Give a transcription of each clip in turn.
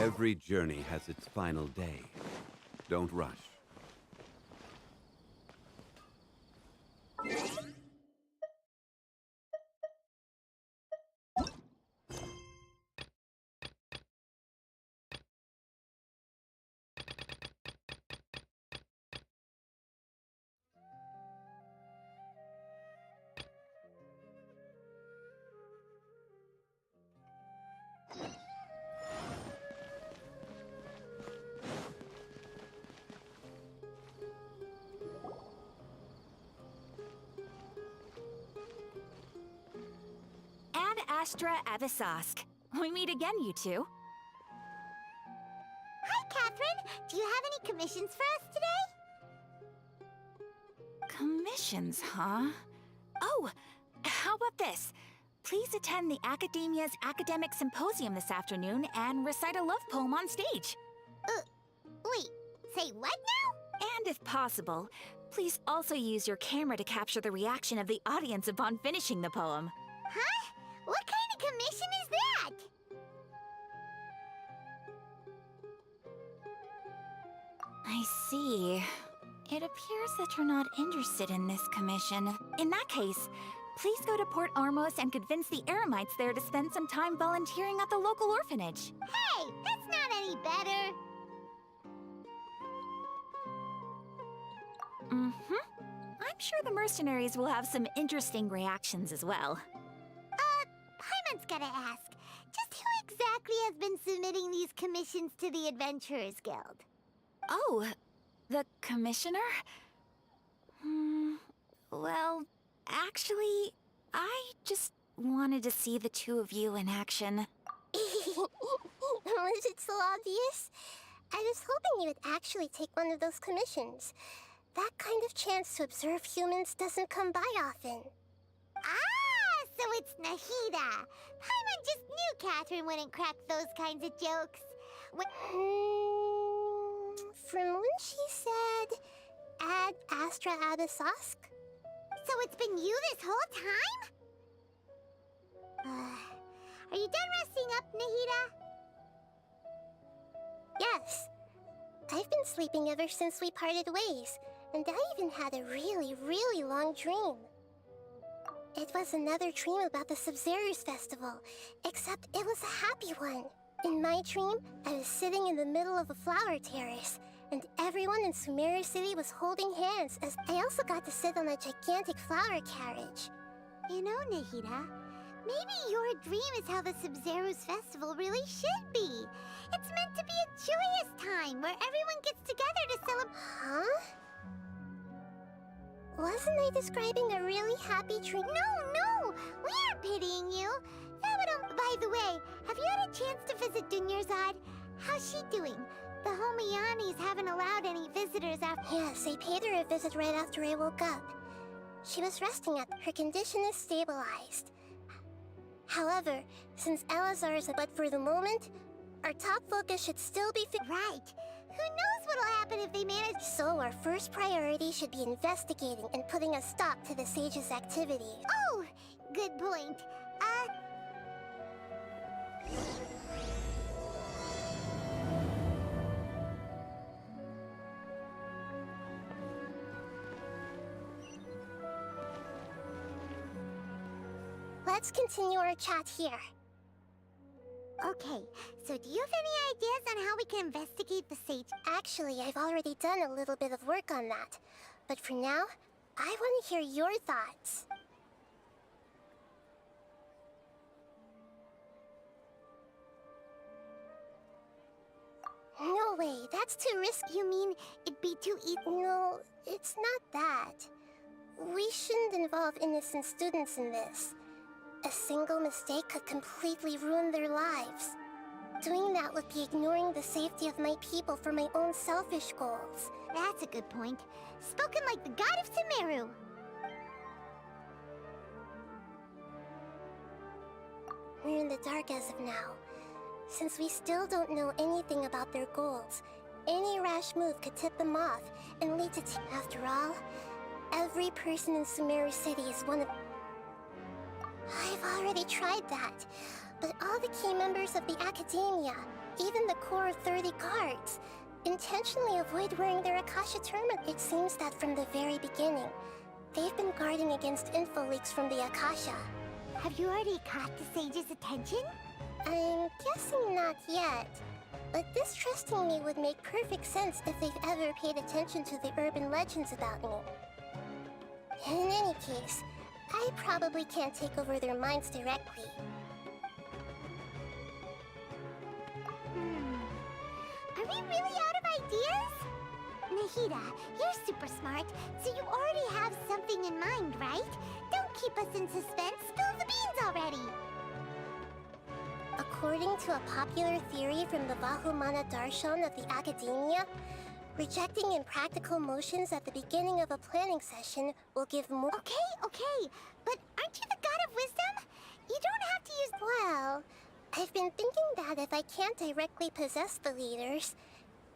Every journey has its final day. Don't rush. Ad Astra Avisask. We meet again, you two. Hi, Catherine. Do you have any commissions for us today? Commissions, huh? Oh, how about this? Please attend the Academia's Academic Symposium this afternoon and recite a love poem on stage. Wait, say what now? And if possible, please also use your camera to capture the reaction of the audience upon finishing the poem. Huh? What kind of commission is that? I see. It appears that you're not interested in this commission. In that case, please go to Port Armos and convince the Eremites there to spend some time volunteering at the local orphanage. Hey, that's not any better. I'm sure the mercenaries will have some interesting reactions as well. Paimon's gotta ask, just who exactly has been submitting these commissions to the Adventurers Guild? Oh, the commissioner? Well, actually, I just wanted to see the two of you in action. Was it so obvious? I was hoping you would actually take one of those commissions. That kind of chance to observe humans doesn't come by often. Ah, so it's Nahida. Paimon just knew Catherine wouldn't crack those kinds of jokes. From when she said, Ad Astra Abisask? So it's been you this whole time? Are you done resting up, Nahida? Yes. I've been sleeping ever since we parted ways, and I even had a really, really long dream. It was another dream about the Sub-Zero's festival, except it was a happy one. In my dream, I was sitting in the middle of a flower terrace, and everyone in Sumero City was holding hands as I also got to sit on a gigantic flower carriage. You know, Nahida, maybe your dream is how the Sub-Zero's festival really should be. It's meant to be a joyous time where everyone gets together to celebrate. Huh? Wasn't I describing a really happy dream? No! We aren't pitying you. By the way, have you had a chance to visit Dunyarzad? How's she doing? The Homiyanis haven't allowed any visitors after— Yes, I paid her a visit right after I woke up. She was resting up. Her condition is stabilized. However, since Elazar is but for the moment, our top focus should still be Right. Who knows what'll happen if they manage— So our first priority should be investigating and putting a stop to the Sage's activity. Oh, good point. Let's continue our chat here. Okay, so do you have any ideas on how we can investigate the Sage? Actually, I've already done a little bit of work on that. But for now, I want to hear your thoughts. No way, that's too risky. You mean it'd be too easy? No, it's not that. We shouldn't involve innocent students in this. A single mistake could completely ruin their lives. Doing that would be ignoring the safety of my people for my own selfish goals. That's a good point. Spoken like the god of Sumero. We're in the dark as of now. Since we still don't know anything about their goals, any rash move could tip them off and lead to After all, every person in Sumero City is one of— I've already tried that, but all the key members of the Academia, Even the core 30 guards intentionally avoid wearing their Akasha turban. It seems that from the very beginning, they've been guarding against info leaks from the Akasha. Have you already caught the sage's attention? I'm guessing not yet. But distrusting me would make perfect sense if they've ever paid attention to the urban legends about me. In any case, I probably can't take over their minds directly. Are we really out of ideas? Nahida, you're super smart, so you already have something in mind, right? Don't keep us in suspense. Spill the beans already! According to a popular theory from the Vahumana Darshan of the Academia, rejecting impractical motions at the beginning of a planning session will give more— Okay, but aren't you the god of wisdom? You don't have to use— Well, I've been thinking that if I can't directly possess the leaders,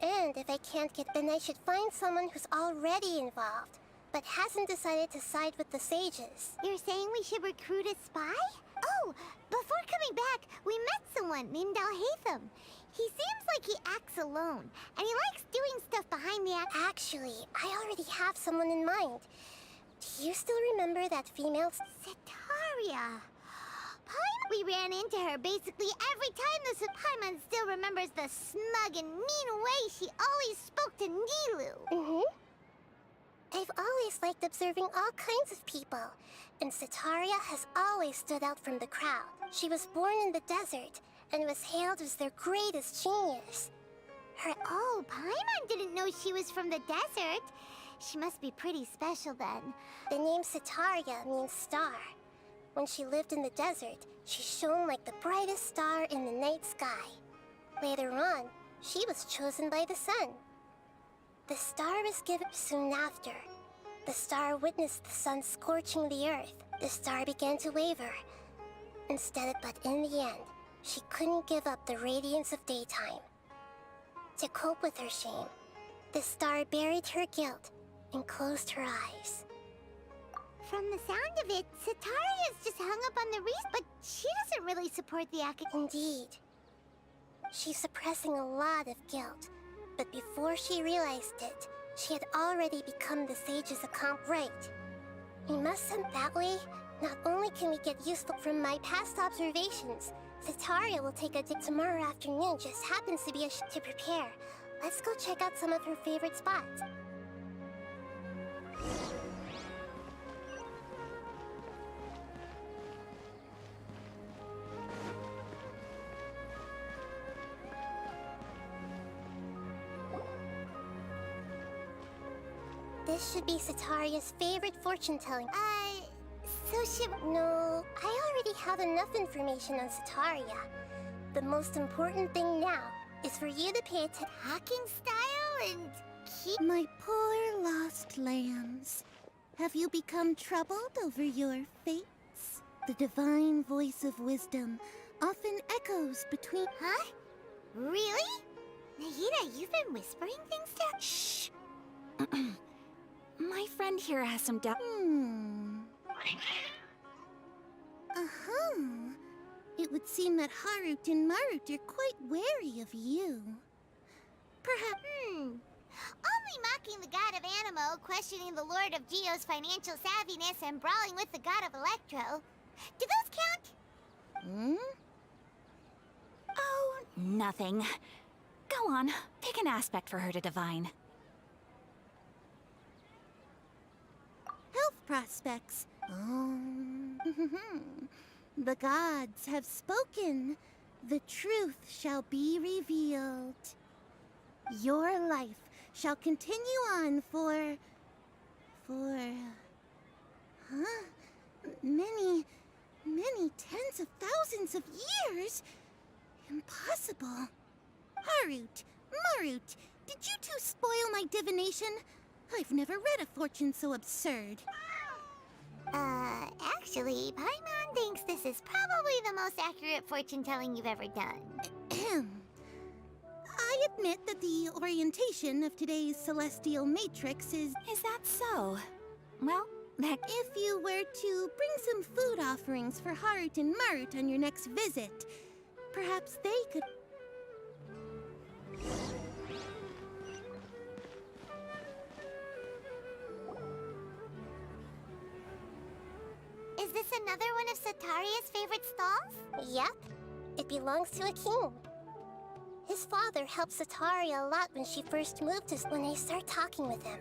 and if I can't get— then I should find someone who's already involved, but hasn't decided to side with the sages. You're saying we should recruit a spy? Oh, before coming back, we met someone named Alhaitham. He seems like he acts alone, and he likes doing stuff behind the act— Actually, I already have someone in mind. Do you still remember that female— Sitaria? We ran into her basically every time this— Paimon still remembers the smug and mean way she always spoke to Nilu. I've always liked observing all kinds of people, and Sitaria has always stood out from the crowd. She was born in the desert, and was hailed as their greatest genius. Oh, Paimon didn't know she was from the desert. She must be pretty special then. The name Sitaria means star. When she lived in the desert, she shone like the brightest star in the night sky. Later on, she was chosen by the sun. The star was given soon after. The star witnessed the sun scorching the earth. The star began to waver. But in the end, she couldn't give up the radiance of daytime. To cope with her shame, the star buried her guilt and closed her eyes. From the sound of it, Sitaria's just hung up on the reason, but she doesn't really support the Indeed. She's suppressing a lot of guilt, but before she realized it, she had already become the sage's right. We must send that way. Not only can we get useful from my past observations, Sitaria will take a dip tomorrow afternoon. Just happens to be to prepare. Let's go check out some of her favorite spots. This should be Sitaria's favorite fortune-telling. No, I already have enough information on Sitaria. The most important thing now is for you to pay attention. Hacking style and keep— My poor lost lambs. Have you become troubled over your fates? The divine voice of wisdom often echoes between— Huh? Really? Nahida, you've been whispering things to— Shh! My friend here has some doubt. It would seem that Harut and Marut are quite wary of you. Perhaps— Only mocking the god of Animo, questioning the lord of Geo's financial savviness, and brawling with the god of Electro. Do those count? Oh, nothing. Go on, pick an aspect for her to divine. health prospects. The gods have spoken. The truth shall be revealed. Your life shall continue on for many tens of thousands of years. Impossible. Harut, Marut, did you two spoil my divination? I've never read a fortune so absurd. Actually, Paimon thinks this is probably the most accurate fortune-telling you've ever done. I admit that the orientation of today's celestial matrix is... Is that so? Well, If you were to bring some food offerings for Harut and Marut on your next visit, perhaps they could... another one of Sataria's favorite stalls? Yep. It belongs to a king. His father helped Sataria a lot when she first moved when I start talking with him.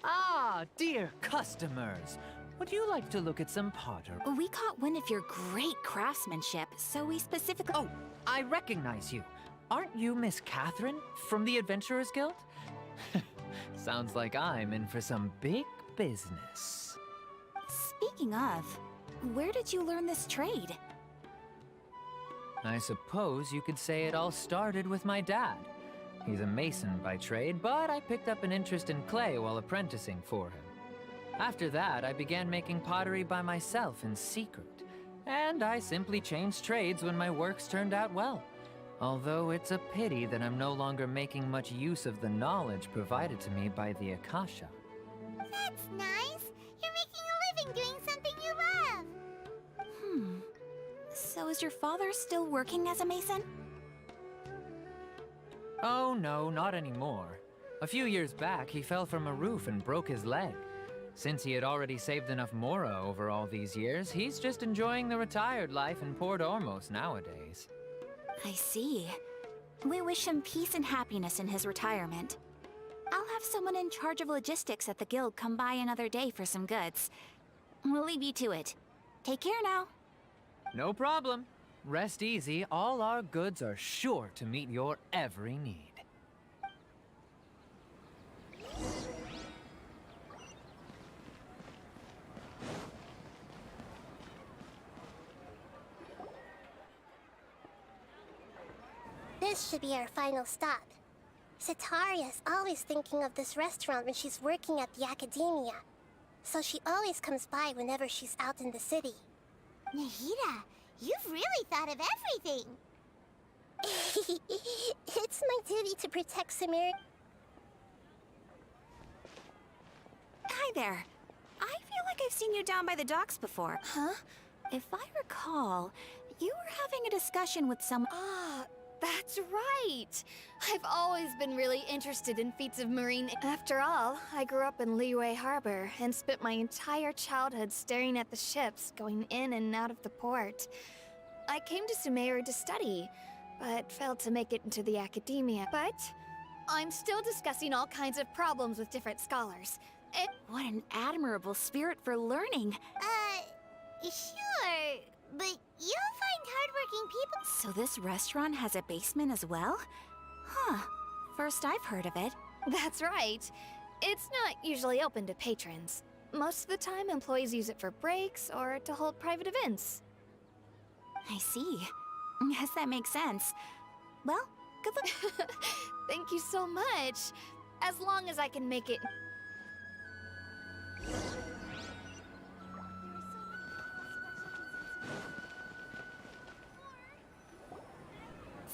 Ah, dear customers. Would you like to look at some pottery? We caught wind of your great craftsmanship, so we specifically... Oh, I recognize you. Aren't you Miss Catherine from the Adventurers Guild? Sounds like I'm in for some big business. Speaking of, where did you learn this trade? I suppose you could say it all started with my dad. He's a mason by trade, but I picked up an interest in clay while apprenticing for him. After that, I began making pottery by myself in secret, and I simply changed trades when my works turned out well. Although it's a pity that I'm no longer making much use of the knowledge provided to me by the Akasha. That's nice. You're making a living doing something you love. So is your father still working as a mason? Oh no, not anymore. A few years back, he fell from a roof and broke his leg. Since he had already saved enough mora over all these years, he's just enjoying the retired life in Port Ormos nowadays. I see. We wish him peace and happiness in his retirement. I'll have someone in charge of logistics at the guild come by another day for some goods. We'll leave you to it. Take care now. No problem. Rest easy, all our goods are sure to meet your every need. This should be our final stop. Sataria's always thinking of this restaurant when she's working at the academia. So she always comes by whenever she's out in the city. Nahida, you've really thought of everything. It's my duty to protect Sumerian. Hi there. I feel like I've seen you down by the docks before. Huh? If I recall, you were having a discussion with some... Ah, that's right! I've always been really interested in feats of marine... After all, I grew up in Liyue Harbor and spent my entire childhood staring at the ships going in and out of the port. I came to Sumero to study, but failed to make it into the academia. But I'm still discussing all kinds of problems with different scholars. What an admirable spirit for learning. Sure, but you'll find hardworking people. So this restaurant has a basement as well? Huh. First I've heard of it. That's right. It's not usually open to patrons. Most of the time, employees use it for breaks or to hold private events. I see. Yes, that makes sense. Well, good luck. Thank you so much. As long as I can make it...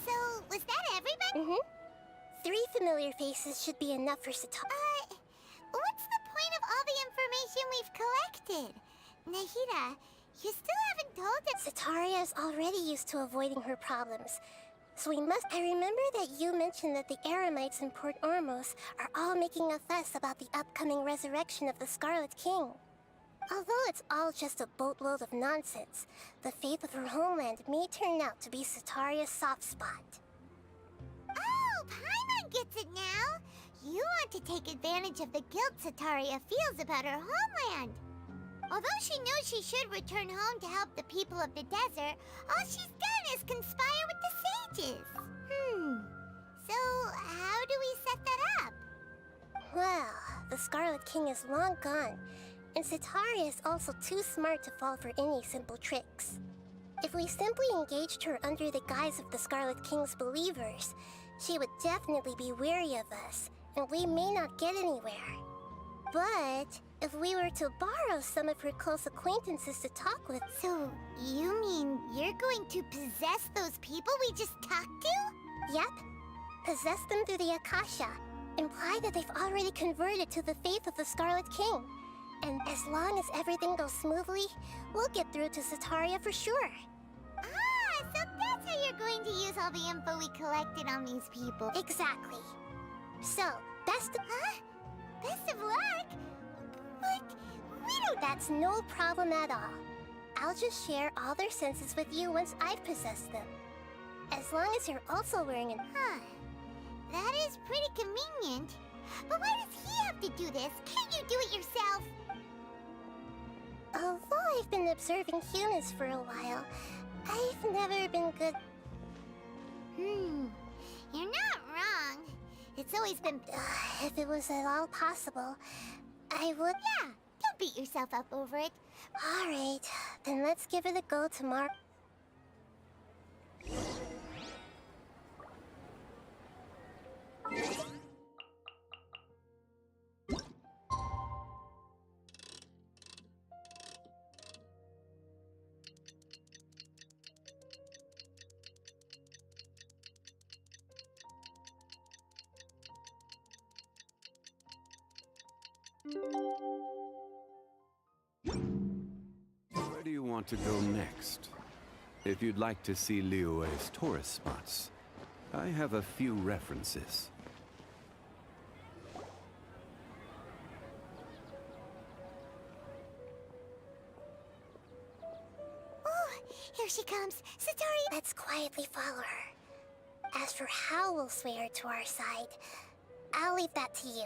So, was that everybody? 3 familiar faces should be enough for Sataria. What's the point of all the information we've collected? Nahida, you still haven't told us. Sataria is already used to avoiding her problems. So we must... I remember that you mentioned that the Eremites in Port Ormos are all making a fuss about the upcoming resurrection of the Scarlet King. Although it's all just a boatload of nonsense, the faith of her homeland may turn out to be Sataria's soft spot. Oh, Paimon gets it now! You want to take advantage of the guilt Sataria feels about her homeland. Although she knows she should return home to help the people of the desert, all she's done is conspire with the sages. So, how do we set that up? Well, the Scarlet King is long gone, and Sataria is also too smart to fall for any simple tricks. If we simply engaged her under the guise of the Scarlet King's believers, she would definitely be wary of us, and we may not get anywhere. But if we were to borrow some of her close acquaintances to talk with... So, you mean you're going to possess those people we just talked to? Yep. Possess them through the Akasha. Imply that they've already converted to the faith of the Scarlet King. And as long as everything goes smoothly, we'll get through to Sataria for sure. Ah, so that's how you're going to use all the info we collected on these people. Exactly. So, best of... Huh? Best of luck? But That's no problem at all. I'll just share all their senses with you once I've possessed them. As long as you're also wearing an... That is pretty convenient. But why does he have to do this? Can't you do it yourself? Although I've been observing humans for a while, I've never been good... You're not wrong. It's always been... If it was at all possible, I would... Yeah, don't beat yourself up over it. Alright, then let's give it a go tomorrow. Where do you want to go next? If you'd like to see Liyue's tourist spots, I have a few references. Oh, here she comes. Satori! Let's quietly follow her. As for how we'll sway her to our side, I'll leave that to you.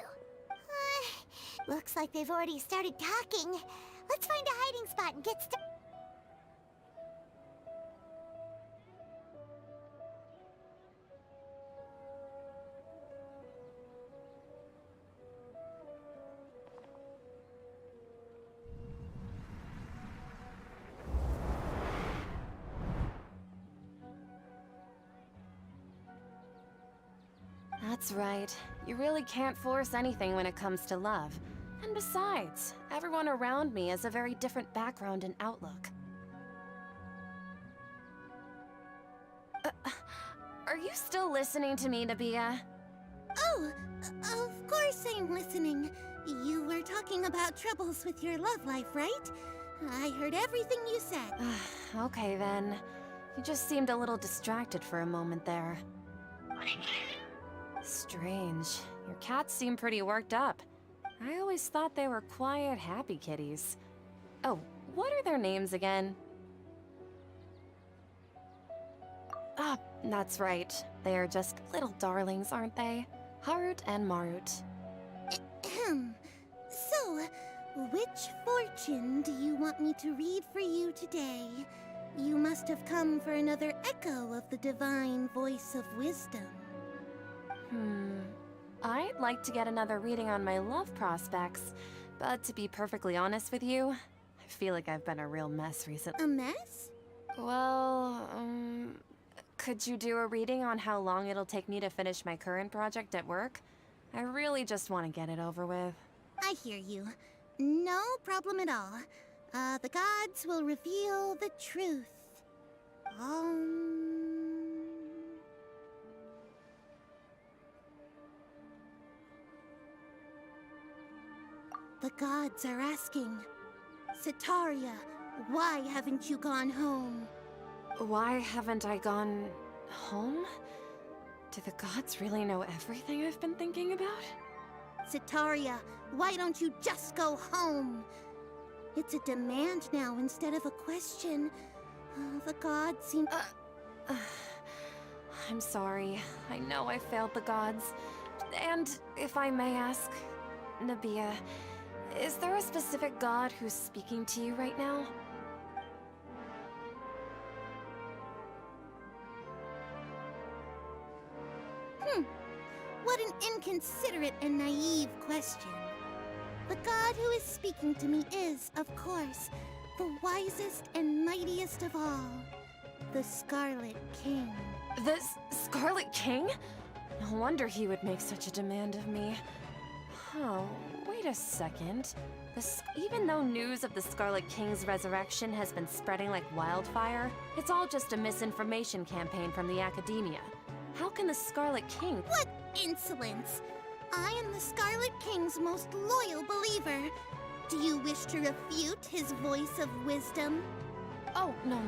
Looks like they've already started talking. Let's find a hiding spot and get started. That's right. You really can't force anything when it comes to love. And besides, everyone around me has a very different background and outlook. Are you still listening to me, Nabia? Oh, of course I'm listening. You were talking about troubles with your love life, right? I heard everything you said. Okay then. You just seemed a little distracted for a moment there. Strange. Your cats seem pretty worked up. I always thought they were quiet, happy kitties. Oh, what are their names again? Ah, that's right. They are just little darlings, aren't they? Harut and Marut. So, which fortune do you want me to read for you today? You must have come for another echo of the divine voice of wisdom. I'd like to get another reading on my love prospects, but to be perfectly honest with you, I feel like I've been a real mess recently. A mess? Well, could you do a reading on how long it'll take me to finish my current project at work? I really just want to get it over with. I hear you. No problem at all. The gods will reveal the truth. The gods are asking, Setaria, why haven't you gone home? Why haven't I gone home? Do the gods really know everything I've been thinking about? Setaria, why don't you just go home? It's a demand now instead of a question. The gods seem... I'm sorry. I know I failed the gods. And if I may ask, Nabia, is there a specific god who's speaking to you right now? What an inconsiderate and naive question. The god who is speaking to me is, of course, the wisest and mightiest of all, the Scarlet King. The Scarlet King? No wonder he would make such a demand of me. Oh, wait a second. Even though news of the Scarlet King's resurrection has been spreading like wildfire, it's all just a misinformation campaign from the academia. How can the Scarlet King— What insolence! I am the Scarlet King's most loyal believer. Do you wish to refute his voice of wisdom? Oh, no.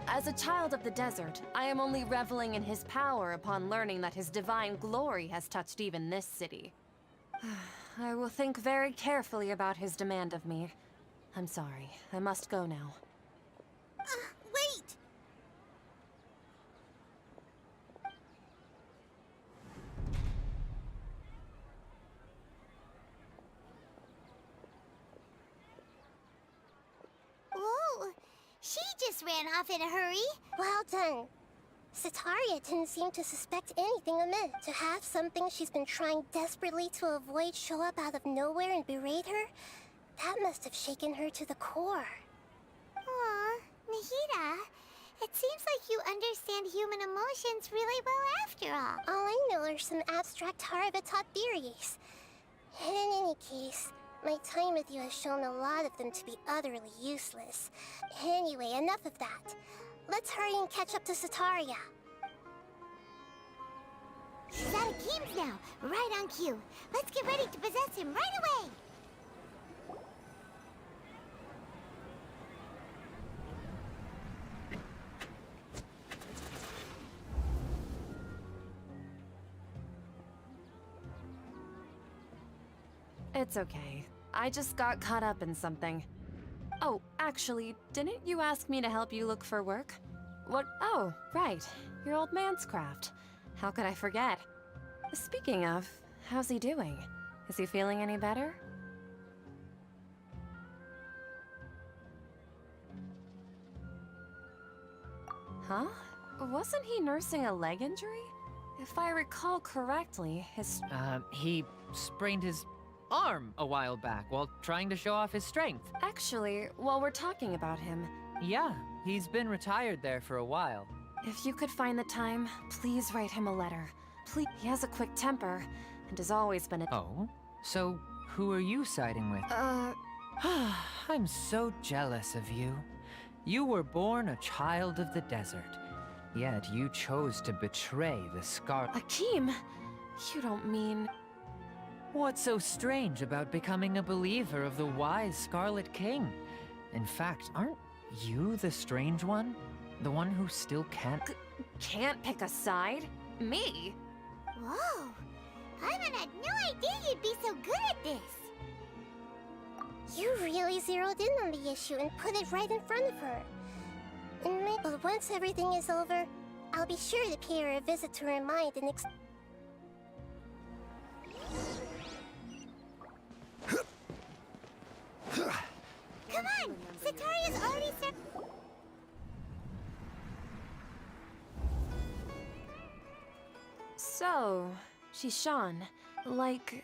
As a child of the desert, I am only reveling in his power upon learning that his divine glory has touched even this city. I will think very carefully about his demand of me. I'm sorry. I must go now. Wait! Whoa! She just ran off in a hurry. Well done. Sataria didn't seem to suspect anything amiss. To have something she's been trying desperately to avoid show up out of nowhere and berate her, that must have shaken her to the core. Aw, Nahida, it seems like you understand human emotions really well after all. All I know are some abstract Harvard-taught theories. And in any case, my time with you has shown a lot of them to be utterly useless. Anyway, enough of that. Let's hurry and catch up to Sataria. He's out of games now, right on cue. Let's get ready to possess him right away. It's okay. I just got caught up in something. Oh, actually, didn't you ask me to help you look for work? What? Oh, right. Your old man's craft. How could I forget? Speaking of, how's he doing? Is he feeling any better? Huh? Wasn't he nursing a leg injury? If I recall correctly, He sprained his arm a while back while trying to show off his strength. Actually, while we're talking about him, Yeah, he's been retired there for a while. if you could find the time, please write him a letter. Please. He has a quick temper, and has always been a— Oh? So, who are you siding with? I'm so jealous of you. You were born a child of the desert, yet you chose to betray the Akeem! You don't mean— What's so strange about becoming a believer of the wise Scarlet King? In fact, aren't you the strange one? The one who still can't pick a side? Me? Whoa! Paimon had no idea you'd be so good at this. You really zeroed in on the issue and put it right in front of her. But once everything is over, I'll be sure to pay her a visit to her mind and Come on! Sataria's already set. So, Shishan, like,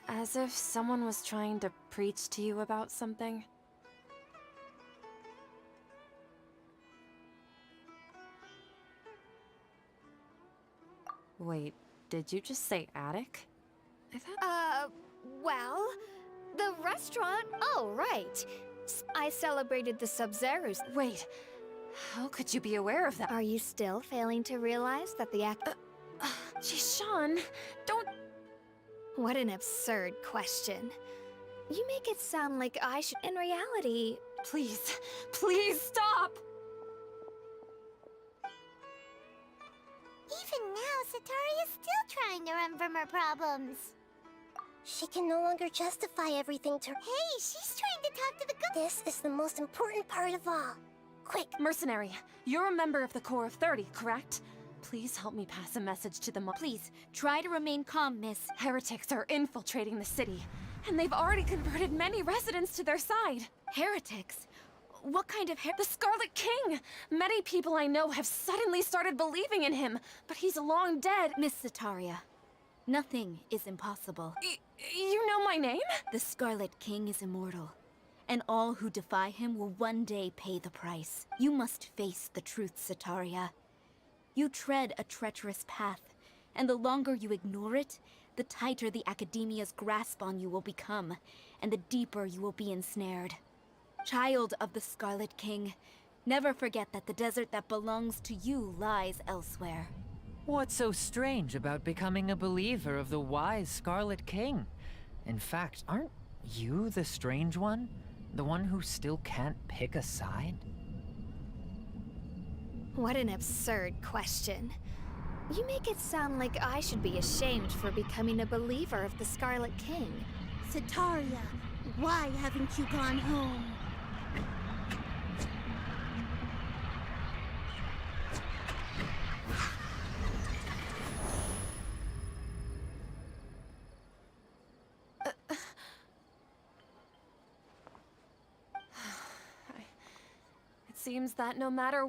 as if someone was trying to preach to you about something? Wait, did you just say attic? I thought— Well, the restaurant? Oh, right. I celebrated the Sub-Zeros. Wait, how could you be aware of that? Are you still failing to realize that the act— Shishan, don't— What an absurd question. You make it sound like I should— In reality— Please, please stop! Even now, Sataria's still trying to run from her problems. she can no longer justify everything to— Hey, she's trying to talk to the good. This is the most important part of all. Quick, Mercenary, you're a member of the Corps of 30, correct? Please help me pass a message to the Please, try to remain calm, miss. Heretics are infiltrating the city, and they've already converted many residents to their side. Heretics? What kind of The Scarlet King! Many people I know have suddenly started believing in him, but he's long dead. Miss Sataria, nothing is impossible. You know my name? The Scarlet King is immortal, and all who defy him will one day pay the price. You must face the truth, Sataria. You tread a treacherous path, and the longer you ignore it, the tighter the Academia's grasp on you will become, and the deeper you will be ensnared. Child of the Scarlet King, never forget that the desert that belongs to you lies elsewhere. What's so strange about becoming a believer of the wise Scarlet King? In fact, aren't you the strange one? The one who still can't pick a side? What an absurd question. You make it sound like I should be ashamed for becoming a believer of the Scarlet King. Sataria, why haven't you gone home? seems that no matter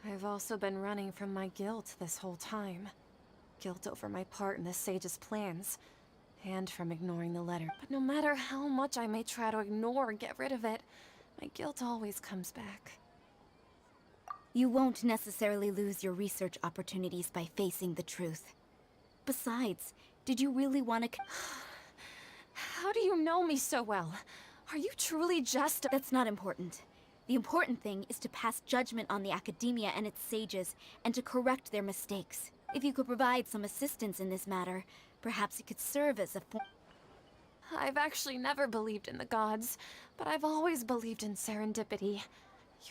I've also been running from my guilt this whole time. Guilt over my part in the Sage's plans, and from ignoring the letter. But no matter how much I may try to ignore or get rid of it, my guilt always comes back. You won't necessarily lose your research opportunities by facing the truth. Besides, did you really want to... How do you know me so well? Are you truly just That's not important. The important thing is to pass judgment on the academia and its sages, and to correct their mistakes. If you could provide some assistance in this matter, perhaps it could serve as a I've actually never believed in the gods, but I've always believed in serendipity.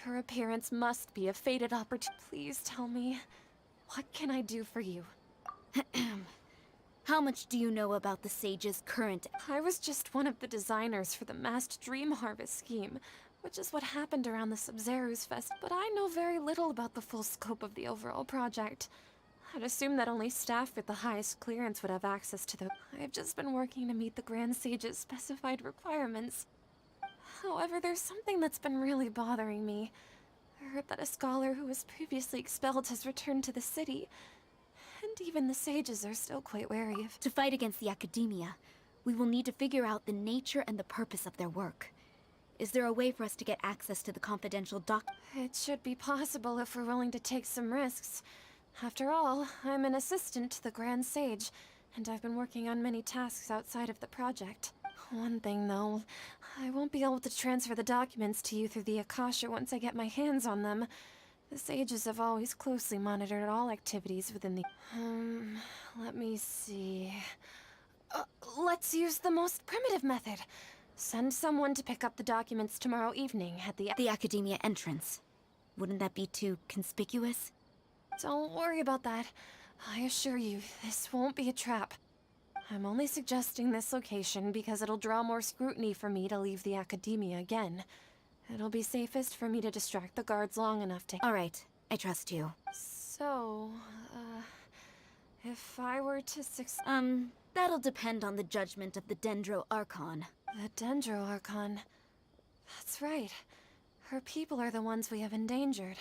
Your appearance must be a fated opportunity. Please tell me, what can I do for you? How much do you know about the sage's current... I was just one of the designers for the massed dream harvest scheme, which is what happened around the Sub-Zeru's Fest, but I know very little about the full scope of the overall project. I'd assume that only staff with the highest clearance would have access to the... I've just been working to meet the Grand Sage's specified requirements. However, there's something that's been really bothering me. I heard that a scholar who was previously expelled has returned to the city, and even the sages are still quite wary of... To fight against the academia, we will need to figure out the nature and the purpose of their work. Is there a way for us to get access to the confidential doc... It should be possible if we're willing to take some risks. After all, I'm an assistant to the Grand Sage, and I've been working on many tasks outside of the project. One thing, though, I won't be able to transfer the documents to you through the Akasha once I get my hands on them. The sages have always closely monitored all activities within the... let me see... let's use the most primitive method. Send someone to pick up the documents tomorrow evening at the academia entrance. Wouldn't that be too conspicuous? Don't worry about that. I assure you, this won't be a trap. I'm only suggesting this location because it'll draw more scrutiny for me to leave the academia again. It'll be safest for me to distract the guards long enough to... All right, I trust you. So, if I were to that'll depend on the judgment of the Dendro Archon. The Dendro Archon. That's right. Her people are the ones we have endangered.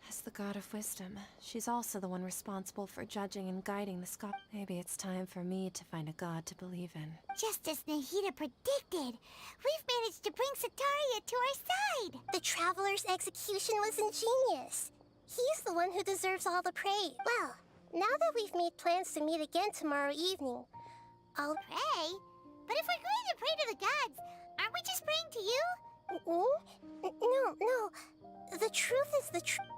As the god of wisdom, she's also the one responsible for judging and guiding the Scop. Maybe it's time for me to find a god to believe in. Just as Nahida predicted, we've managed to bring Sataria to our side. The Traveler's execution was ingenious. He's the one who deserves all the praise. Well, now that we've made plans to meet again tomorrow evening, I'll... Pray? But if we're going to pray to the gods, aren't we just praying to you? No. The truth is the truth.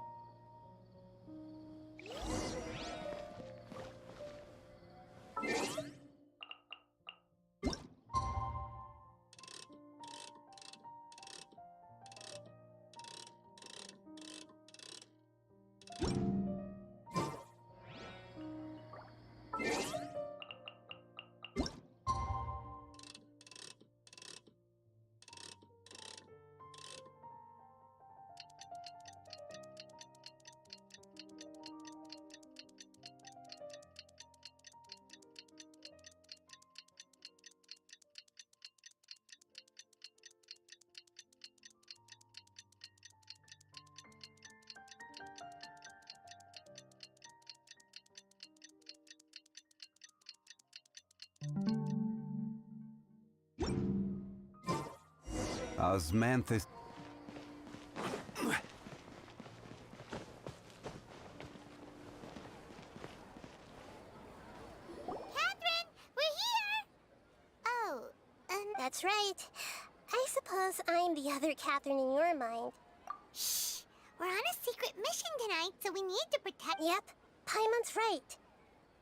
Osmanthus. Catherine, we're here! Oh, That's right. I suppose I'm the other Catherine in your mind. Shh! We're on a secret mission tonight, so we need to protect... Yep, Paimon's right.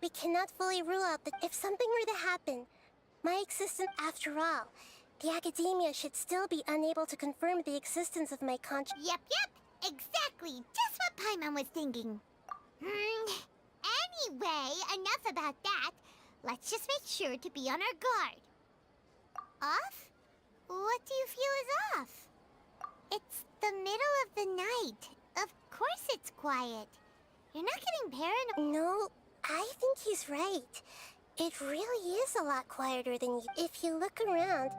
We cannot fully rule out that if something were to happen, my existence after all, the academia should still be unable to confirm the existence of my Yep, exactly. Just what Paimon was thinking. Anyway, enough about that. Let's just make sure to be on our guard. Off? What do you feel is off? It's the middle of the night. Of course it's quiet. You're not getting paranoid. No, I think he's right. It really is a lot quieter than you. If you look around,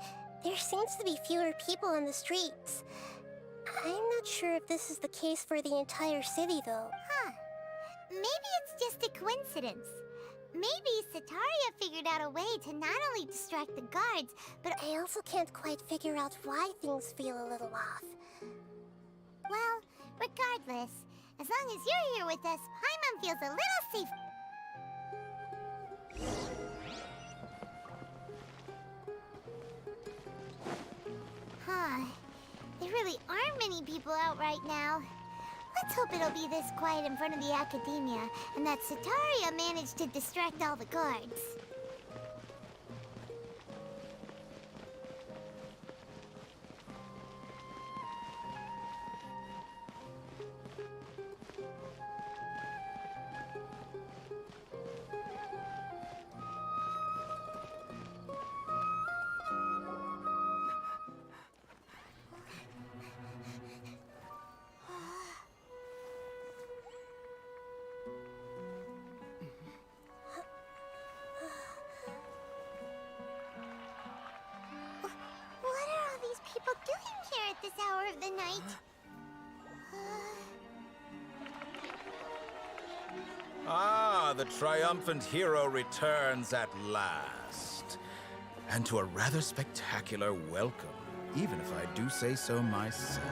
there seems to be fewer people on the streets. I'm not sure if this is the case for the entire city, though. Huh. Maybe it's just a coincidence. Maybe Sataria figured out a way to not only distract the guards, but I also can't quite figure out why things feel a little off. well, regardless, as long as you're here with us, Paimon feels a little safe. Huh. There really aren't many people out right now. Let's hope it'll be this quiet in front of the Academia, and that Sataria managed to distract all the guards. What are all these people doing here at this hour of the night? Ah, the triumphant hero returns at last. And to a rather spectacular welcome, even if I do say so myself.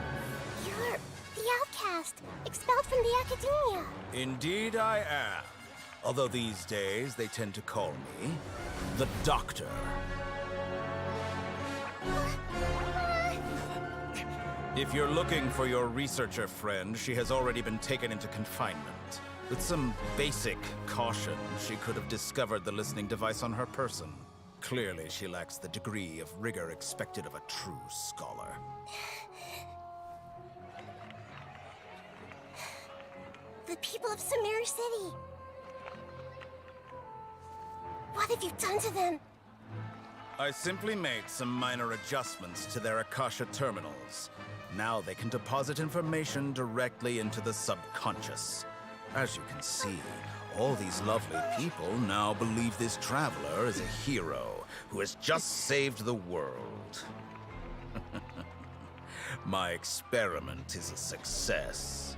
You're the outcast, expelled from the Academia. Indeed I am. Although these days they tend to call me the Doctor. If you're looking for your researcher friend, she has already been taken into confinement. With some basic caution, she could have discovered the listening device on her person. Clearly, she lacks the degree of rigor expected of a true scholar. The people of Sumeri City. What have you done to them? I simply made some minor adjustments to their Akasha terminals. Now they can deposit information directly into the subconscious. As you can see, all these lovely people now believe this traveler is a hero who has just saved the world. My experiment is a success.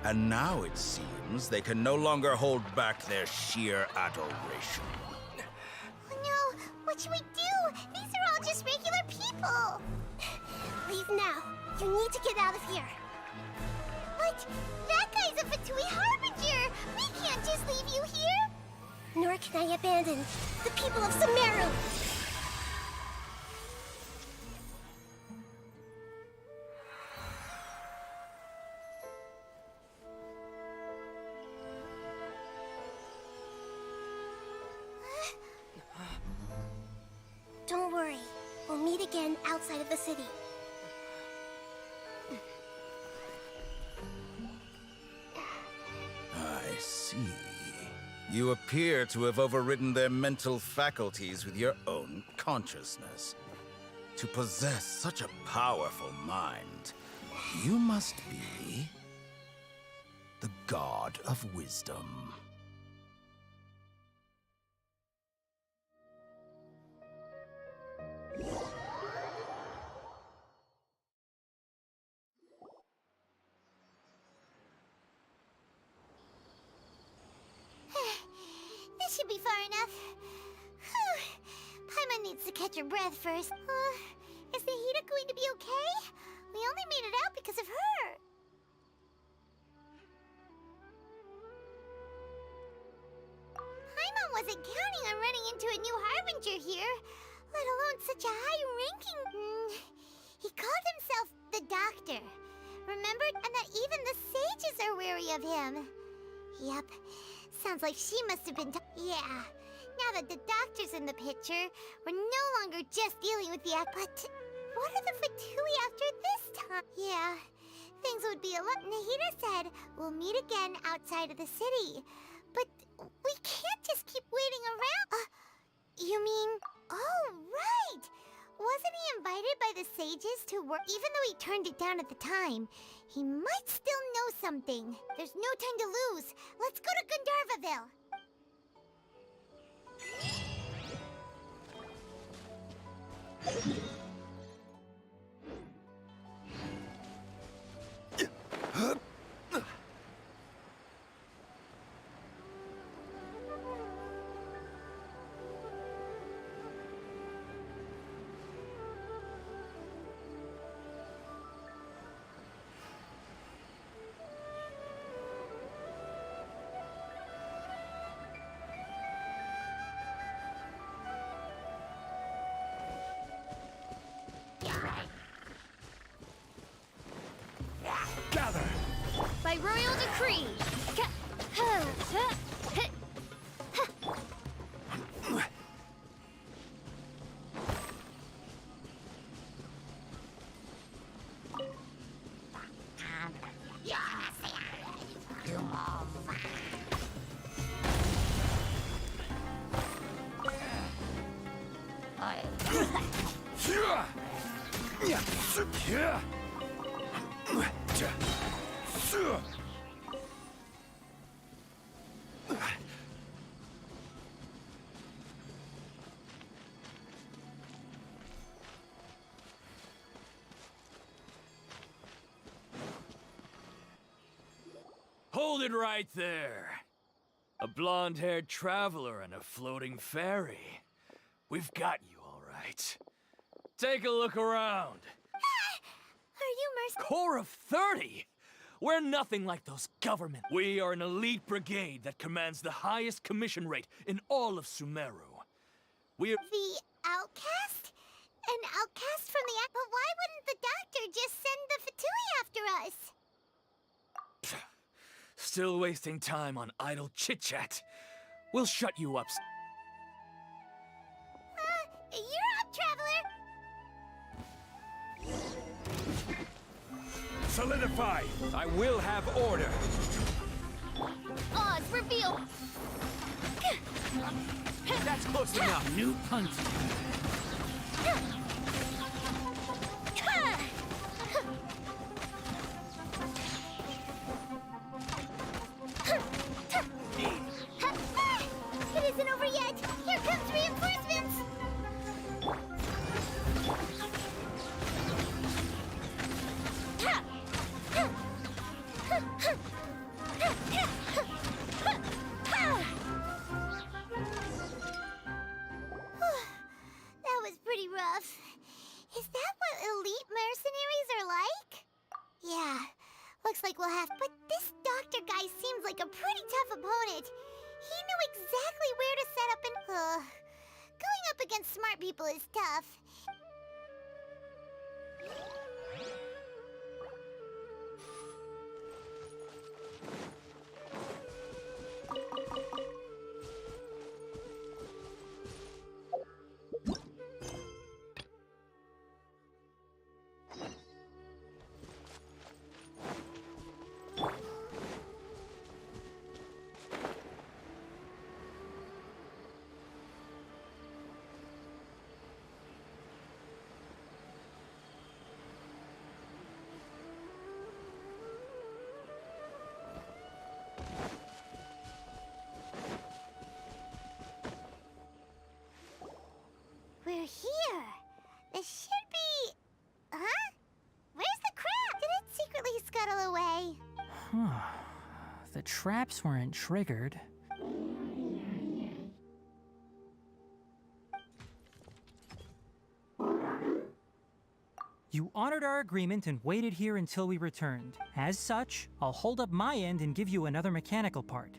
And now it seems they can no longer hold back their sheer adoration. Oh no! What should we do? These are all just regular people! Leave now. You need to get out of here. But that guy's a Fatui Harbinger! We can't just leave you here! Nor can I abandon the people of Sumero. Don't worry. We'll meet again outside of the city. I see. You appear to have overridden their mental faculties with your own consciousness. To possess such a powerful mind, you must be the god of wisdom. This should be far enough. Whew. Paimon needs to catch her breath first. Is Nahida going to be okay? We only made it out because of her. Paimon wasn't counting on running into a new Harbinger here, let alone such a high-ranking... He called himself the Doctor. Remember? And that even the sages are wary of him. Yep. Sounds like she must have been yeah. Now that the Doctor's in the picture, we're no longer just dealing with the But what are the Fatui after this time? Yeah. Things would be a lot. Nahida said we'll meet again outside of the city. But we can't just keep waiting around. You mean... Oh, right! Wasn't he invited by the sages to work? Even though he turned it down at the time, he might still know something. There's no time to lose. Let's go to Gandharvaville. royal decree. Hold it right there. A blonde-haired traveler and a floating fairy. We've got you all right. Take a look around. Are you merc- Corps of 30? We're nothing like those government. We are an elite brigade that commands the highest commission rate in all of Sumeru. We're... The outcast? An outcast from the... But why wouldn't the doctor just send the Fatui after us? Still wasting time on idle chit-chat. We'll shut you up. You're up, traveler! Solidify! I will have order! Oz, reveal. That's close enough. New punt. It isn't over yet! Here comes reinforcements! That was pretty rough. Is that what elite mercenaries are like? Yeah, looks like we'll have... But this doctor guy seems like a pretty tough opponent. He knew exactly where to set up and... going up against smart people is tough. We're here. This should be... Huh? Where's the crab? Did it secretly scuttle away? The traps weren't triggered. You honored our agreement and waited here until we returned. As such, I'll hold up my end and give you another mechanical part.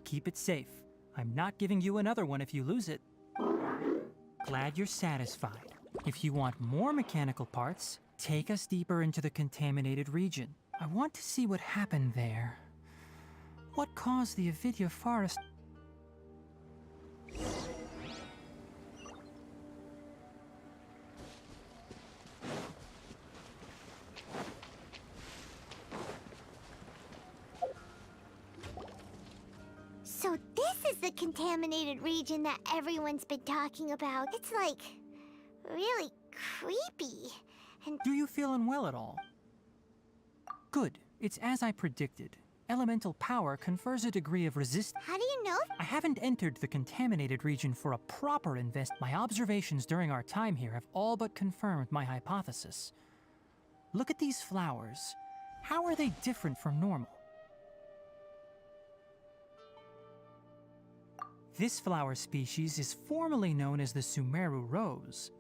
Keep it safe. I'm not giving you another one if you lose it. Glad you're satisfied. If you want more mechanical parts, take us deeper into the contaminated region. I want to see what happened there. What caused the Avidya forest? So this is the contaminated region that everyone's been talking about. It's like... really creepy. And... Do you feel unwell at all? Good. It's as I predicted. Elemental power confers a degree of resistance. How do you know? I haven't entered the contaminated region for a proper invest. My observations during our time here have all but confirmed my hypothesis. Look at these flowers. How are they different from normal? This flower species is formally known as the Sumeru rose,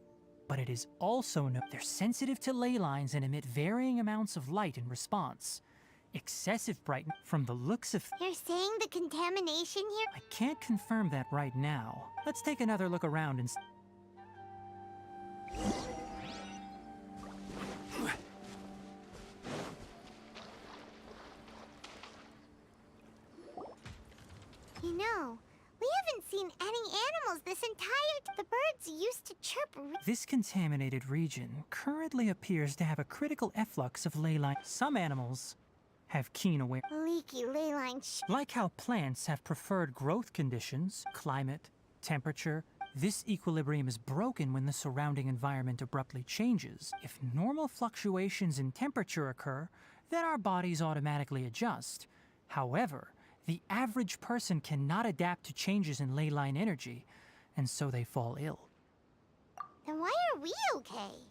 but it is also known they're sensitive to ley lines and emit varying amounts of light in response. Excessive brightness from the looks of... You're saying the contamination here? I can't confirm that right now. Let's take another look around and... You know, we haven't seen any animals this entire... The birds used to chirp... This contaminated region currently appears to have a critical efflux of ley line. Some animals have keen awareness. Leaky ley line Like how plants have preferred growth conditions, climate, temperature, this equilibrium is broken when the surrounding environment abruptly changes. If normal fluctuations in temperature occur, then our bodies automatically adjust. However, the average person cannot adapt to changes in ley line energy, and so they fall ill. Then why are we okay?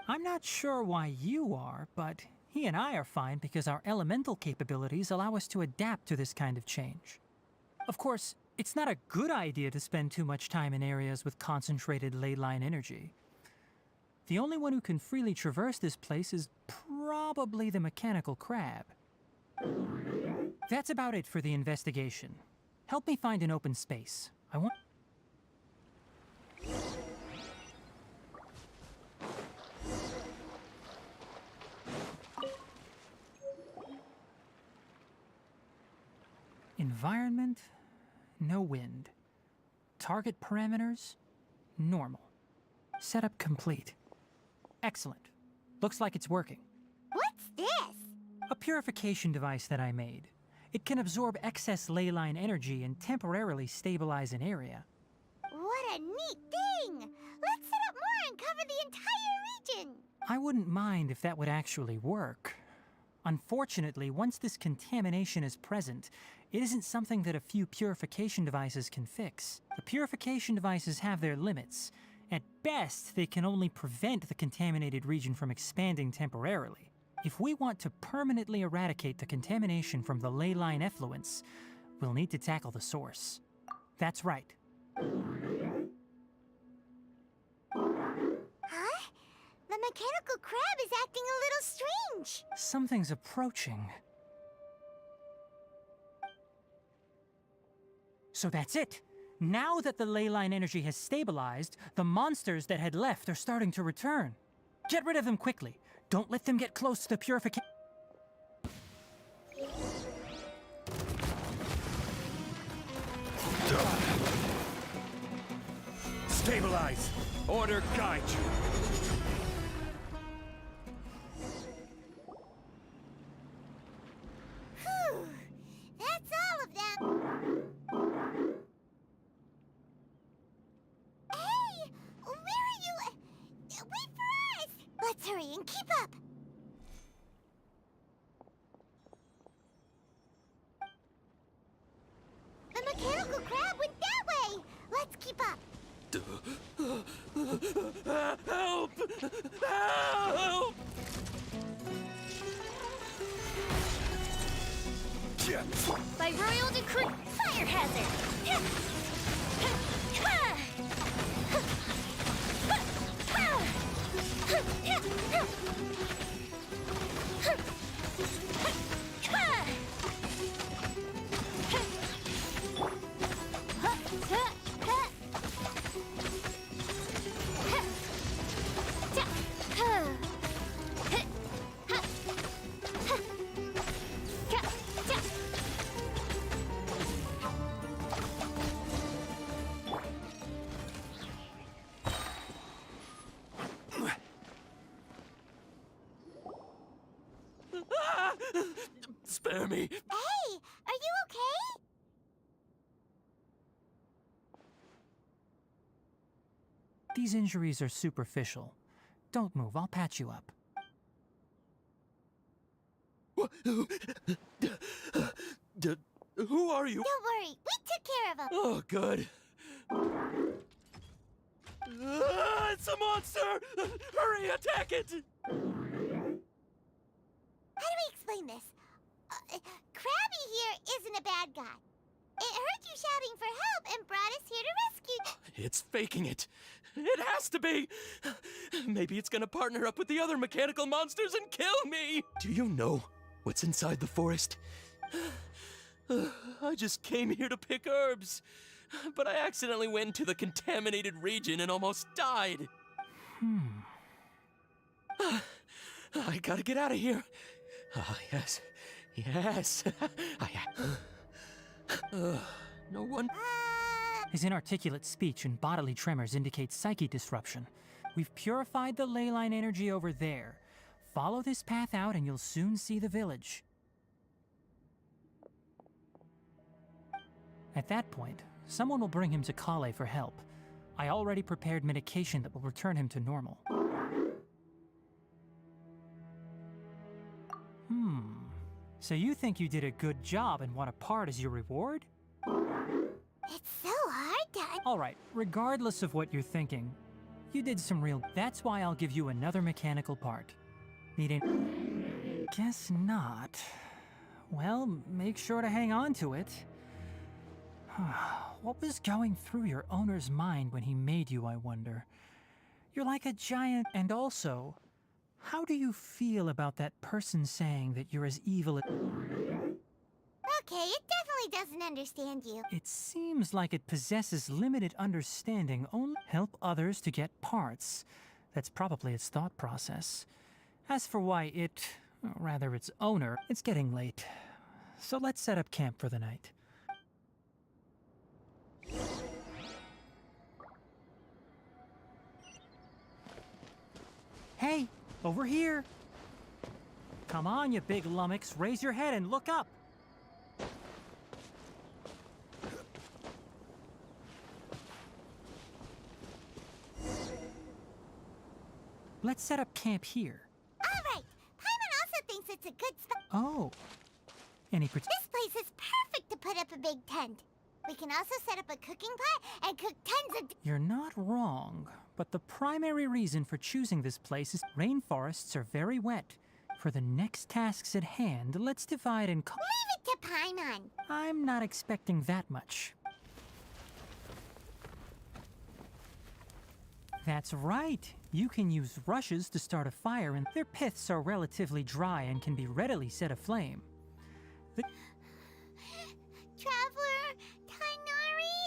I'm not sure why you are, but he and I are fine because our elemental capabilities allow us to adapt to this kind of change. Of course, it's not a good idea to spend too much time in areas with concentrated ley line energy. The only one who can freely traverse this place is probably the mechanical crab. That's about it for the investigation. Help me find an open space. I want... Environment, no wind. Target parameters, normal. Setup complete. Excellent. Looks like it's working. What's this? A purification device that I made. It can absorb excess ley line energy and temporarily stabilize an area. What a neat thing! Let's set up more and cover the entire region! I wouldn't mind if that would actually work. Unfortunately, once this contamination is present, it isn't something that a few purification devices can fix. The purification devices have their limits. At best, they can only prevent the contaminated region from expanding temporarily. If we want to permanently eradicate the contamination from the ley line effluents, we'll need to tackle the source. That's right. Huh? The mechanical crab is acting a little strange. Something's approaching. So that's it. Now that the ley line energy has stabilized, the monsters that had left are starting to return. Get rid of them quickly. Don't let them get close to the purification. Stabilize! Order guide you! Whew. That's all of them. Hey! Where are you? Wait for us! Let's hurry and keep up. The mechanical crab went that way. Let's keep up. Help! Help! By royal decree, fire hazard. Spare me! Hey, are you okay? These injuries are superficial. Don't move, I'll patch you up. Who are you? Don't worry, we took care of him. Oh, good. It's a monster! Hurry, attack it! How do we explain this? Krabby here isn't a bad guy. It heard you shouting for help and brought us here to rescue. It's faking it. It has to be. Maybe it's gonna partner up with the other mechanical monsters and kill me. Do you know what's inside the forest? I just came here to pick herbs, but I accidentally went into the contaminated region and almost died. I gotta get out of here. Ah, yes. Yes. No one. His inarticulate speech and bodily tremors indicate psyche disruption. We've purified the ley line energy over there. Follow this path out and you'll soon see the village. At that point, someone will bring him to Kale for help. I already prepared medication that will return him to normal. So you think you did a good job and want a part as your reward? It's so hard to... Alright, regardless of what you're thinking, you did some real... That's why I'll give you another mechanical part. Needing... Guess not. Well, make sure to hang on to it. What was going through your owner's mind when he made you, I wonder? You're like a giant... And also, how do you feel about that person saying that you're as evil as... Okay, it definitely doesn't understand you. It seems like it possesses limited understanding, only help others to get parts. That's probably its thought process. As for why it, or rather its owner, it's getting late. So let's set up camp for the night. Hey, over here! Come on, you big lummox, raise your head and look up! Let's set up camp here. Alright, Paimon also thinks it's a good spot. Oh. Any This place is perfect to put up a big tent. We can also set up a cooking pot and cook tons of... You're not wrong, but the primary reason for choosing this place is rainforests are very wet. For the next tasks at hand, let's divide and... Leave it to Paimon. I'm not expecting that much. That's right. You can use rushes to start a fire, and their piths are relatively dry and can be readily set aflame. Traveler, Tainari?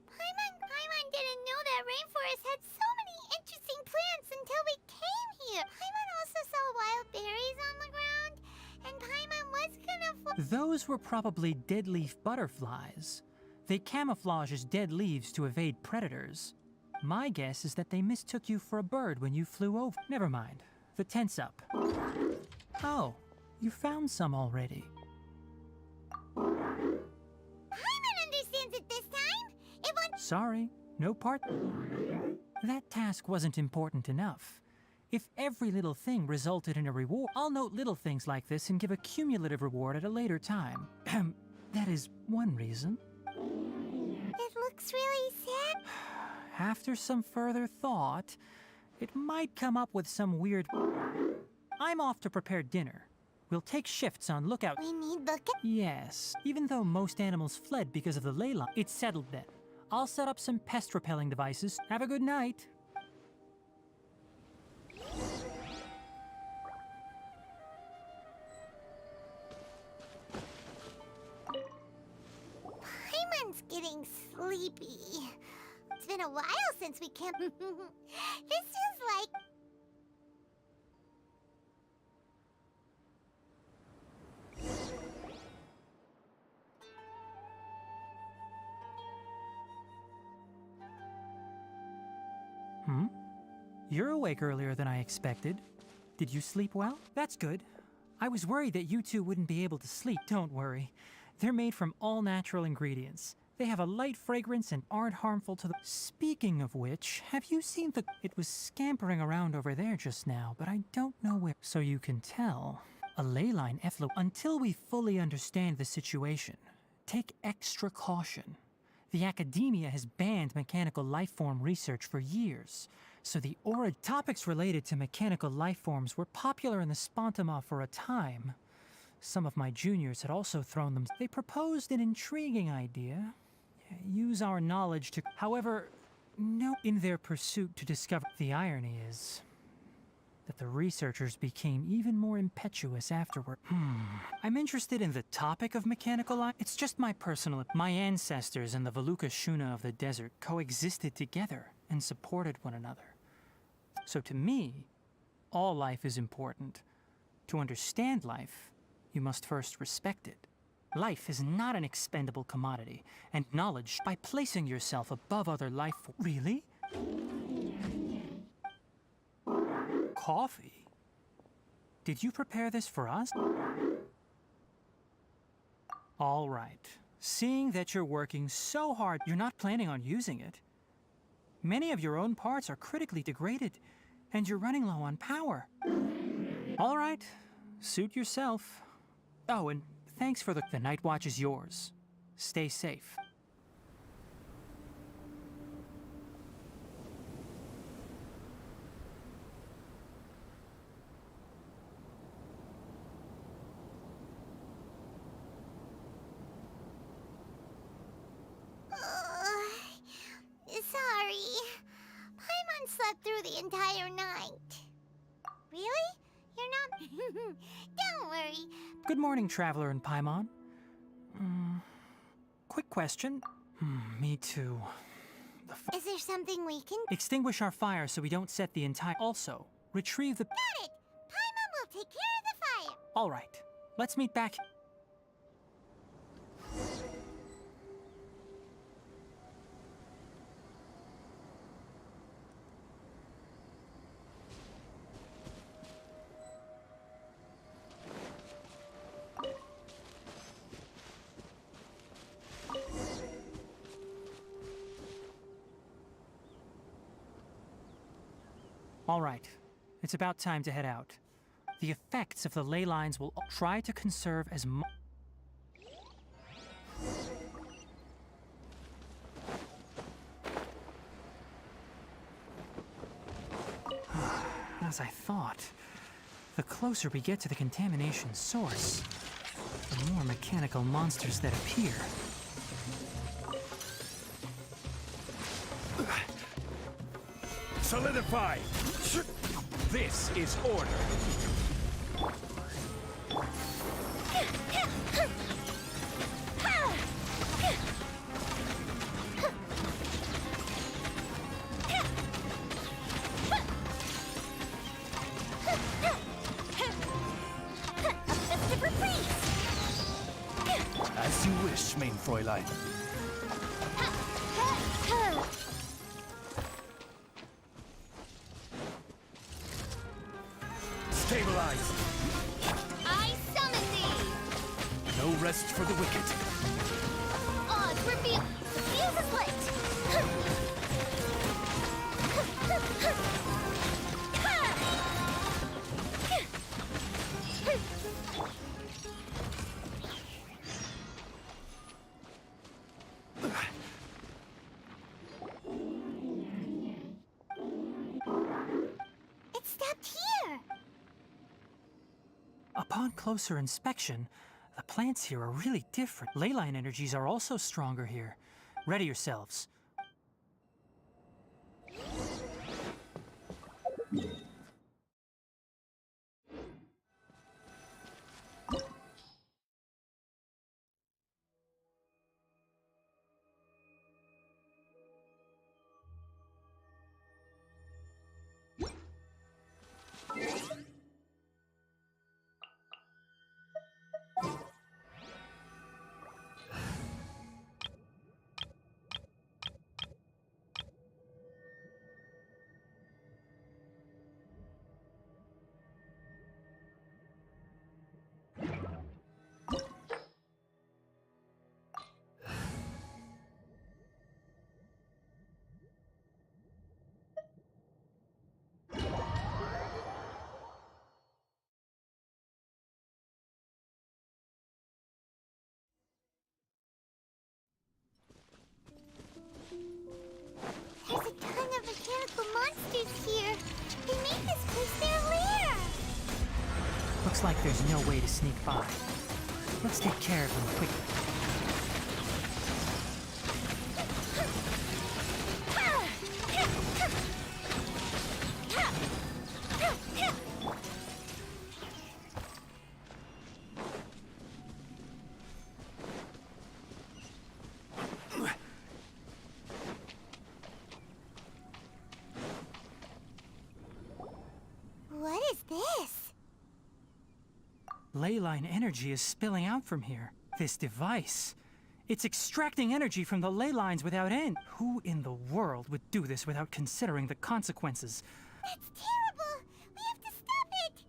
Paimon didn't know that rainforest had so many interesting plants until we came here. Paimon also saw wild berries on the ground, and Paimon was gonna... Those were probably deadleaf butterflies. They camouflage as dead leaves to evade predators. My guess is that they mistook you for a bird when you flew over. Never mind. The tent's up. Oh, you found some already. Paimon understands it this time. It won't... Sorry, no part. That task wasn't important enough. If every little thing resulted in a reward, I'll note little things like this and give a cumulative reward at a later time. That is one reason. It looks really sad. After some further thought, it might come up with some weird... I'm off to prepare dinner. We'll take shifts on lookout. We need lookout? Yes. Even though most animals fled because of the ley line, it's settled then. I'll set up some pest-repelling devices. Have a good night. Paimon's getting sleepy. It's been a while since we camped. This is like... You're awake earlier than I expected. Did you sleep well? That's good. I was worried that you two wouldn't be able to sleep. Don't worry. They're made from all natural ingredients. They have a light fragrance and aren't harmful to the... Speaking of which, have you seen the... It was scampering around over there just now, but I don't know where... So you can tell, a ley line effluent... Until we fully understand the situation, take extra caution. The academia has banned mechanical lifeform research for years, so the aura... Topics related to mechanical lifeforms were popular in the Spontama for a time. Some of my juniors had also thrown them... They proposed an intriguing idea. Use our knowledge to... However, no... In their pursuit to discover... The irony is that the researchers became even more impetuous afterward. I'm interested in the topic of mechanical life. It's just my personal... My ancestors and the Valuka Shuna of the desert coexisted together and supported one another. So to me, all life is important. To understand life, you must first respect it. Life is not an expendable commodity, and knowledge by placing yourself above other life. Really? Coffee? Did you prepare this for us? All right. Seeing that you're working so hard, you're not planning on using it. Many of your own parts are critically degraded, and you're running low on power. All right. Suit yourself. Oh, and thanks for the night watch is yours. Stay safe. Sorry. Paimon slept through the entire night. Really? You're not... Don't worry. Good morning, Traveler and Paimon. Quick question. Me too. Is there something we can... Extinguish our fire so we don't set the entire... Also, retrieve the... Got it! Paimon will take care of the fire. All right. Let's meet back... All right. It's about time to head out. The effects of the ley lines will try to conserve as much... As I thought, the closer we get to the contamination source, the more mechanical monsters that appear. Solidify! This is order. As you wish, main Fräulein. Stabilize! I summon thee! No rest for the wicked. Odds reveal! The fuse is lit! It stopped here. Upon closer inspection, the plants here are really different. Ley line energies are also stronger here. Ready yourselves. There's a ton of mechanical monsters here. They made this place their lair. Looks like there's no way to sneak by. Let's take care of them quickly. What is this? Ley line energy is spilling out from here. This device. It's extracting energy from the ley lines without end. Who in the world would do this without considering the consequences? That's terrible! We have to stop it!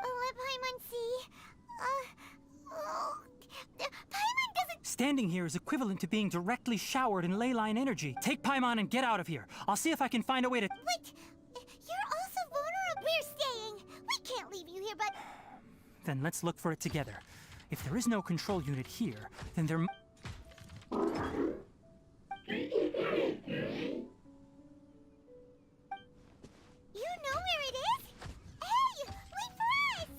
Oh, let Paimon see. Paimon doesn't— Standing here is equivalent to being directly showered in ley line energy. Take Paimon and get out of here. I'll see if I can find a way to— Wait! You're also vulnerable. We're staying. We can't leave you here, but— Then let's look for it together. If there is no control unit here, then there— You know where it is? Hey! Wait for us!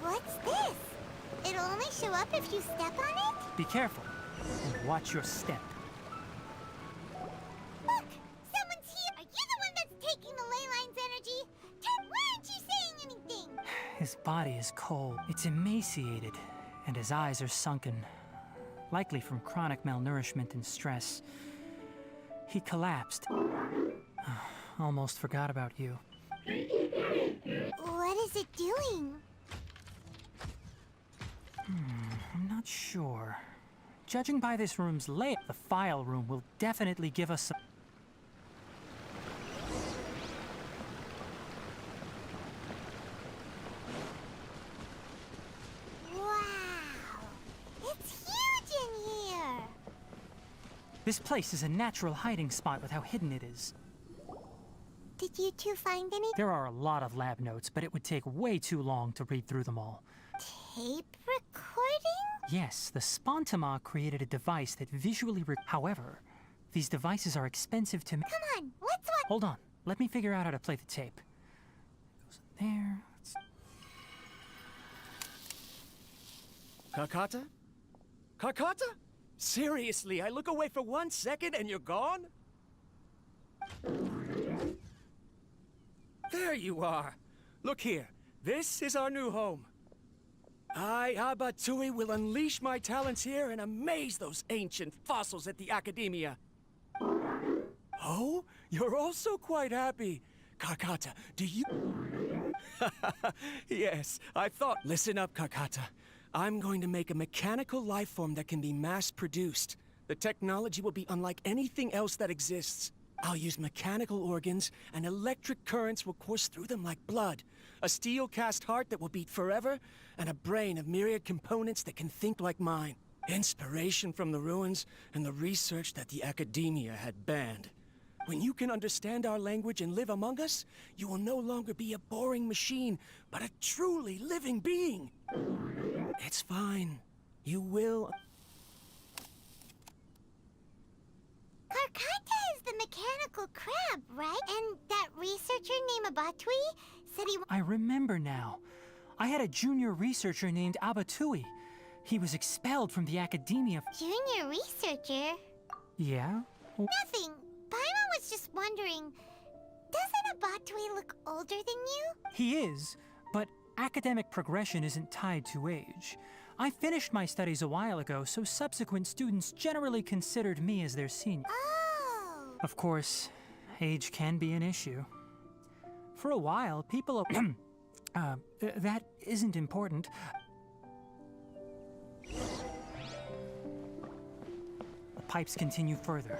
What's this? It'll only show up if you step on it? Be careful and watch your step. Look! Someone's here! Are you the one that's taking the ley line's energy? Turn, why aren't you saying anything? His body is cold. It's emaciated, and his eyes are sunken, likely from chronic malnourishment and stress. He collapsed. Almost forgot about you. What is it doing? I'm not sure. Judging by this room's layout, the file room will definitely give us some— Wow! It's huge in here! This place is a natural hiding spot with how hidden it is. Did you two find any There are a lot of lab notes, but it would take way too long to read through them all. tape recording? Yes, the Spontama created a device that visually However, these devices are expensive to— Come on, let's watch— Hold on. Let me figure out how to play the tape. Goes in there. Kakata? Kakata? Seriously, I look away for 1 second and you're gone? There you are. Look here. This is our new home. I, Abatui, will unleash my talents here and amaze those ancient fossils at the Academia. Oh, you're also quite happy. Kakata, do you— Yes, I thought— Listen up, Kakata. I'm going to make a mechanical life form that can be mass-produced. The technology will be unlike anything else that exists. I'll use mechanical organs, and electric currents will course through them like blood. A steel-cast heart that will beat forever, and a brain of myriad components that can think like mine. Inspiration from the ruins and the research that the Academia had banned. When you can understand our language and live among us, you will no longer be a boring machine, but a truly living being. It's fine. You will— Karkata is the mechanical crab, right? And that researcher named Abatui said he— I remember now. I had a junior researcher named Abatui. He was expelled from the Academia. Junior researcher? Yeah? Nothing. Paimon was just wondering, doesn't Abatui look older than you? He is, but academic progression isn't tied to age. I finished my studies a while ago, so subsequent students generally considered me as their senior. Oh. Of course, age can be an issue. For a while, people... that isn't important. The pipes continue further.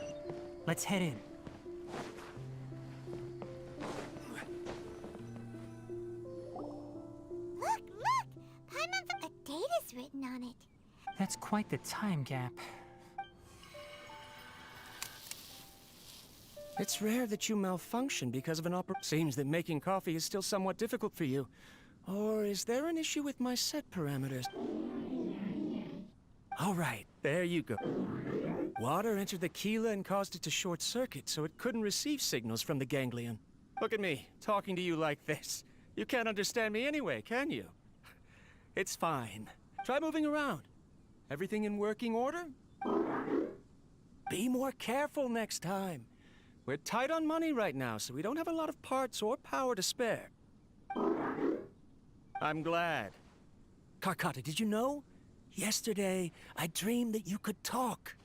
Let's head in. Look! Paimon, a date is written on it. That's quite the time gap. It's rare that you malfunction because of an Seems that making coffee is still somewhat difficult for you. Or is there an issue with my set parameters? All right, there you go. Water entered the chela and caused it to short circuit, so it couldn't receive signals from the ganglion. Look at me, talking to you like this. You can't understand me anyway, can you? It's fine. Try moving around. Everything in working order? Be more careful next time. We're tight on money right now, so we don't have a lot of parts or power to spare. I'm glad. Carcotta, did you know? Yesterday, I dreamed that you could talk.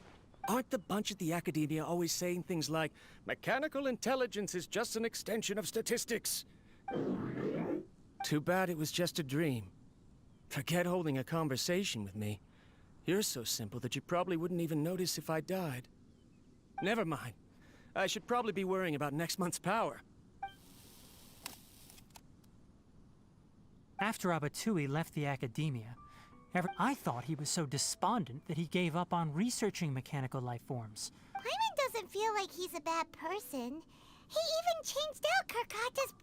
Aren't the bunch at the Academia always saying things like, mechanical intelligence is just an extension of statistics? Too bad it was just a dream. Forget holding a conversation with me. You're so simple that you probably wouldn't even notice if I died. Never mind. I should probably be worrying about next month's power. After Abatui left the Academia, I thought he was so despondent that he gave up on researching mechanical life forms. Paimon doesn't feel like he's a bad person. He even changed out Carcotta's...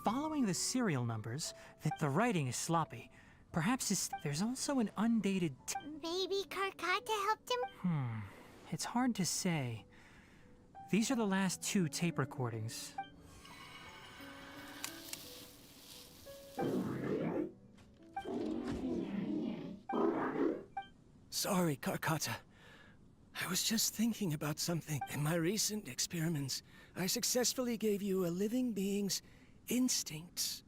Following the serial numbers, the writing is sloppy. Perhaps there's also an undated... Maybe Carcotta helped him? It's hard to say. These are the last 2 tape recordings. Sorry, Carcotta. I was just thinking about something. In my recent experiments, I successfully gave you a living being's instincts.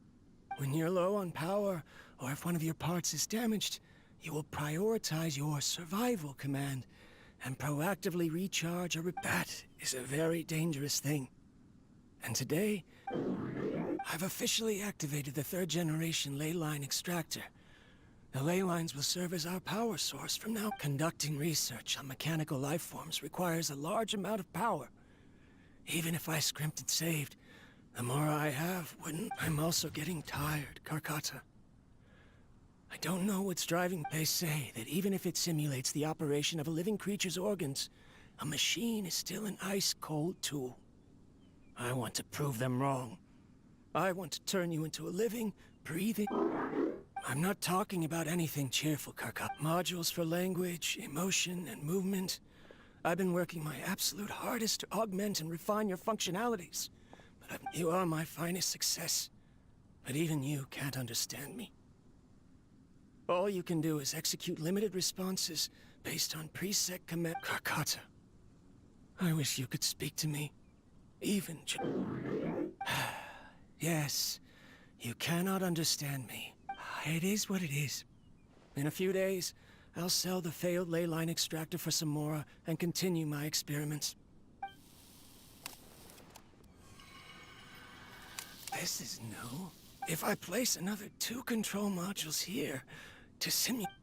When you're low on power, or if one of your parts is damaged, you will prioritize your survival command and proactively recharge a That is a very dangerous thing. And today, I've officially activated the 3rd generation ley line extractor. The ley lines will serve as our power source from now. Conducting research on mechanical life forms requires a large amount of power. Even if I scrimped and saved, the more I have, I'm also getting tired, Carcotta. I don't know what's driving. They say that even if it simulates the operation of a living creature's organs, a machine is still an ice-cold tool. I want to prove them wrong. I want to turn you into a living, breathing... I'm not talking about anything cheerful, Carcotta. Modules for language, emotion, and movement. I've been working my absolute hardest to augment and refine your functionalities. But you are my finest success. But even you can't understand me. All you can do is execute limited responses based on preset command. Carcotta, I wish you could speak to me. Even Yes, you cannot understand me. It is what it is. In a few days, I'll sell the failed ley line extractor for some more and continue my experiments. This is new. If I place another 2 control modules here to simulate...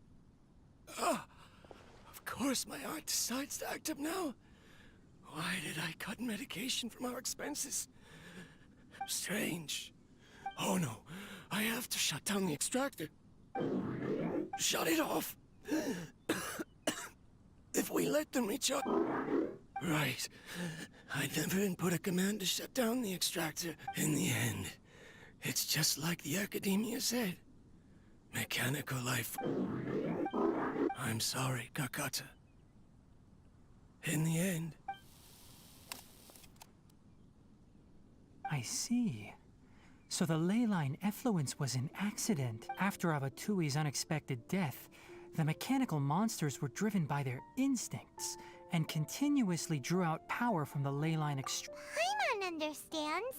of course my heart decides to act up now. Why did I cut medication from our expenses? Strange. Oh no, I have to shut down the extractor. Shut it off. If we let them recharge... Right. I never input a command to shut down the extractor. In the end, it's just like the Academia said. Mechanical life... I'm sorry, Carcotta. In the end... I see. So the ley line effluence was an accident. After Abatui's unexpected death, the mechanical monsters were driven by their instincts and continuously drew out power from the ley line Paimon understands.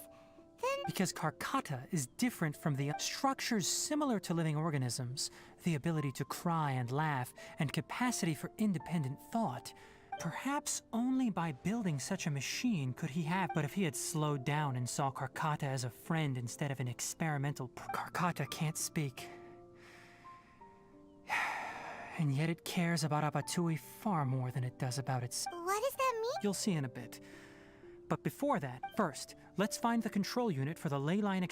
Then... Because Carcotta is different from the structures similar to living organisms, the ability to cry and laugh, and capacity for independent thought. Perhaps only by building such a machine could he have, but if he had slowed down and saw Carcotta as a friend instead of an experimental... Carcotta can't speak. And yet it cares about Abatui far more than it does about its... What does that mean? You'll see in a bit. But before that, first, let's find the control unit for the ley line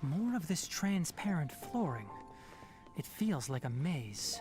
More of this transparent flooring. It feels like a maze.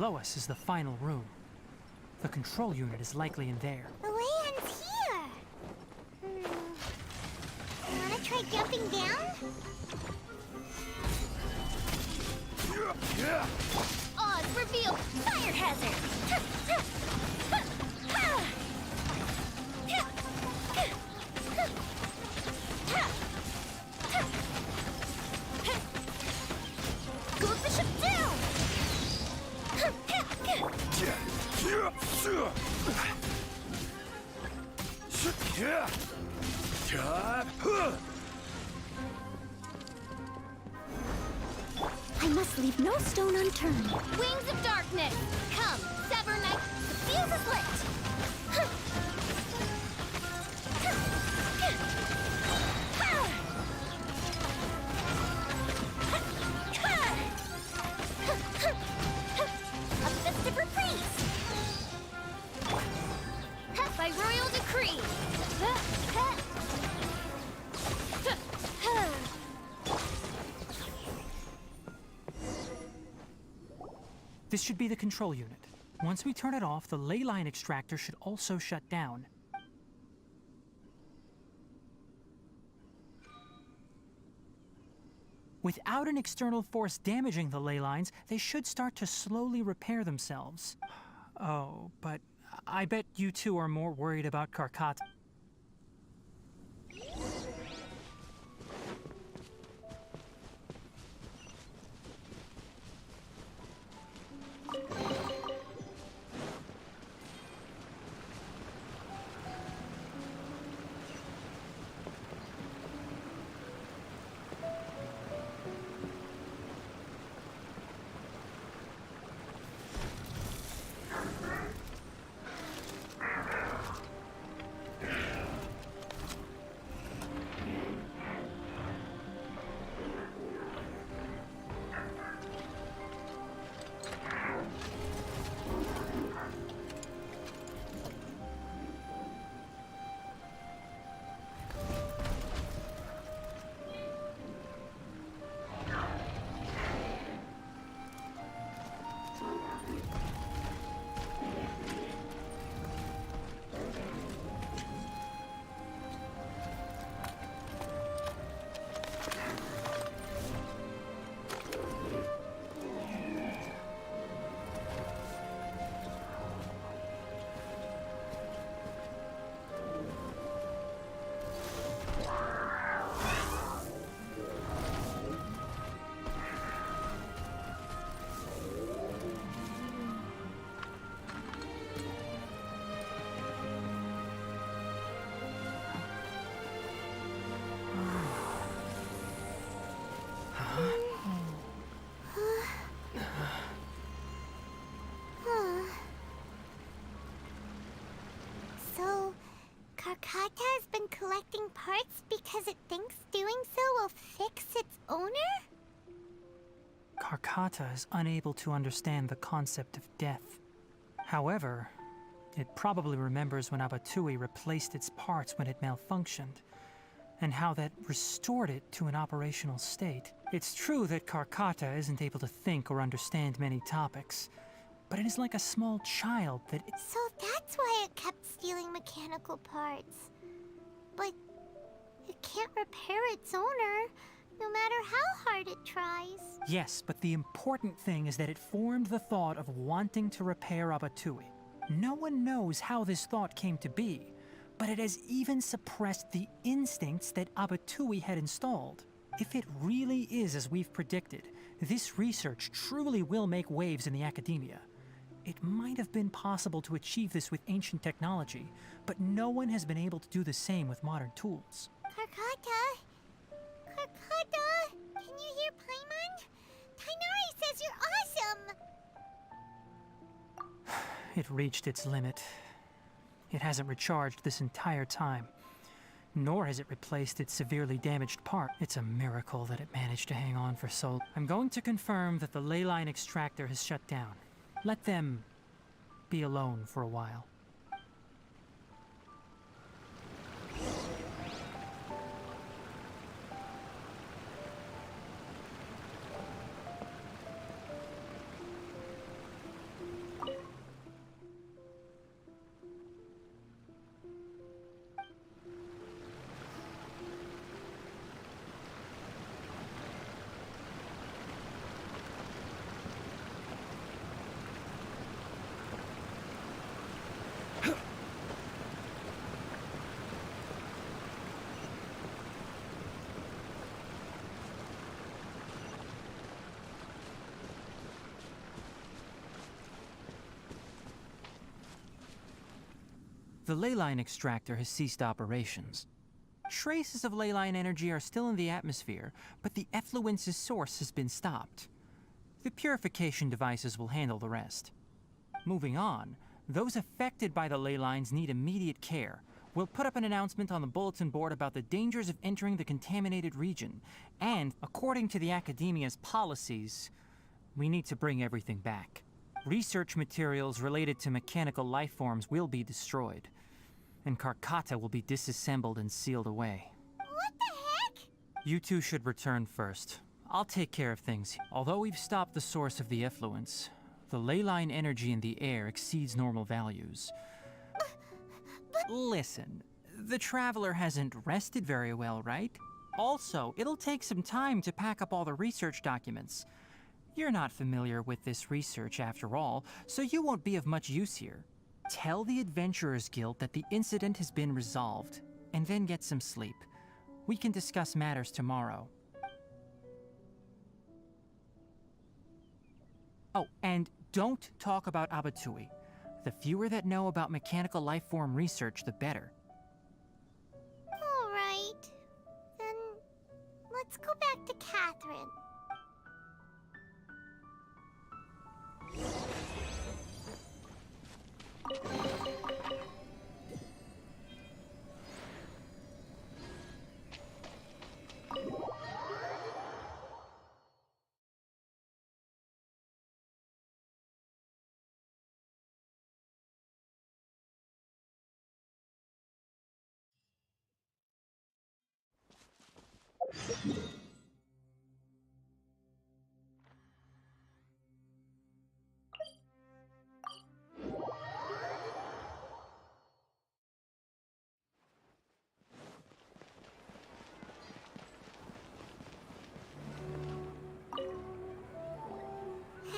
below us is the final room. The control unit is likely in there. The way ends here. Wanna try jumping down? Oz, reveal fire hazard! Go bishop down! I must leave no stone unturned. Wings of darkness! Come, Sever Knight, the fuse is lit! A festive reprise! By royal decree! This should be the control unit. Once we turn it off, the ley line extractor should also shut down. Without an external force damaging the ley lines, they should start to slowly repair themselves. Oh, but I bet you two are more worried about Karkat. So, Karkata has been collecting parts because it thinks doing so will fix its owner? Karkata is unable to understand the concept of death. However, it probably remembers when Abatui replaced its parts when it malfunctioned, and how that restored it to an operational state. It's true that Karkata isn't able to think or understand many topics, but it is like a small child that So that's why it kept stealing mechanical parts. But it can't repair its owner, no matter how hard it tries. Yes, but the important thing is that it formed the thought of wanting to repair Abatui. No one knows how this thought came to be, but it has even suppressed the instincts that Abatui had installed. If it really is as we've predicted, this research truly will make waves in the academia. It might have been possible to achieve this with ancient technology, but no one has been able to do the same with modern tools. Karkata? Karkata? Can you hear Paimon? Tainari says you're awesome! It reached its limit. It hasn't recharged this entire time, nor has it replaced its severely damaged part. It's a miracle that it managed to hang on for so long. I'm going to confirm that the ley line extractor has shut down. Let them be alone for a while. the leyline extractor has ceased operations. Traces of leyline energy are still in the atmosphere, but the effluence's source has been stopped. The purification devices will handle the rest. Moving on, those affected by the ley lines need immediate care. We'll put up an announcement on the bulletin board about the dangers of entering the contaminated region, and according to the Academia's policies, we need to bring everything back. Research materials related to mechanical life forms will be destroyed, and Karkata will be disassembled and sealed away. What the heck? You two should return first. I'll take care of things. Although we've stopped the source of the effluence, the leyline energy in the air exceeds normal values. Listen, the Traveler hasn't rested very well, right? Also, it'll take some time to pack up all the research documents. You're not familiar with this research after all, so you won't be of much use here. Tell the Adventurers Guild that the incident has been resolved, and then get some sleep. We can discuss matters tomorrow. Oh, and don't talk about Abatui. The fewer that know about mechanical life form research, the better. All right. Then let's go back to Catherine.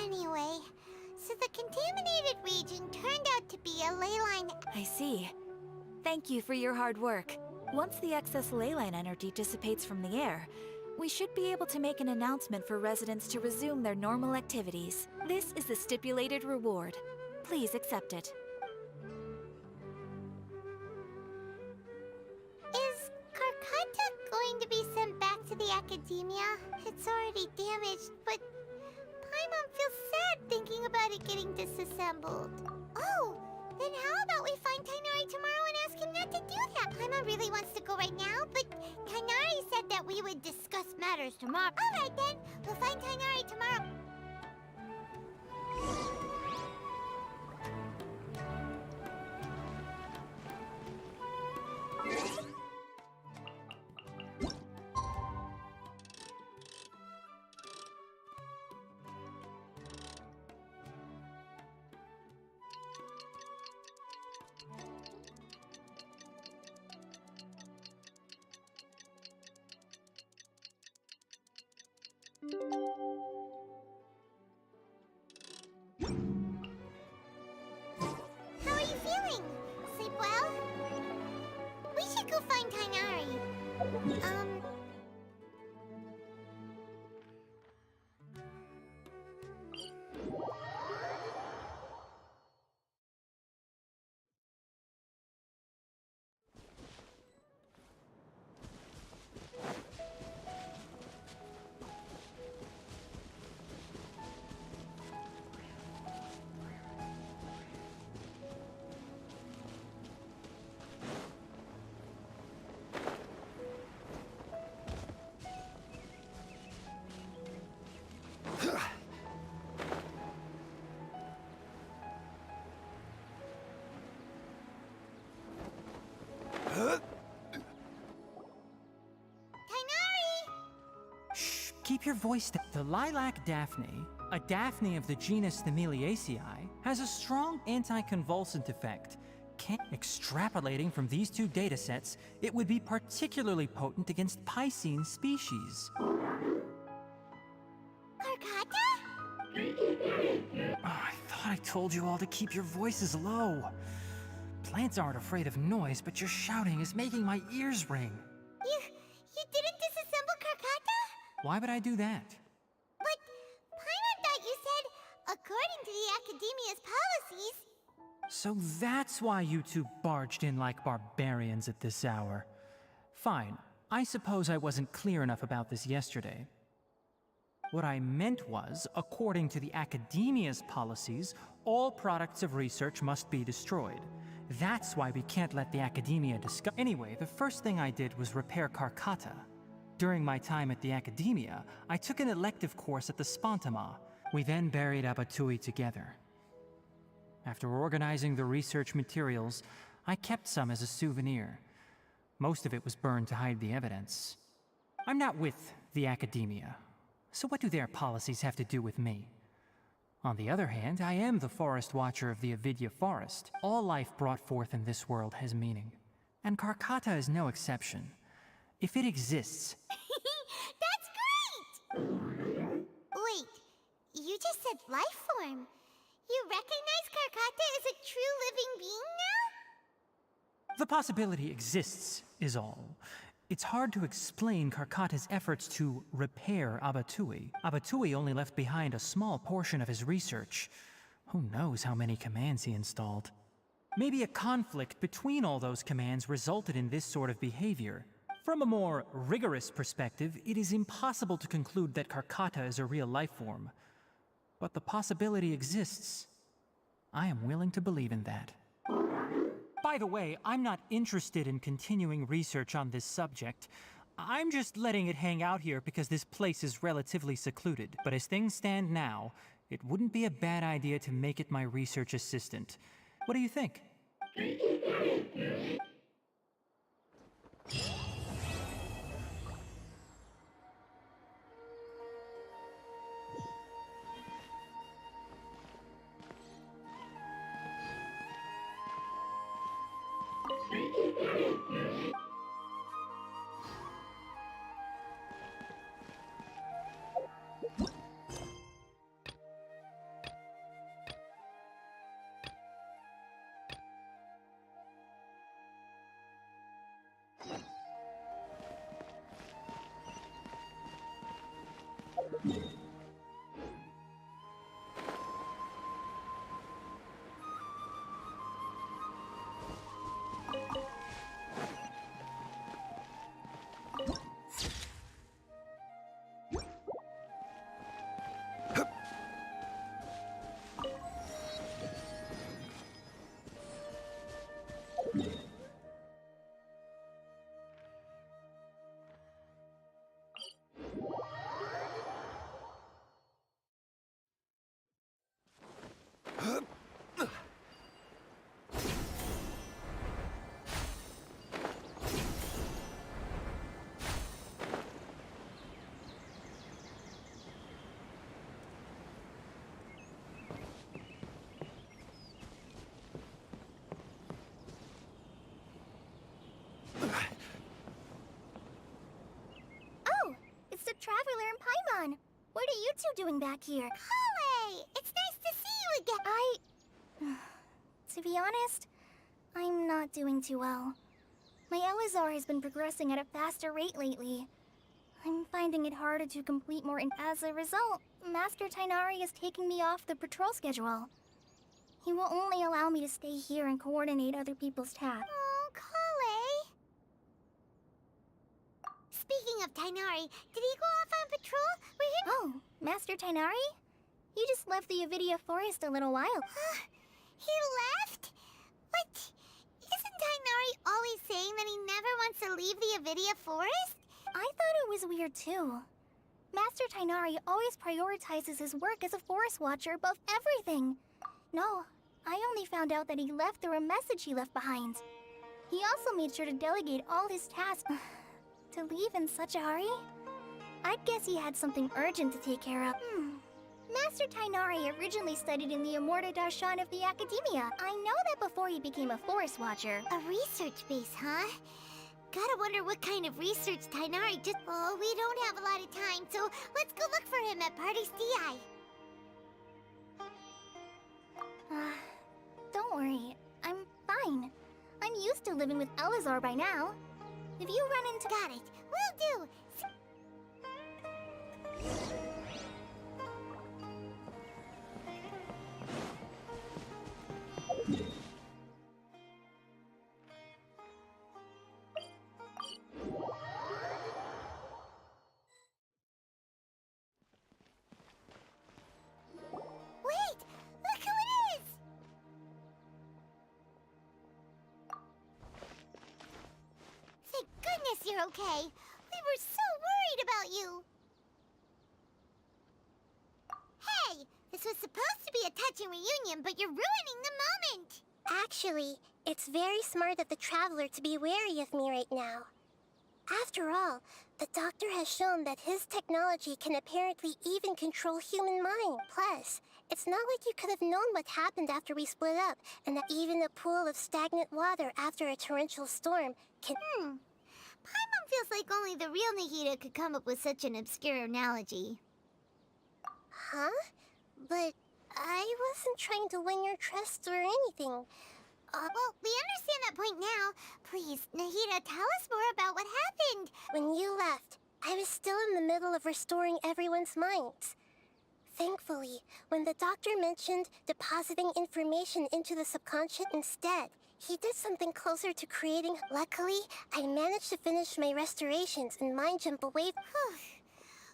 Anyway, so the contaminated region turned out to be a leyline. I see. Thank you for your hard work. Once the excess leyline energy dissipates from the air, we should be able to make an announcement for residents to resume their normal activities. This is the stipulated reward. Please accept it. Is Karkata going to be sent back to the Academia? It's already damaged, but Paimon feels sad thinking about it getting disassembled. Oh, then how about we find Tainari tomorrow and ask him not to do that? Paimon really wants to go right now, but Tainari said that we would discuss matters tomorrow. All right then, we'll find Tainari tomorrow. How are you feeling? Sleep well? We should go find Tainari. Keep your voice down. The lilac daphne, a daphne of the genus Thameliaceae, has a strong anticonvulsant effect. Extrapolating from these two datasets, it would be particularly potent against Piscine species. Karkata? I thought I told you all to keep your voices low. Plants aren't afraid of noise, but your shouting is making my ears ring. You didn't disassemble Karkata? Why would I do that? But Paimon thought you said, according to the Academia's policies. So that's why you two barged in like barbarians at this hour. Fine, I suppose I wasn't clear enough about this yesterday. What I meant was, according to the Academia's policies, all products of research must be destroyed. That's why we can't let the Academia discuss. Anyway, the first thing I did was repair Karkata. During my time at the Academia, I took an elective course at the Spontama. We then buried Abatui together. After organizing the research materials, I kept some as a souvenir. Most of it was burned to hide the evidence. I'm not with the Academia, so what do their policies have to do with me? On the other hand, I am the Forest Watcher of the Avidya Forest. All life brought forth in this world has meaning, and Karkata is no exception. If it exists... That's great! Wait, you just said life form. You recognize Karkata as a true living being now? The possibility exists, is all. It's hard to explain Karkata's efforts to repair Abatui. Abatui only left behind a small portion of his research. Who knows how many commands he installed? Maybe a conflict between all those commands resulted in this sort of behavior. From a more rigorous perspective, it is impossible to conclude that Karkata is a real life form. But the possibility exists. I am willing to believe in that. By the way, I'm not interested in continuing research on this subject. I'm just letting it hang out here because this place is relatively secluded. But as things stand now, it wouldn't be a bad idea to make it my research assistant. What do you think? Traveler and Paimon. What are you two doing back here? Kale! It's nice to see you again. To be honest, I'm not doing too well. My Elazar has been progressing at a faster rate lately. I'm finding it harder to complete more, and as a result, Master Tainari is taking me off the patrol schedule. He will only allow me to stay here and coordinate other people's tasks. Oh, Kale! Speaking of Tainari, did he go off on patrol? Oh, Master Tainari? You just left the Avidya Forest a little while. He left? What? Isn't Tainari always saying that he never wants to leave the Avidya Forest? I thought it was weird too. Master Tainari always prioritizes his work as a forest watcher above everything. No, I only found out that he left through a message he left behind. He also made sure to delegate all his tasks. To leave in such a hurry? I'd guess he had something urgent to take care of. Master Tainari originally studied in the Amorta Darshan of the Academia. I know that before he became a forest watcher. A research base, huh? Gotta wonder what kind of research Tainari just... Oh, we don't have a lot of time, so let's go look for him at Party's DI. Don't worry. I'm fine. I'm used to living with Elazar by now. If you run into... Got it. Will do. you're okay. We were so worried about you. Hey, this was supposed to be a touching reunion, but you're ruining the moment. Actually, it's very smart of the Traveler to be wary of me right now. After all, the Doctor has shown that his technology can apparently even control human mind. Plus, it's not like you could have known what happened after we split up, and that even a pool of stagnant water after a torrential storm can... Paimon feels like only the real Nahida could come up with such an obscure analogy. Huh? But I wasn't trying to win your trust or anything. Well, we understand that point now. Please, Nahida, tell us more about what happened. When you left, I was still in the middle of restoring everyone's minds. Thankfully, when the Doctor mentioned depositing information into the subconscious instead, he did something closer to creating. Luckily, I managed to finish my restorations and mind jump away.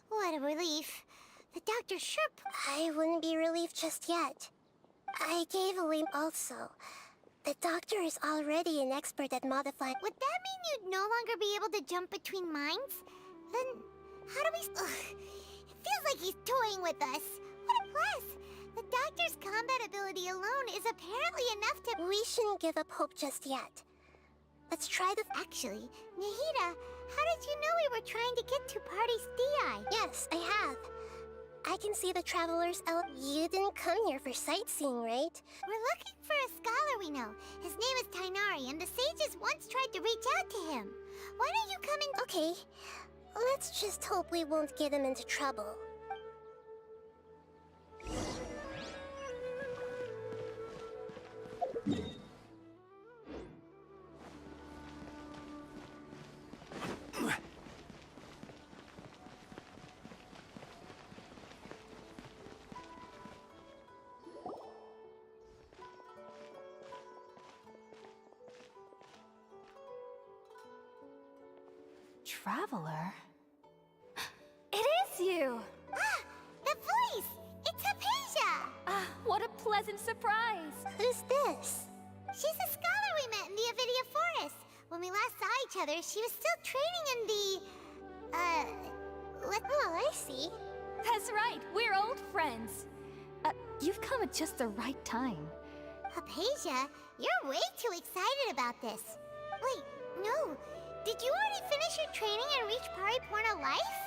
What a relief. The Doctor sure... I wouldn't be relieved just yet. I gave away also. The Doctor is already an expert at modifying... Would that mean you'd no longer be able to jump between minds? Then, how do we... It feels like he's toying with us. What a plus! The Doctor's combat ability alone is apparently enough to... We shouldn't give up hope just yet. Let's try the... Actually, Nahida, how did you know we were trying to get to Party's DI? Yes, I have. I can see the Travelers out. You didn't come here for sightseeing, right? We're looking for a scholar we know. His name is Tainari, and the sages once tried to reach out to him. Why don't you come and... Okay, let's just hope we won't get him into trouble. Traveler? It is you! Ah! The voice! It's Hypatia! Ah, what a pleasant surprise! Who's this? She's a scholar we met in the Avidia Forest. When we last saw each other, she was still training in the... Oh, I see. That's right, we're old friends. You've come at just the right time. Hypatia, you're way too excited about this. Wait, no. Did you already finish your training and reach Pariporna life?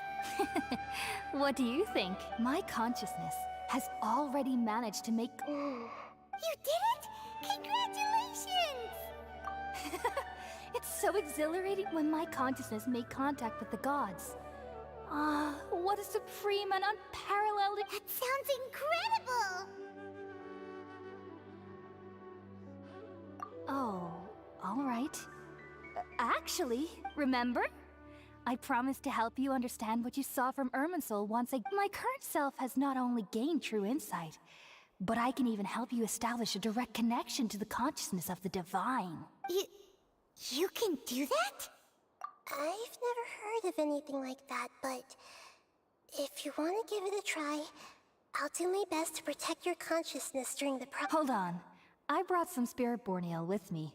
What do you think? My consciousness has already managed to make... You did it? Congratulations! It's so exhilarating when my consciousness made contact with the gods. Ah, what a supreme and unparalleled... That sounds incredible! Oh, all right. Actually, remember? I promised to help you understand what you saw from Irminsul once My current self has not only gained true insight, but I can even help you establish a direct connection to the consciousness of the divine. You can do that? I've never heard of anything like that, but if you want to give it a try, I'll do my best to protect your consciousness during the Hold on. I brought some Spirit Borneal with me.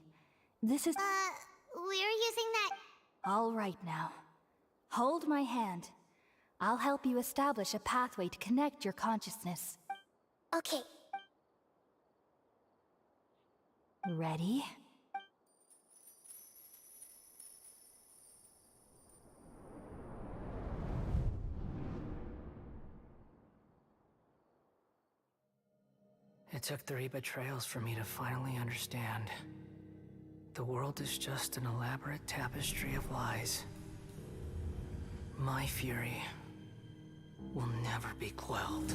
This is... We're using that... All right now. Hold my hand. I'll help you establish a pathway to connect your consciousness. Okay. Ready? It took 3 betrayals for me to finally understand. The world is just an elaborate tapestry of lies. My fury will never be quelled.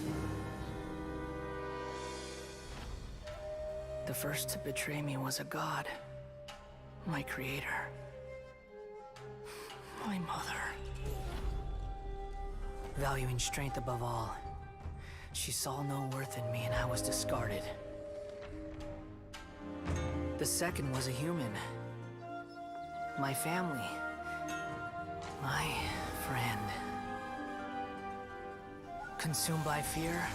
The first to betray me was a god. My creator. My mother. Valuing strength above all, she saw no worth in me and I was discarded. The second was a human. My family. My friend. Consumed by fear,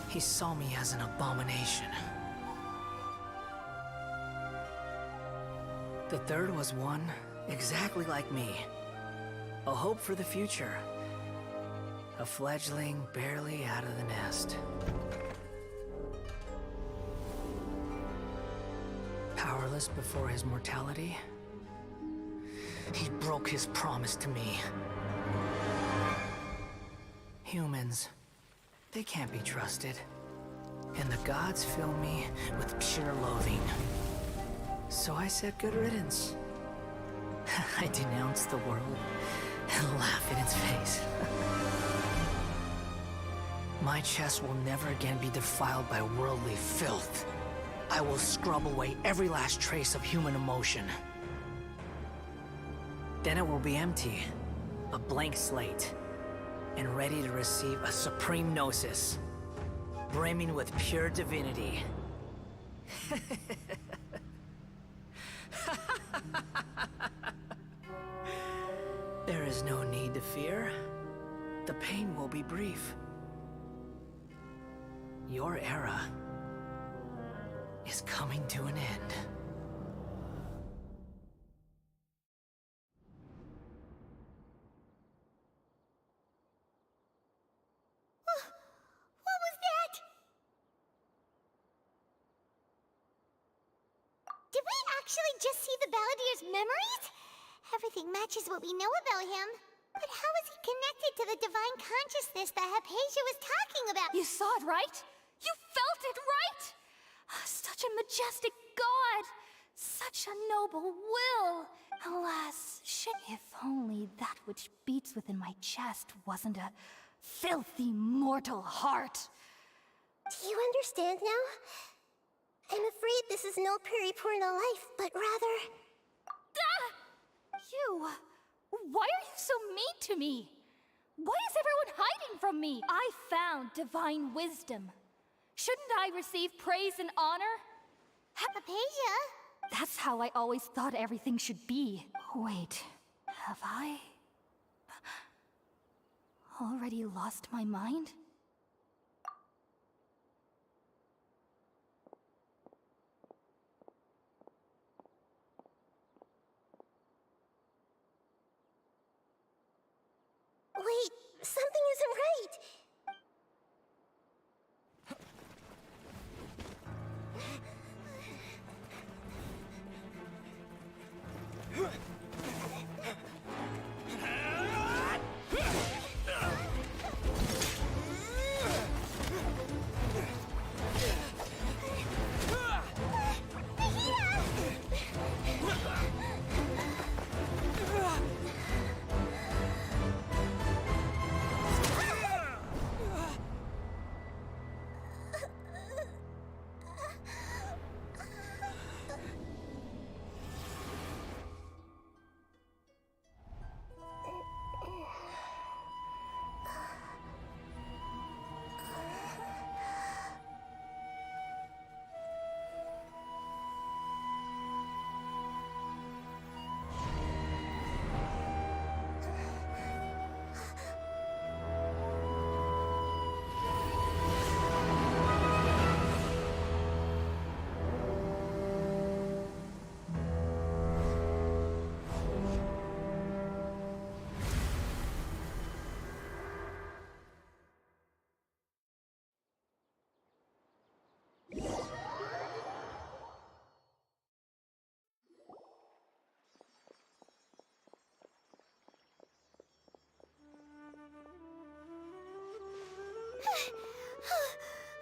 he saw me as an abomination. The third was one Exactly like me. A hope for the future. A fledgling barely out of the nest. Powerless before his mortality. He broke his promise to me. Humans, they can't be trusted. And the gods fill me with pure loathing. So I said good riddance. I denounce the world and laugh in its face. My chest will never again be defiled by worldly filth. I will scrub away every last trace of human emotion. Then it will be empty, a blank slate, and ready to receive a supreme gnosis, brimming with pure divinity. There is no need to fear. The pain will be brief. Your era is coming to an end. What was that? Did we actually just see the Balladier's memories? Everything matches what we know about him. But how is he connected to the divine consciousness that Hypatia was talking about? You saw it, right? You felt it, right? Such a majestic god! Such a noble will! Alas, if only that which beats within my chest wasn't a filthy mortal heart. Do you understand now? I'm afraid this is no periporno life, but rather... Ah! You! Why are you so mean to me? Why is everyone hiding from me? I found divine wisdom. Shouldn't I receive praise and honor? Hypatia? That's how I always thought everything should be. Wait, have I already lost my mind? Wait, something isn't right.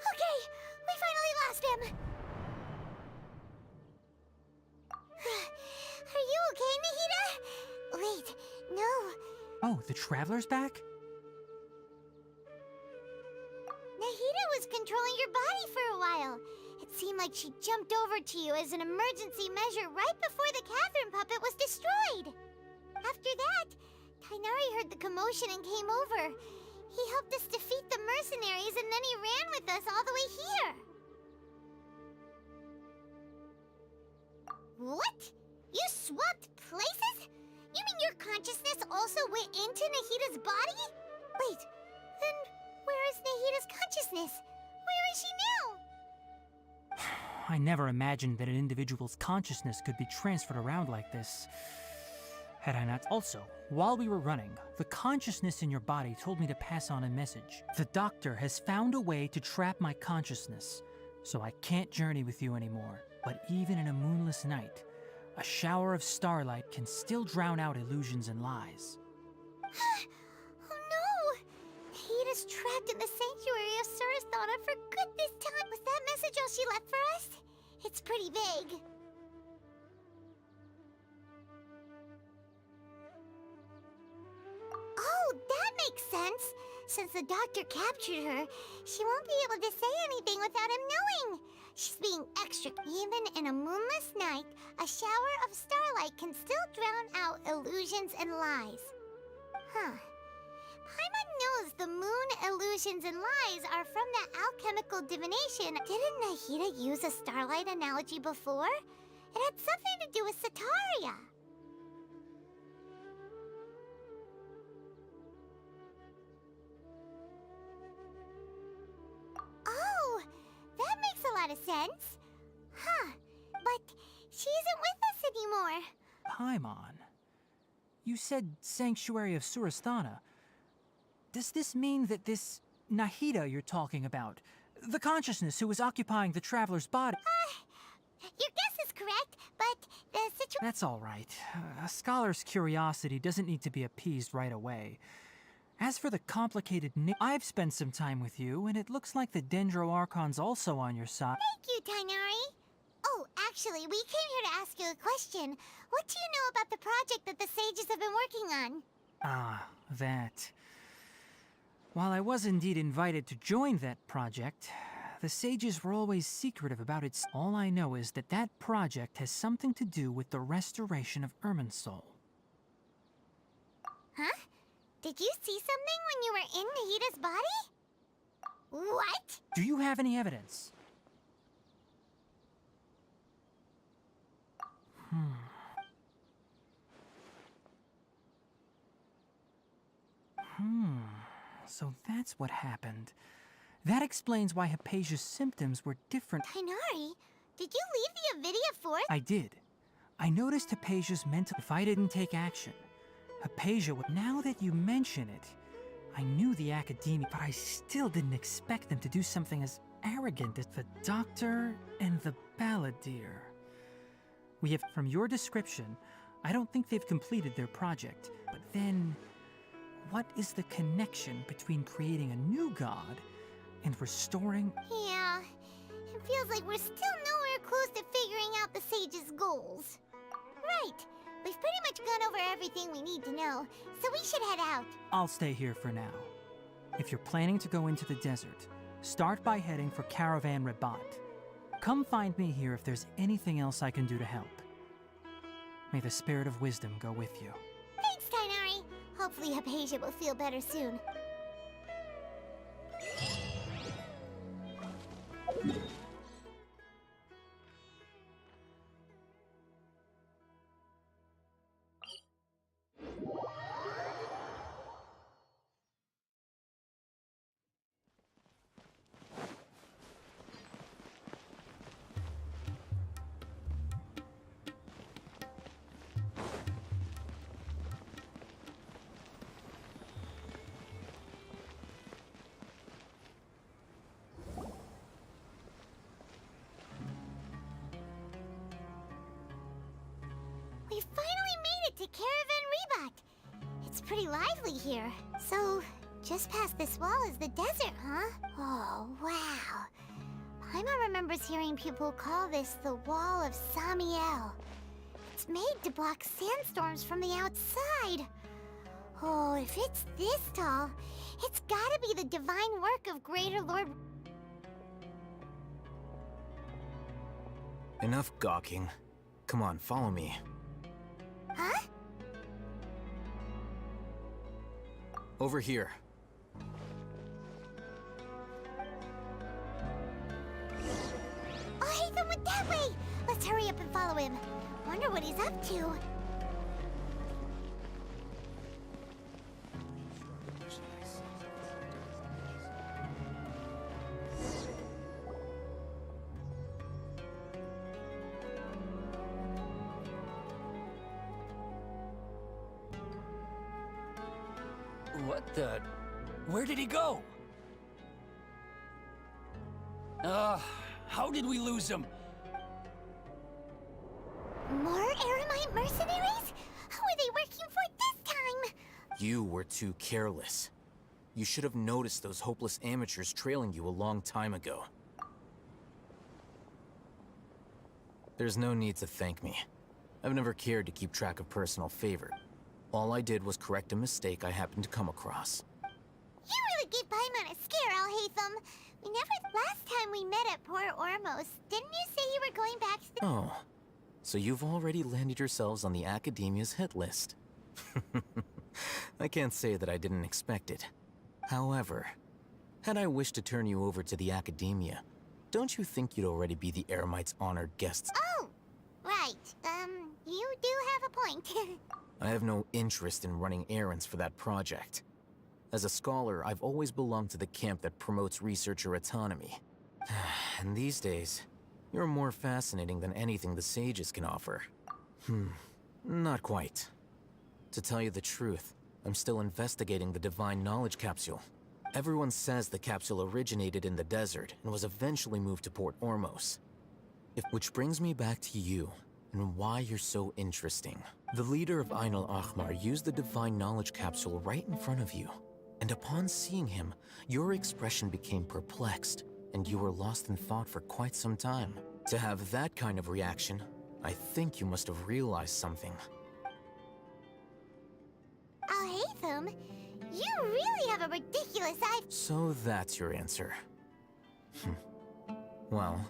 Okay, we finally lost him. Are you okay, Nahida? Wait, no. Oh, the Traveler's back? Nahida was controlling your body for a while. It seemed like she jumped over to you as an emergency measure right before the Catherine puppet was destroyed. After that, Tainari heard the commotion and came over. He helped us defeat the mercenaries and then he ran with us all the way here. What? You swapped places? You mean your consciousness also went into Nahida's body? Wait, then where is Nahida's consciousness? Where is she now? I never imagined that an individual's consciousness could be transferred around like this. Had I not? Also, while we were running, the consciousness in your body told me to pass on a message. The doctor has found a way to trap my consciousness, so I can't journey with you anymore. But even in a moonless night, a shower of starlight can still drown out illusions and lies. Oh no! Nahida's trapped in the sanctuary of Surasthana for good this time. Was that message all she left for us? It's pretty vague. Oh, that makes sense. Since the doctor captured her, she won't be able to say anything without him knowing. She's being extra. Even in a moonless night, a shower of starlight can still drown out illusions and lies. Huh. Paimon knows the moon illusions and lies are from that alchemical divination. Didn't Nahida use a starlight analogy before? It had something to do with Sataria. Oh, that makes a lot of sense. Huh, but she isn't with us anymore. Paimon, you said Sanctuary of Surasthana. Does this mean that this Nahida you're talking about, the consciousness who was occupying the traveler's body... Your guess is correct, but the situation... That's all right. A scholar's curiosity doesn't need to be appeased right away. As for the complicated I've spent some time with you, and it looks like the Dendro Archon's also on your side. Thank you, Tainari. Oh, actually, we came here to ask you a question. What do you know about the project that the sages have been working on? Ah, that. While I was indeed invited to join that project, the sages were always secretive about its... All I know is that that project has something to do with the restoration of Irminsul. Huh? Did you see something when you were in Nahida's body? What? Do you have any evidence? So that's what happened. That explains why Hypatia's symptoms were different. Tainari, did you leave the Avidia Forest? I did. I noticed Hypatia's mental... If I didn't take action, Hypatia would... Now that you mention it, I knew the Academia, but I still didn't expect them to do something as arrogant as the Doctor and the Balladeer. We have... From your description, I don't think they've completed their project. But then, what is the connection between creating a new god and restoring... Yeah, it feels like we're still nowhere close to figuring out the sage's goals. Right, we've pretty much gone over everything we need to know, so we should head out. I'll stay here for now. If you're planning to go into the desert, start by heading for Caravan Rabat. Come find me here if there's anything else I can do to help. May the spirit of wisdom go with you. Thanks, Tainari. Hopefully Hypatia will feel better soon. We finally made it to Caravan Rebat. It's pretty lively here. So, just past this wall is the desert, huh? Oh, wow. Paimon remembers hearing people call this the Wall of Samiel. It's made to block sandstorms from the outside. Oh, if it's this tall, it's gotta be the divine work of Greater Lord... Enough gawking. Come on, follow me. Huh? Over here. Oh, Hatham went that way! Let's hurry up and follow him. Wonder what he's up to. What the? Where did he go? How did we lose him? More Eremite mercenaries? Who are they working for this time? You were too careless. You should have noticed those hopeless amateurs trailing you a long time ago. There's no need to thank me. I've never cared to keep track of personal favor. All I did was correct a mistake I happened to come across. You really gave Paimon a scare, Alhaitham. Last time we met at Port Ormos, didn't you say you were going back to the— Oh, so you've already landed yourselves on the Academia's hit list. I can't say that I didn't expect it. However, had I wished to turn you over to the Academia, don't you think you'd already be the Eremites' honored guests? Oh, right. You do have a point. I have no interest in running errands for that project. As a scholar, I've always belonged to the camp that promotes researcher autonomy. And these days, you're more fascinating than anything the sages can offer. Not quite. To tell you the truth, I'm still investigating the Divine Knowledge Capsule. Everyone says the capsule originated in the desert and was eventually moved to Port Ormos. Which brings me back to you, and why you're so interesting. The leader of Ainul Ahmar used the Divine Knowledge Capsule right in front of you. And upon seeing him, your expression became perplexed, and you were lost in thought for quite some time. To have that kind of reaction, I think you must have realized something. Alhaitham, you really have a ridiculous eye— So that's your answer. Well,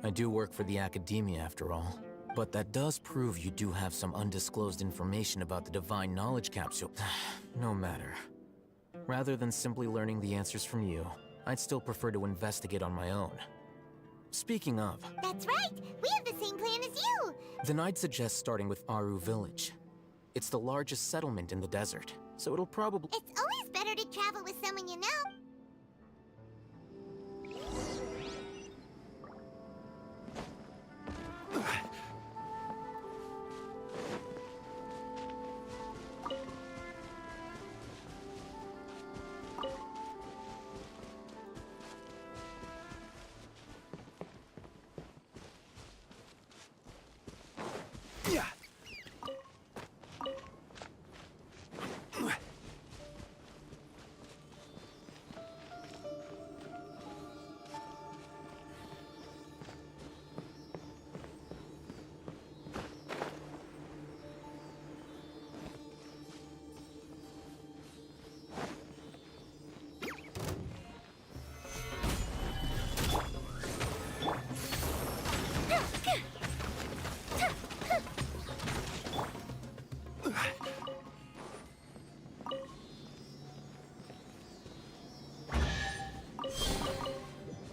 I do work for the Academia after all. But that does prove you do have some undisclosed information about the Divine Knowledge Capsule. No matter. Rather than simply learning the answers from you, I'd still prefer to investigate on my own. Speaking of... That's right! We have the same plan as you! Then I'd suggest starting with Aru Village. It's the largest settlement in the desert, so it'll probably... It's always better to travel with someone you know.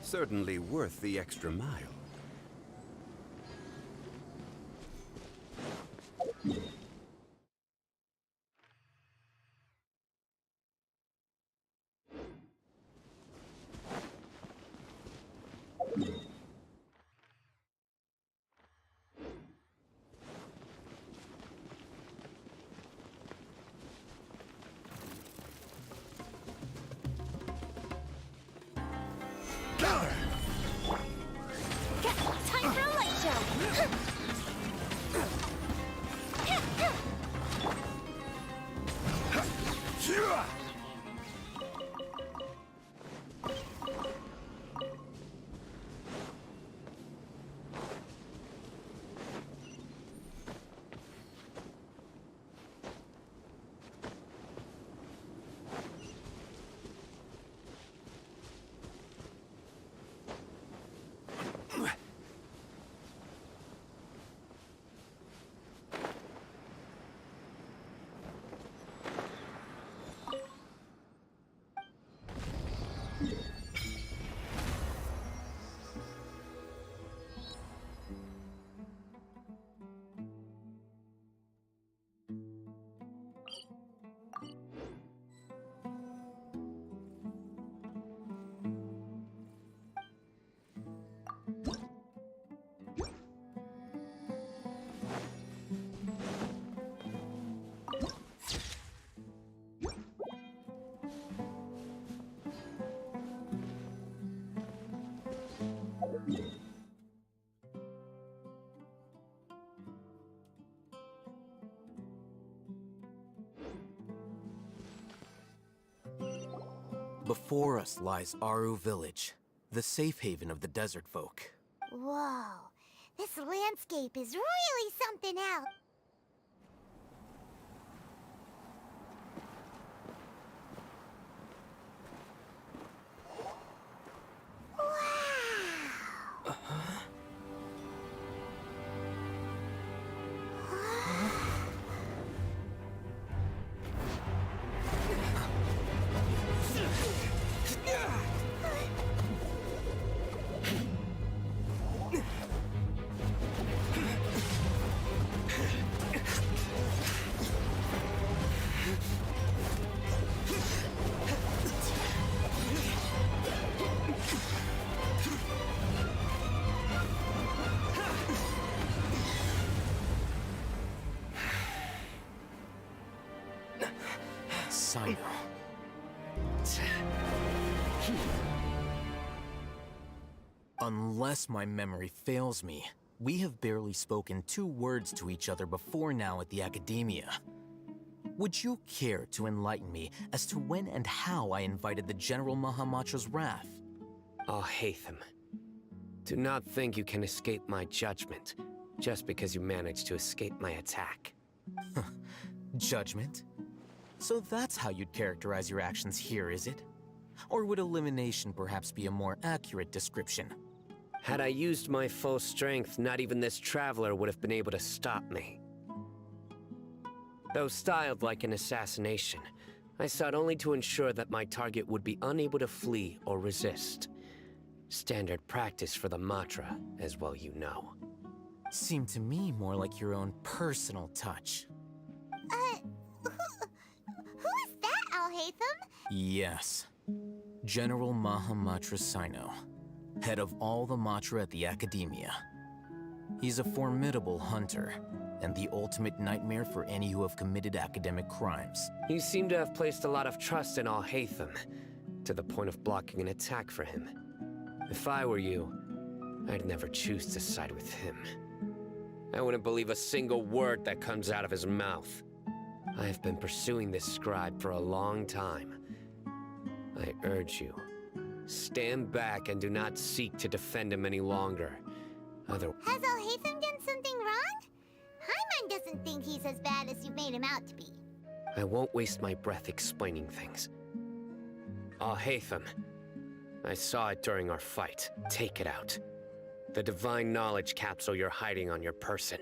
Certainly worth the extra mile. Time for a light show! Before us lies Aru Village, the safe haven of the desert folk. Whoa, this landscape is really something else. Wow! Sino. Unless my memory fails me, we have barely spoken 2 words to each other before now at the Academia. Would you care to enlighten me as to when and how I invited the General Mahamatra's wrath? Hatham, do not think you can escape my judgment just because you managed to escape my attack. Judgment? So that's how you'd characterize your actions here, is it? Or would elimination perhaps be a more accurate description? Had I used my full strength, not even this traveler would have been able to stop me. Though styled like an assassination, I sought only to ensure that my target would be unable to flee or resist. Standard practice for the Matra, as well you know. Seemed to me more like your own personal touch. Who is that, Al-Hatham? Yes. General Mahamatra Sino, head of all the Matra at the Academia. He's a formidable hunter, and the ultimate nightmare for any who have committed academic crimes. You seem to have placed a lot of trust in Al-Hatham, to the point of blocking an attack for him. If I were you, I'd never choose to side with him. I wouldn't believe a single word that comes out of his mouth. I have been pursuing this scribe for a long time. I urge you, stand back and do not seek to defend him any longer. Has Al-Hatham done something wrong? Hyman doesn't think he's as bad as you made him out to be. I won't waste my breath explaining things. Al-Hatham, I saw it during our fight. Take it out. The divine knowledge capsule you're hiding on your person.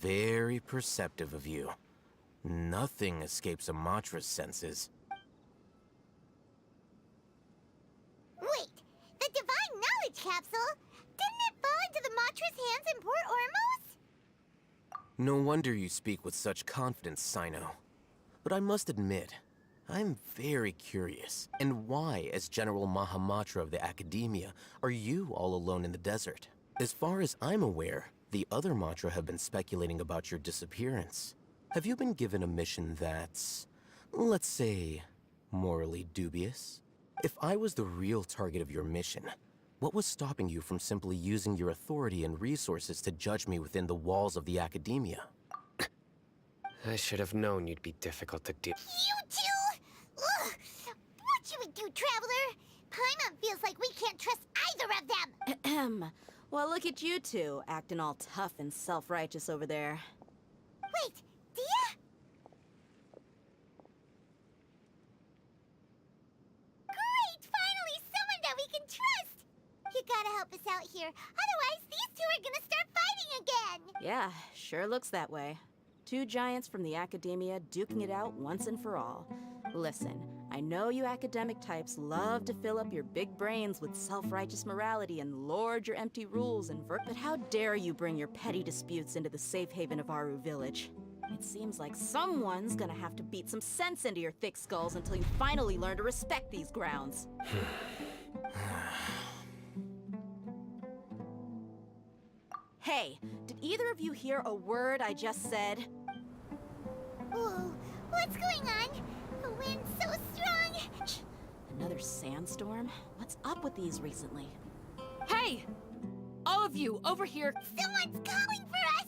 Very perceptive of you. Nothing escapes a Matra's senses. Wait, the divine knowledge capsule? Didn't it fall into the Matra's hands in Port Ormos? No wonder you speak with such confidence, Sino. But I must admit, I'm very curious. And why, as General Mahamatra of the Academia, are you all alone in the desert? As far as I'm aware, the other Matra have been speculating about your disappearance. Have you been given a mission that's, let's say, morally dubious? If I was the real target of your mission, what was stopping you from simply using your authority and resources to judge me within the walls of the Academia? I should have known you'd be difficult to deal. You two? Ugh! What should we do, Traveler? Paimon feels like we can't trust either of them. Well, look at you two, acting all tough and self-righteous over there. Wait, Dia? Great! Finally, someone that we can trust! You gotta help us out here, otherwise these two are gonna start fighting again! Yeah, sure looks that way. 2 giants from the Academia duking it out once and for all. Listen, I know you academic types love to fill up your big brains with self-righteous morality and lord your empty rules and but how dare you bring your petty disputes into the safe haven of Aru Village? It seems like someone's gonna have to beat some sense into your thick skulls until you finally learn to respect these grounds. Hey, did either of you hear a word I just said? Whoa, what's going on? The wind's so strong! Another sandstorm? What's up with these recently? Hey! All of you, over here. Someone's calling for us!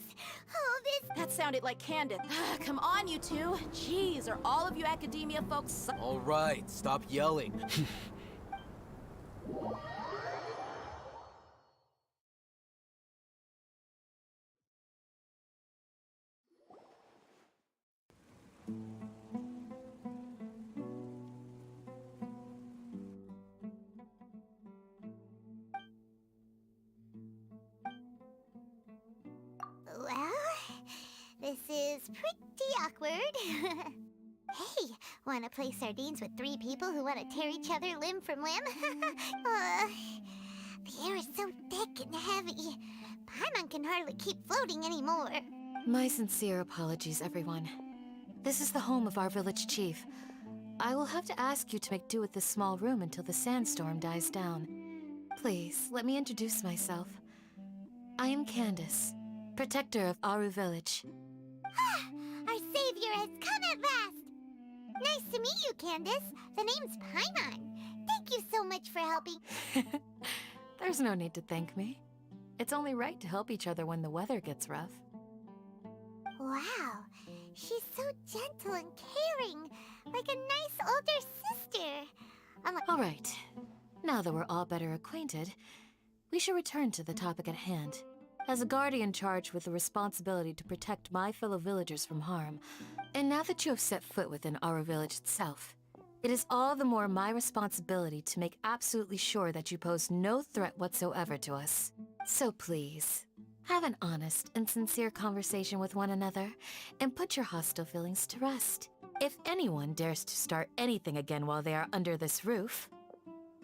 Oh, this... That sounded like Candace. Come on, you two. Jeez, are all of you academia folks... All right, stop yelling. Well, this is pretty awkward. Hey, wanna play sardines with 3 people who wanna tear each other limb from limb? The air is so thick and heavy. Paimon can hardly keep floating anymore. My sincere apologies, everyone. This is the home of our village chief. I will have to ask you to make do with this small room until the sandstorm dies down. Please, let me introduce myself. I am Candace, protector of Aru Village. Our savior has come at last! Nice to meet you, Candace. The name's Paimon. Thank you so much for helping. There's no need to thank me. It's only right to help each other when the weather gets rough. Wow, she's so gentle and caring, like a nice older sister. All right, now that we're all better acquainted, we should return to the topic at hand. As a guardian charged with the responsibility to protect my fellow villagers from harm, and now that you have set foot within our village itself, it is all the more my responsibility to make absolutely sure that you pose no threat whatsoever to us. So please, have an honest and sincere conversation with one another, and put your hostile feelings to rest. If anyone dares to start anything again while they are under this roof,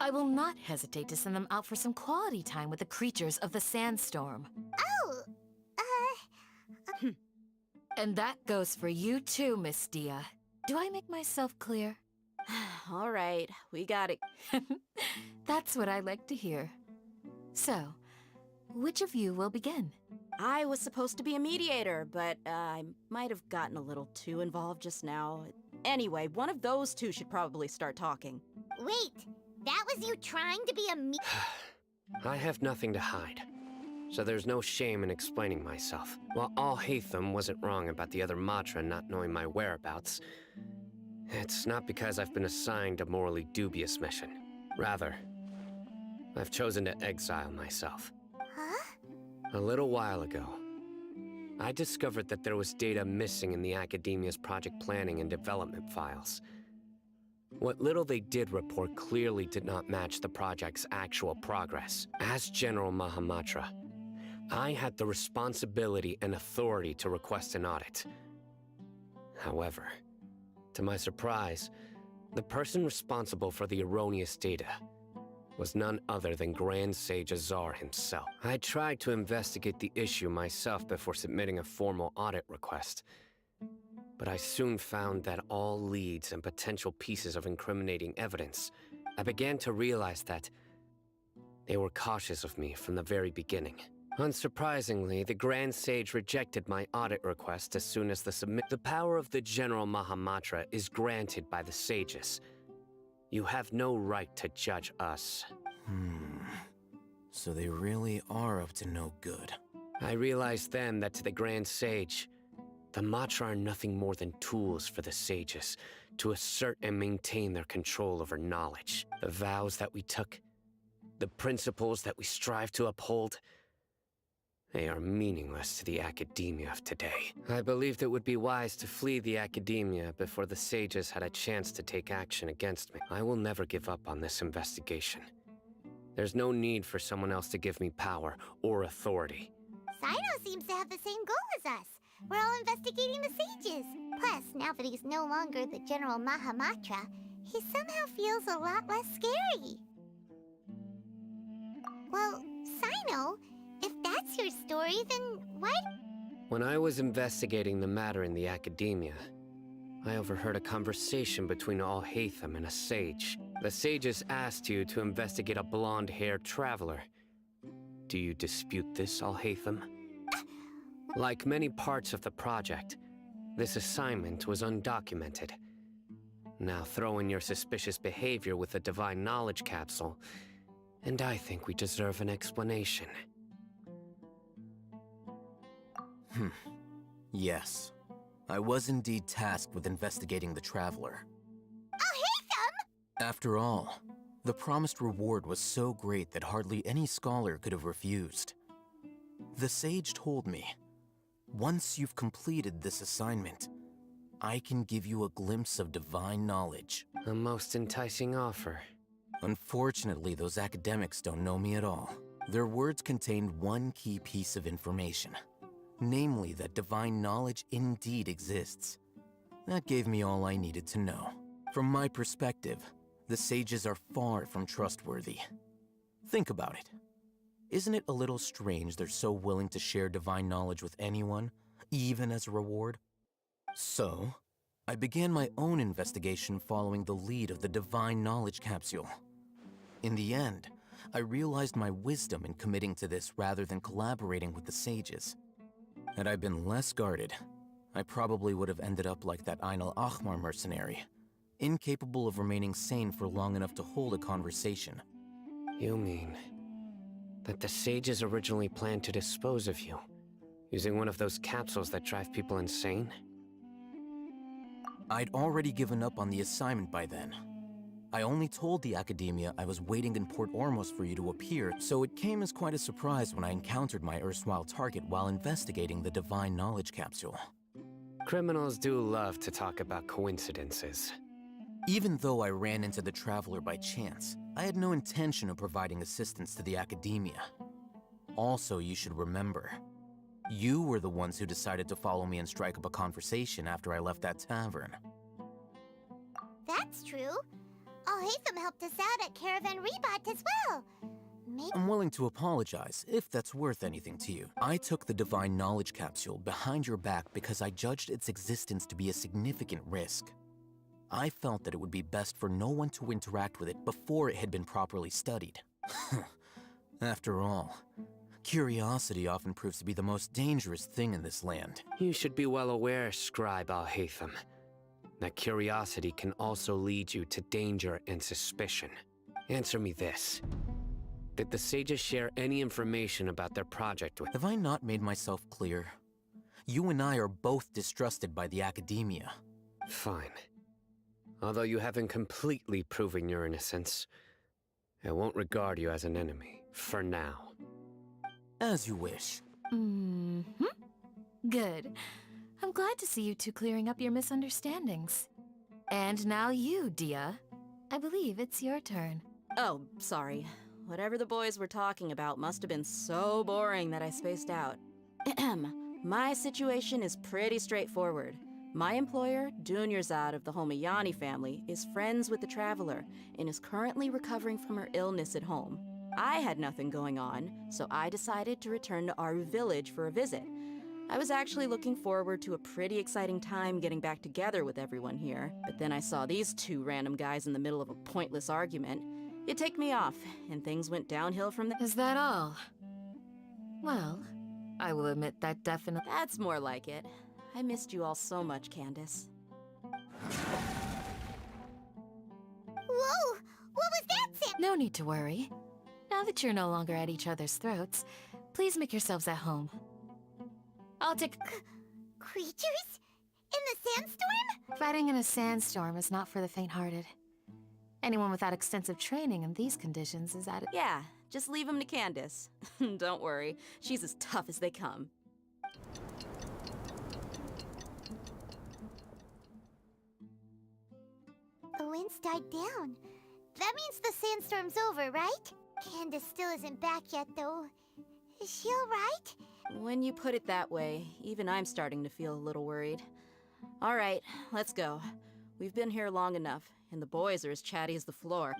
I will not hesitate to send them out for some quality time with the creatures of the sandstorm. Oh, And that goes for you too, Miss Dia. Do I make myself clear? All right, we got it. That's what I like to hear. So, which of you will begin? I was supposed to be a mediator, but I might have gotten a little too involved just now. Anyway, one of those two should probably start talking. wait. That was you trying to be a I have nothing to hide, so there's no shame in explaining myself. While Al-Haytham wasn't wrong about the other Matra not knowing my whereabouts, it's not because I've been assigned a morally dubious mission. Rather, I've chosen to exile myself. Huh? A little while ago, I discovered that there was data missing in the Academia's project planning and development files. What little they did report clearly did not match the project's actual progress. As General Mahamatra, I had the responsibility and authority to request an audit. However, to my surprise, the person responsible for the erroneous data was none other than Grand Sage Azar himself. I tried to investigate the issue myself before submitting a formal audit request, but I soon found that all leads and potential pieces of incriminating evidence, I began to realize that they were cautious of me from the very beginning. Unsurprisingly, the Grand Sage rejected my audit request as soon as the power of the General Mahamatra is granted by the sages. You have no right to judge us. So they really are up to no good. I realized then that to the Grand Sage, the Matra are nothing more than tools for the sages to assert and maintain their control over knowledge. The vows that we took, the principles that we strive to uphold, they are meaningless to the academia of today. I believed it would be wise to flee the academia before the sages had a chance to take action against me. I will never give up on this investigation. There's no need for someone else to give me power or authority. Sino seems to have the same goal as us. We're all investigating the sages. Plus, now that he's no longer the General Mahamatra, he somehow feels a lot less scary. Well, Sino, if that's your story, then why... When I was investigating the matter in the academia, I overheard a conversation between Al-Haytham and a sage. The sages asked you to investigate a blonde-haired traveler. Do you dispute this, Al-Haytham? Like many parts of the project, this assignment was undocumented. Now throw in your suspicious behavior with the Divine Knowledge Capsule, And I think we deserve an explanation. Yes. I was indeed tasked with investigating the Traveler. After all, the promised reward was so great that hardly any scholar could have refused. The sage told me, once you've completed this assignment, I can give you a glimpse of divine knowledge. A most enticing offer. Unfortunately, those academics don't know me at all. Their words contained one key piece of information, namely that divine knowledge indeed exists. That gave me all I needed to know. From my perspective, the sages are far from trustworthy. Think about it. Isn't it a little strange they're so willing to share divine knowledge with anyone, even as a reward? So, I began my own investigation following the lead of the divine knowledge capsule. In the end, I realized my wisdom in committing to this rather than collaborating with the sages. Had I been less guarded, I probably would have ended up like that Ain al-Ahmar mercenary, incapable of remaining sane for long enough to hold a conversation. You mean that the sages originally planned to dispose of you, using one of those capsules that drive people insane? I'd already given up on the assignment by then. I only told the Academia I was waiting in Port Ormos for you to appear, so it came as quite a surprise when I encountered my erstwhile target while investigating the Divine Knowledge Capsule. Criminals do love to talk about coincidences. Even though I ran into the Traveler by chance, I had no intention of providing assistance to the Academia. Also, you should remember, you were the ones who decided to follow me and strike up a conversation after I left that tavern. That's true. Al-Haytham helped us out at Caravan Rebat as well. Maybe I'm willing to apologize, if that's worth anything to you. I took the Divine Knowledge Capsule behind your back because I judged its existence to be a significant risk. I felt that it would be best for no one to interact with it before it had been properly studied. After all, curiosity often proves to be the most dangerous thing in this land. You should be well aware, Scribe Al-Haytham, that curiosity can also lead you to danger and suspicion. Answer me this. Did the sages share any information about their project with— Have I not made myself clear? You and I are both distrusted by the Academia. Fine. Although you haven't completely proven your innocence, I won't regard you as an enemy, for now. As you wish. Good. I'm glad to see you two clearing up your misunderstandings. And now you, Dia. I believe it's your turn. Oh, sorry. Whatever the boys were talking about must have been so boring that I spaced out. My situation is pretty straightforward. My employer, Dunyarzad of the Homayani family, is friends with the Traveler and is currently recovering from her illness at home. I had nothing going on, so I decided to return to Aru village for a visit. I was actually looking forward to a pretty exciting time getting back together with everyone here, but then I saw these two random guys in the middle of a pointless argument. It ticked me off, and things went downhill from there. Is that all? Well, I will admit that definitely— That's more like it. I missed you all so much, Candace. Whoa! What was that, Sam? No need to worry. Now that you're no longer at each other's throats, please make yourselves at home. I'll take— Creatures? In the sandstorm? Fighting in a sandstorm is not for the faint-hearted. Anyone without extensive training in these conditions is at it. Yeah, just leave him to Candace. Don't worry, she's as tough as they come. The wind's died down. That means the sandstorm's over, right? Candace still isn't back yet, though. Is she alright? When you put it that way, even I'm starting to feel a little worried. All right, let's go. We've been here long enough, and the boys are as chatty as the floor.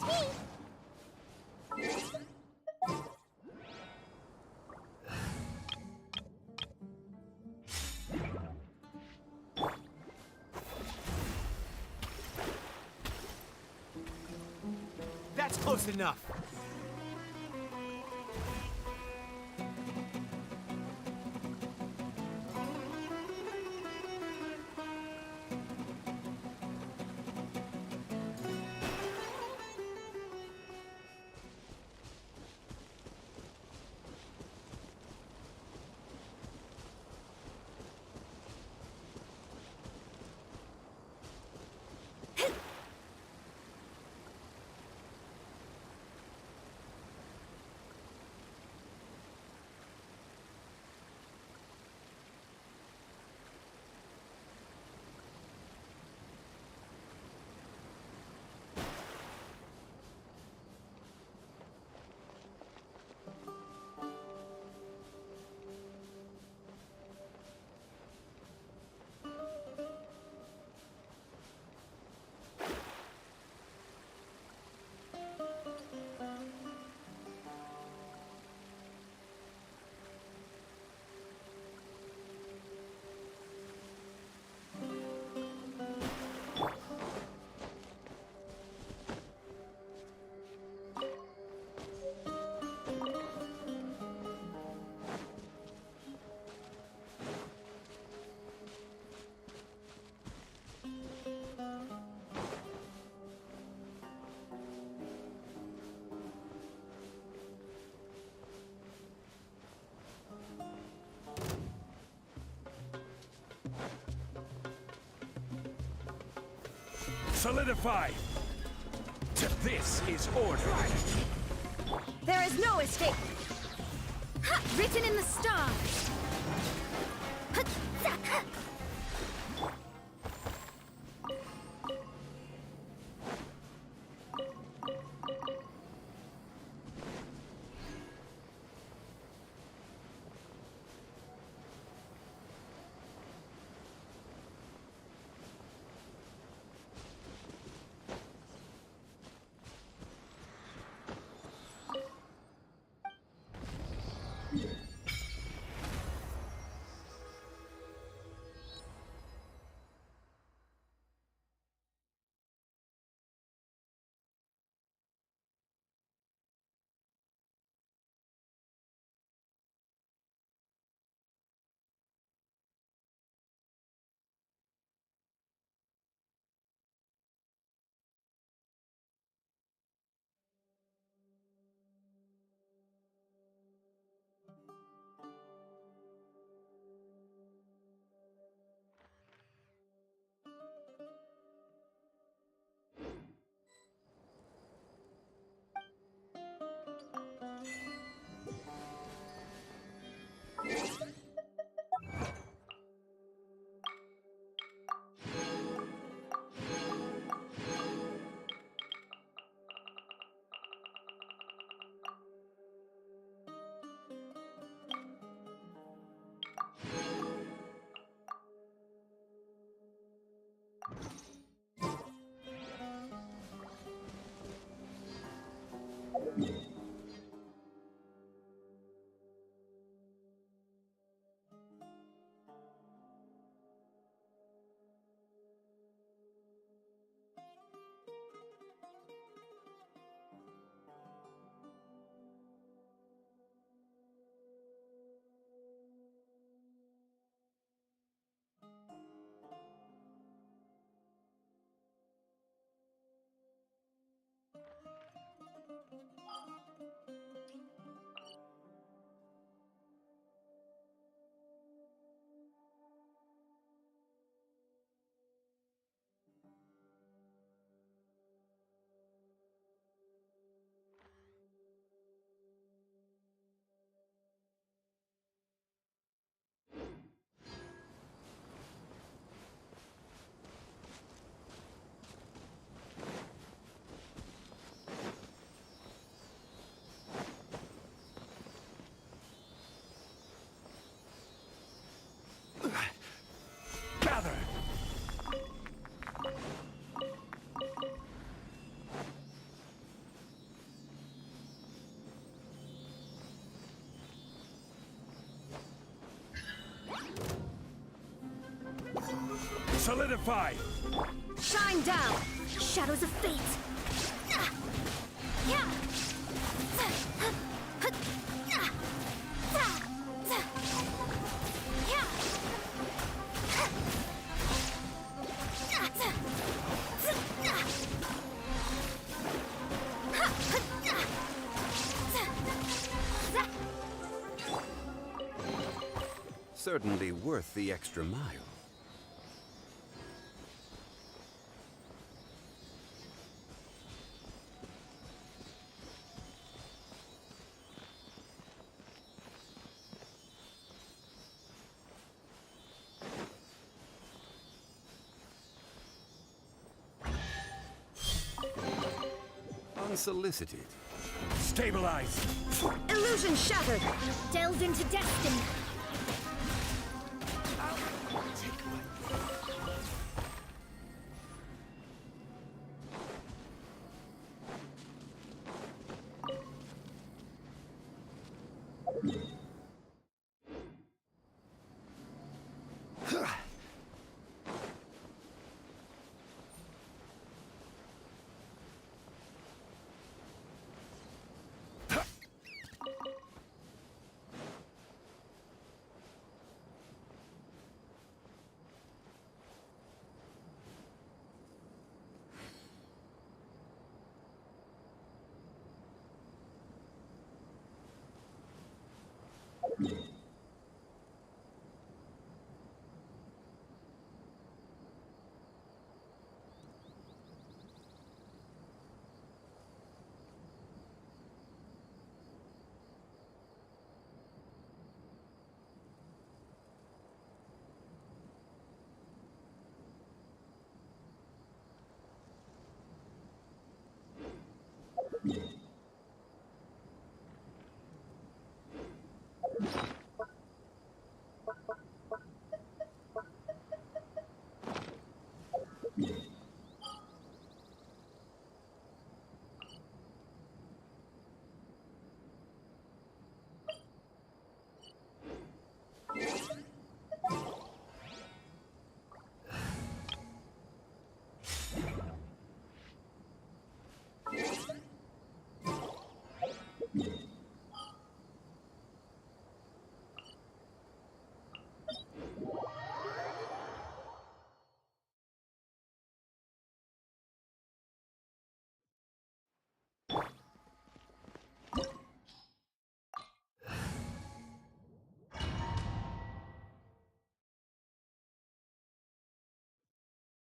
beats me. That's close enough. Solidify! This is order. There is no escape. Ha! Written in the stars. Ha! Za! Ha! Solidify! Shine down! Shadows of fate! Certainly worth the extra mile. Unsolicited. Stabilize! Illusion shattered! Delved into destiny!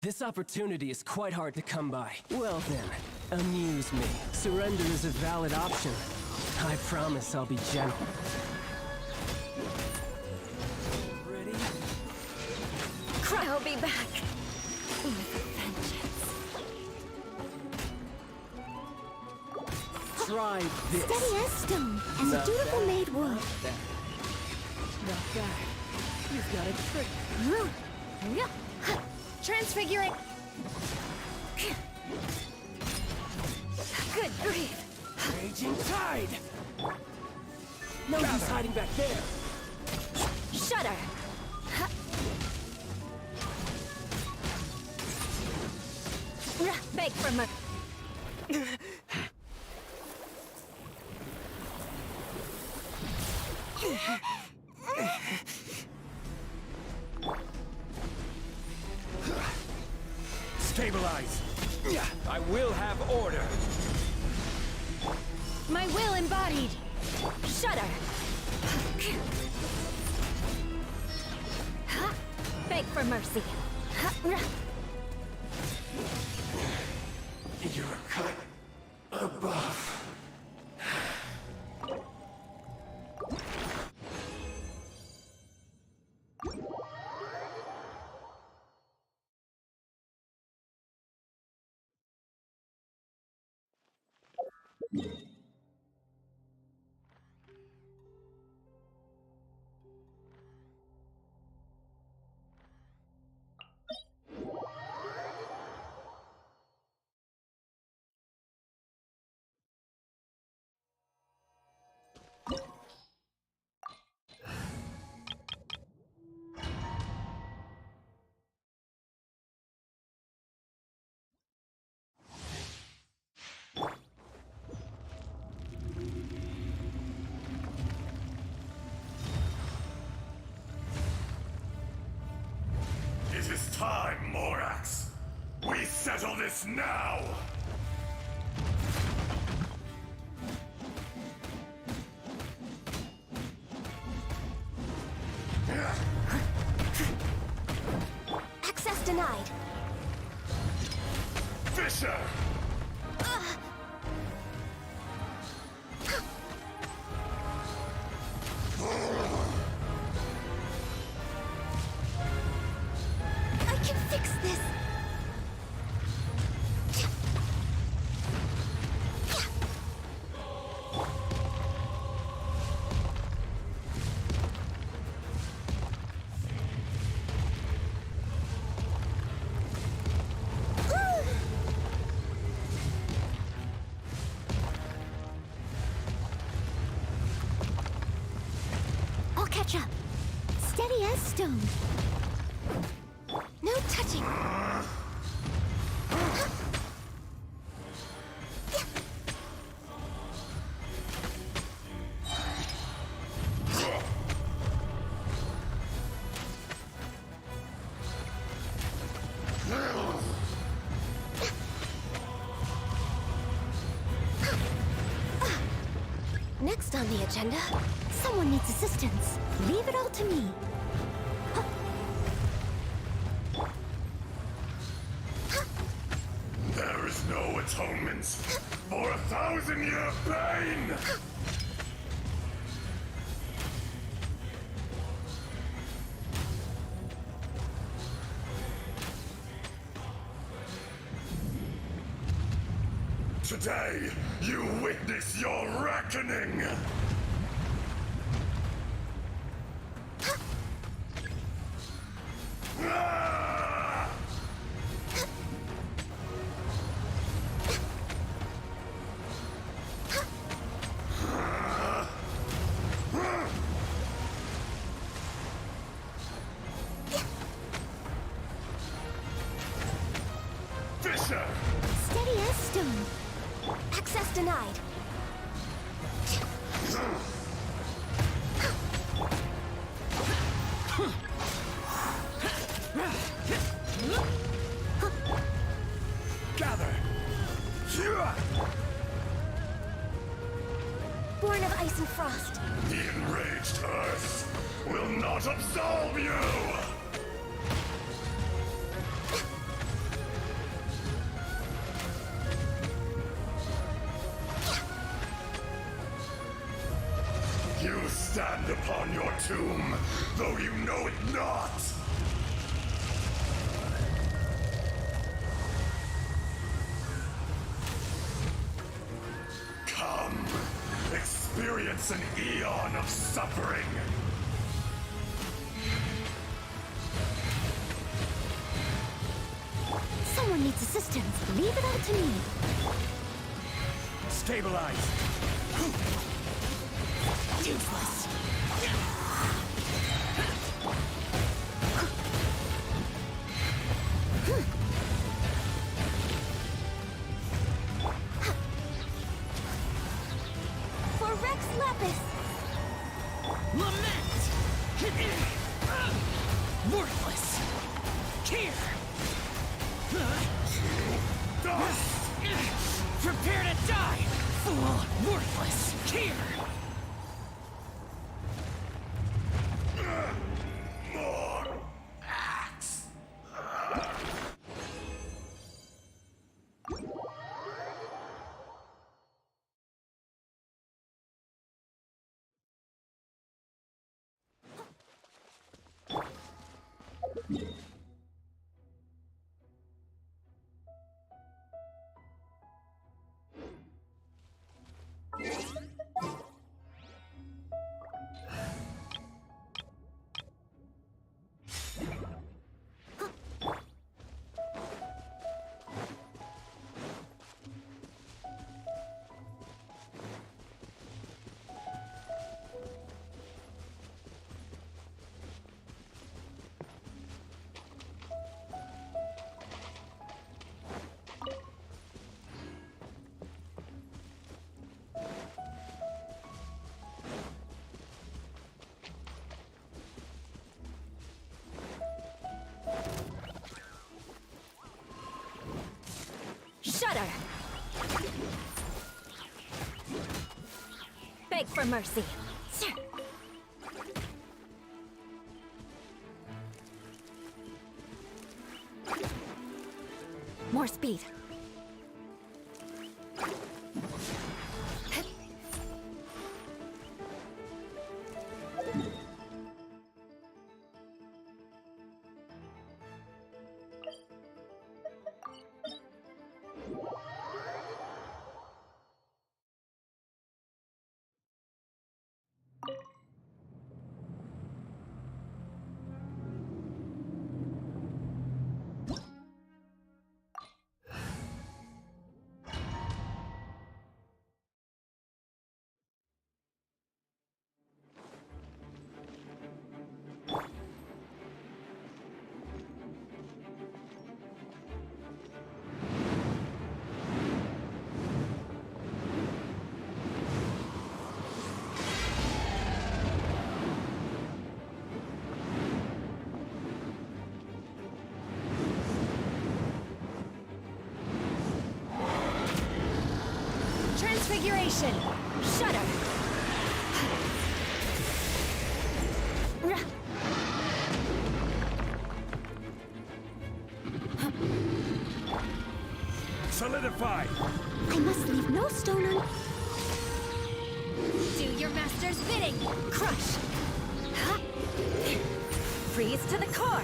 This opportunity is quite hard to come by. Well then, amuse me. Surrender is a valid option. I promise I'll be gentle. Ready? I'll be back! Try this. Steady as stone, as a dutiful maid would. Not bad. You've got a trick. Transfigure it! Good grief! Raging tide! No use hiding back there! Shudder! Beg for mercy! Stabilize! I will have order! My will embodied! Shudder! Beg for mercy! You're cut above. time, Morax! We settle this now! Access denied. Fisher! I can fix this. I'll catch up. Steady as stone. No touching. Next on the agenda, Someone needs assistance. Leave it all to me. There is no atonement for 1,000-year pain! Today, you witness your reckoning! Ah! Fisher! Steady as stone. access denied. Gather! Born of ice and frost. The enraged Earth will not absolve you! You stand upon your tomb, though you know it not! Come, experience an eon of suffering! Someone needs assistance. Leave it all to me. Stabilize! Useless. For Rex Lapis! Lament! Worthless! Here! Dust! Prepare to die! Fool! Worthless! Here! More axe! beg for mercy. More speed. Transfiguration! Shudder! Solidify! I must leave no stone un... Do your master's bidding! Crush! Freeze to the core!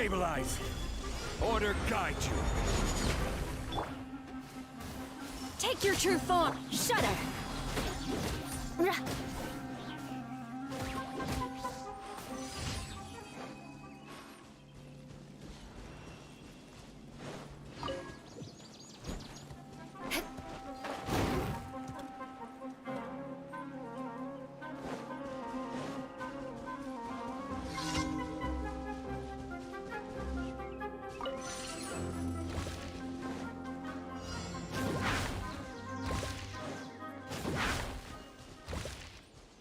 Stabilize. Order guide you. Take your true form, Shudder!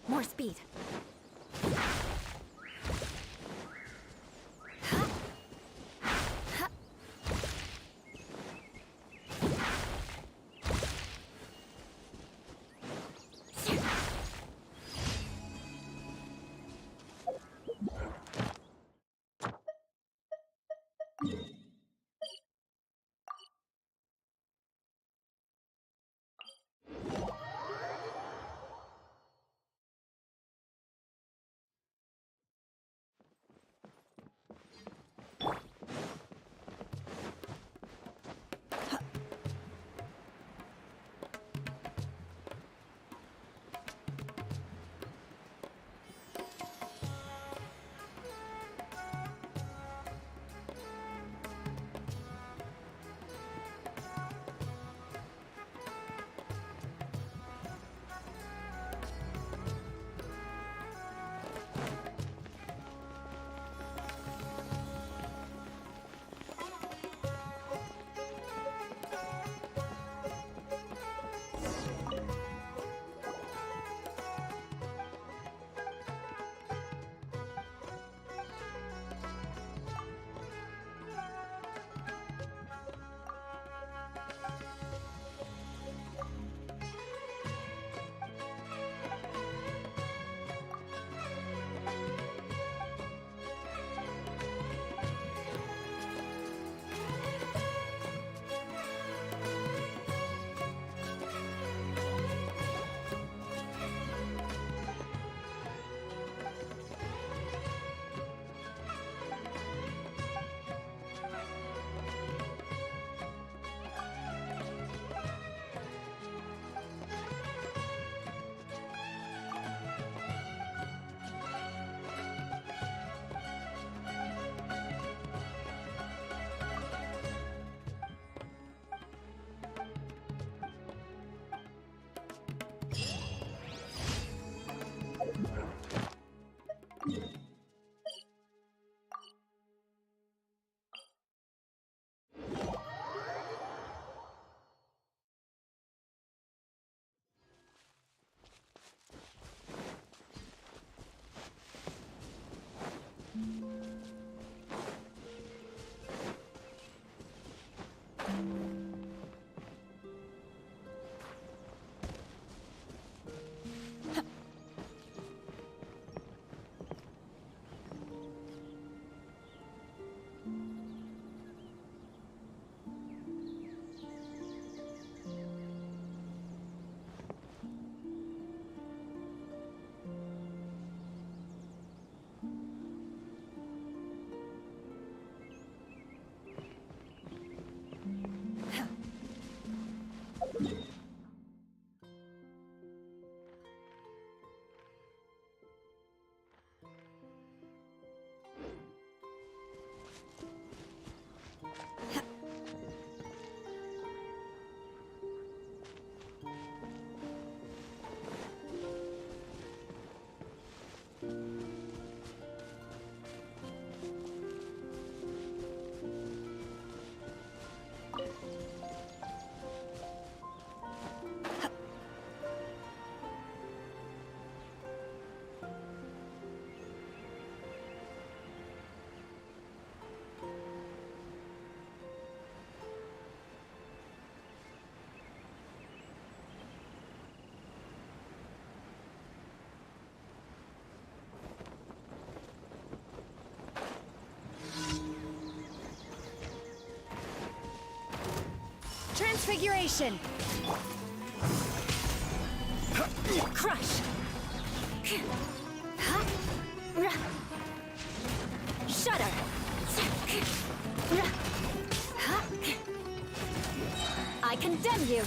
More speed. Transfiguration! Crush! Shudder! you.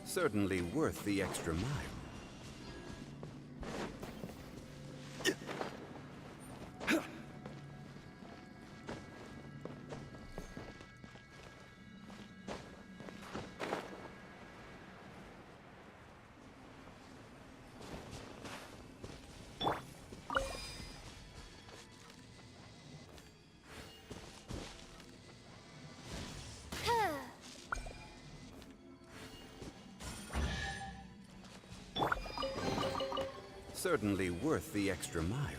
Certainly worth the extra mile. Certainly worth the extra mile.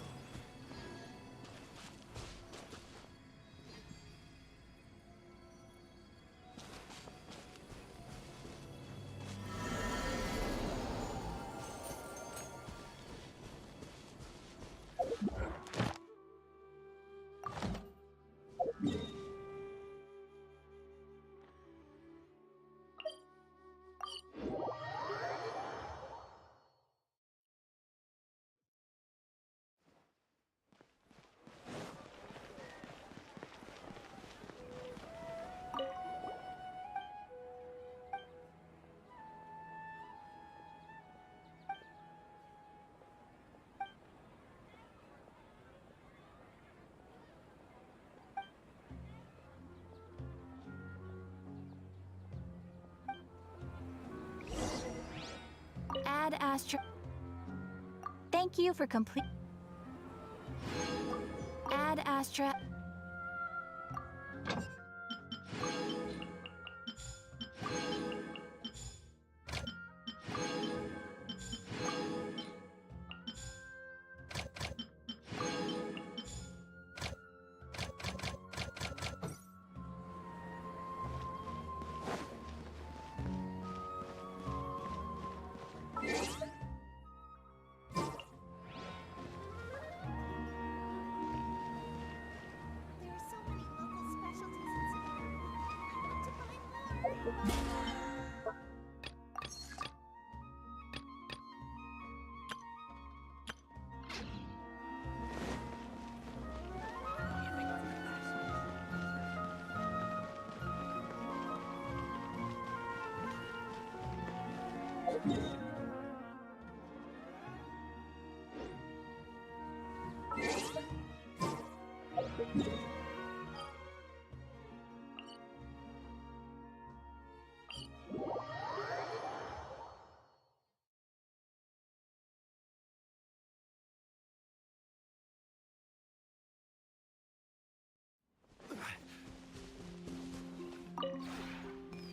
Ad Astra. Thank you for complete. Ad Astra.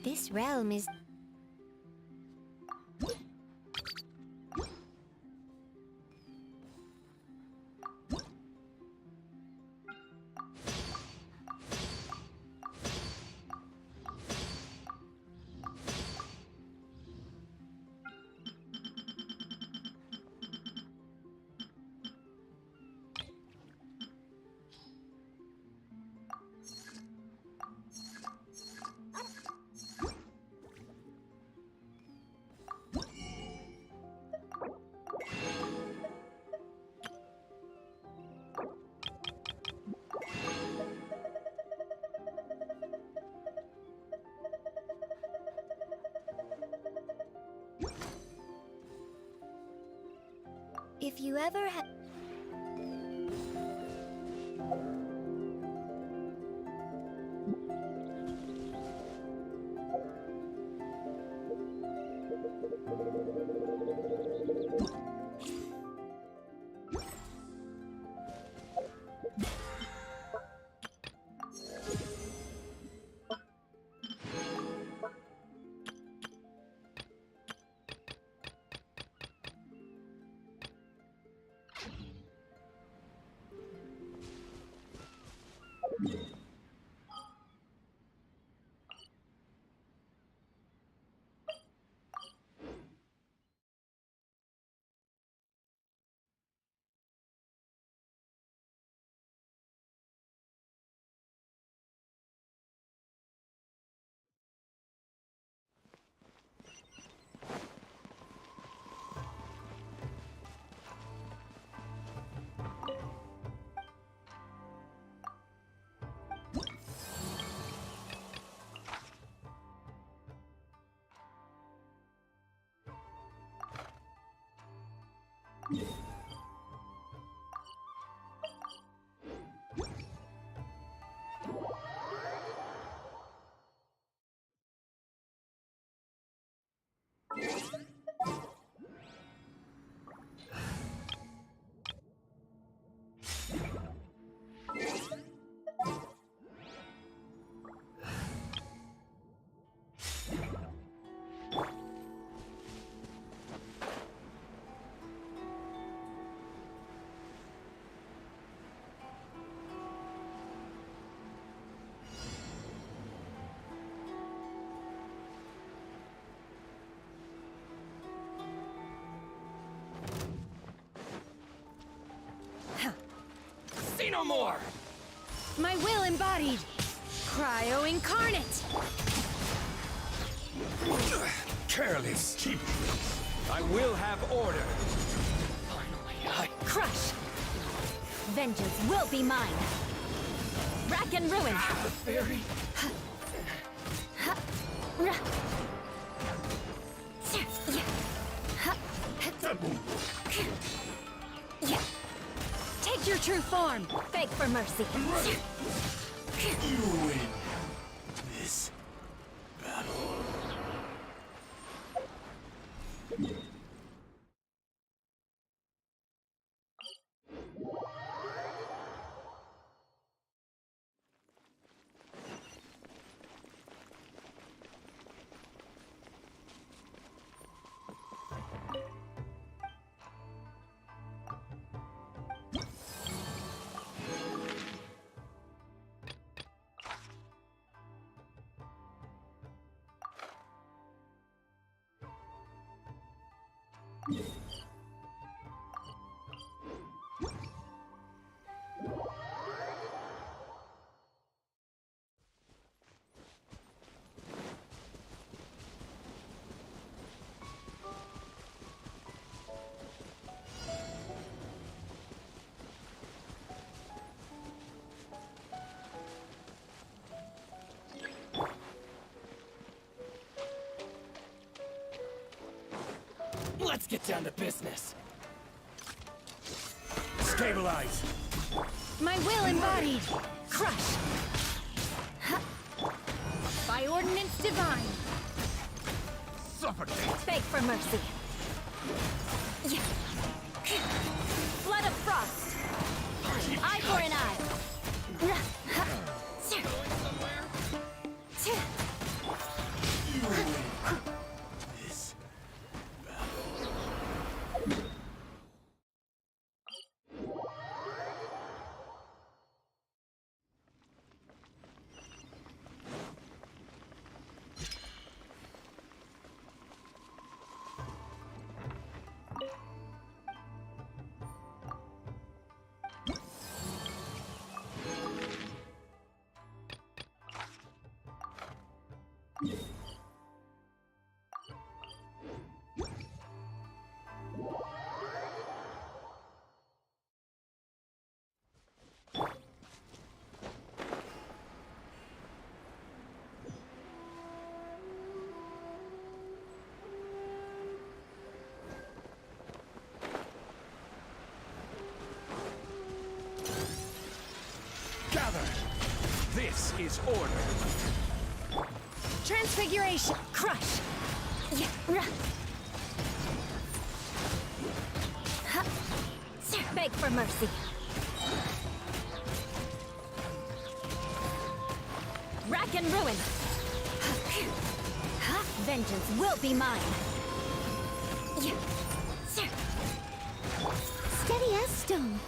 This realm is... If you ever had... See no more! My will embodied! Cryo incarnate! Careless. Keep. I will have order. Crush! Vengeance will be mine! Rack and ruin! The fairy? Take your true form! Beg for mercy! You win this battle. Let's get down to business. Stabilize. My will embodied! Crush! By ordinance divine! Suffocate! Beg for mercy! Blood of frost! Eye for an eye! This is order. Transfiguration! Crush! Yeah, beg for mercy. Rack and ruin! Vengeance will be mine! Steady as stone.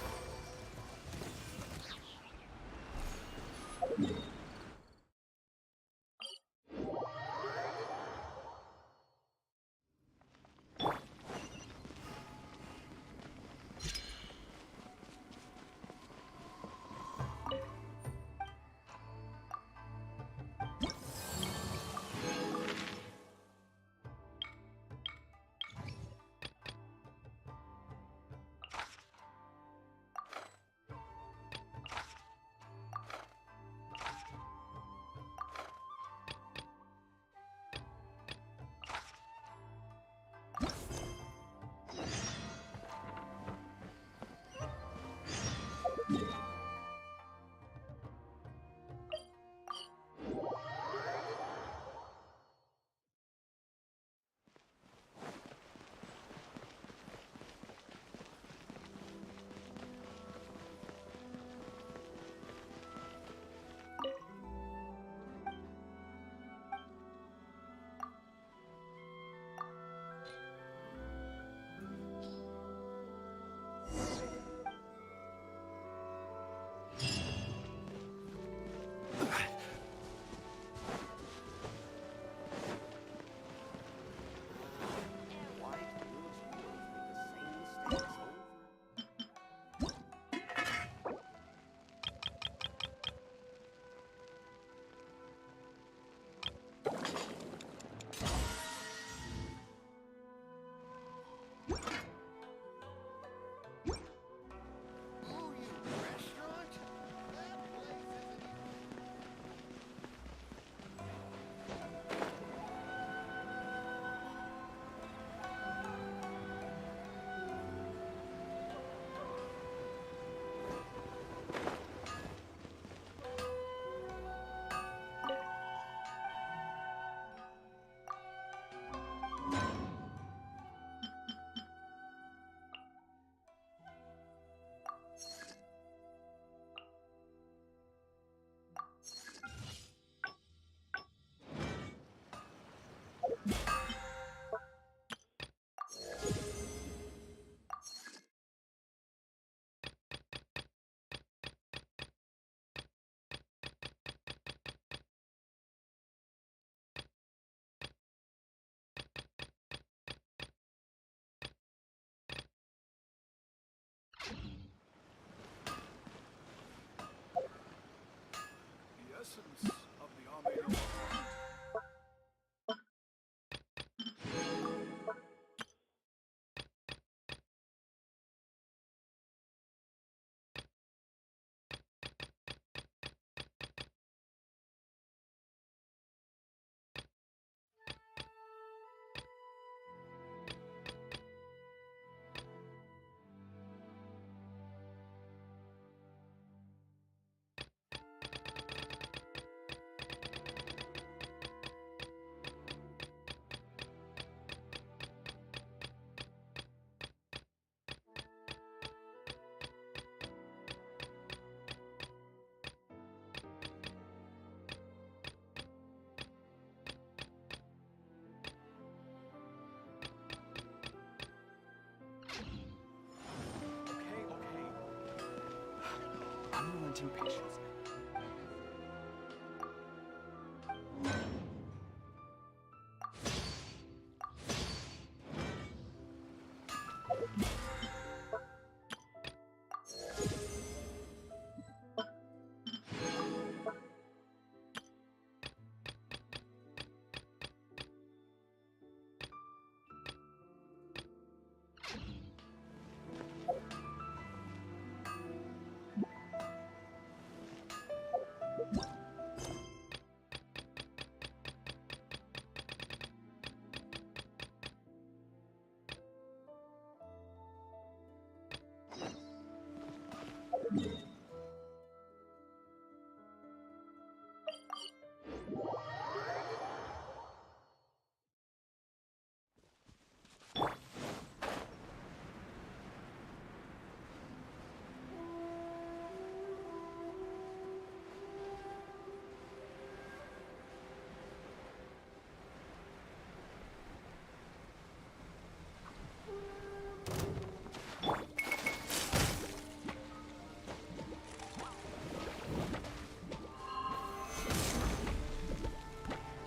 Unrelenting patience.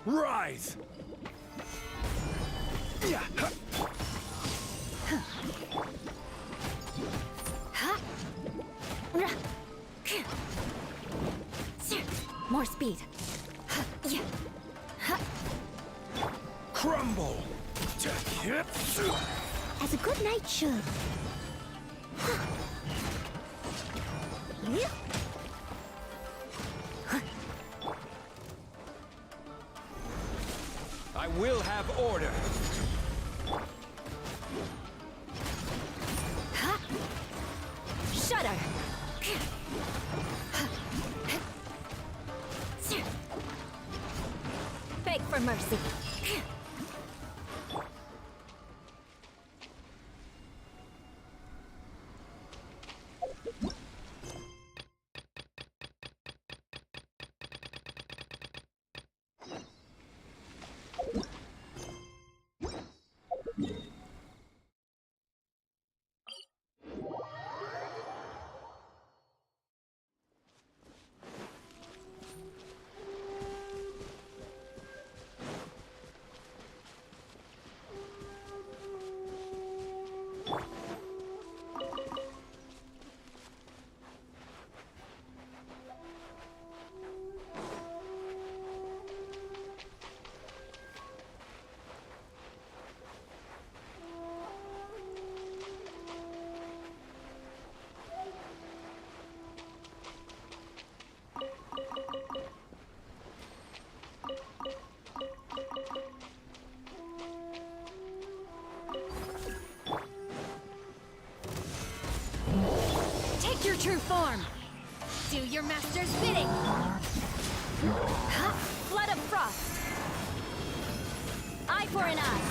Rise! More speed. Crumble! As a good knight should. I will have order. Shudder. Beg for mercy. Take your true form. Do your master's bidding. Flood of frost. Eye for an eye.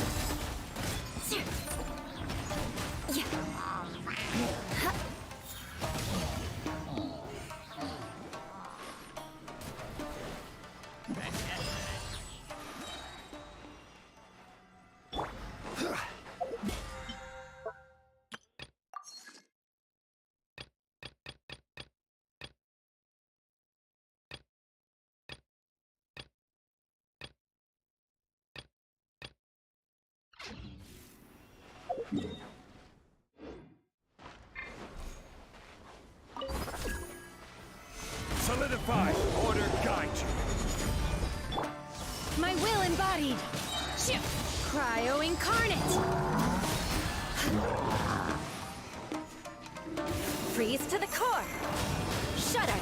Solidify! Order guide you! My will embodied. Cryo incarnate. Freeze to the core. Shudder.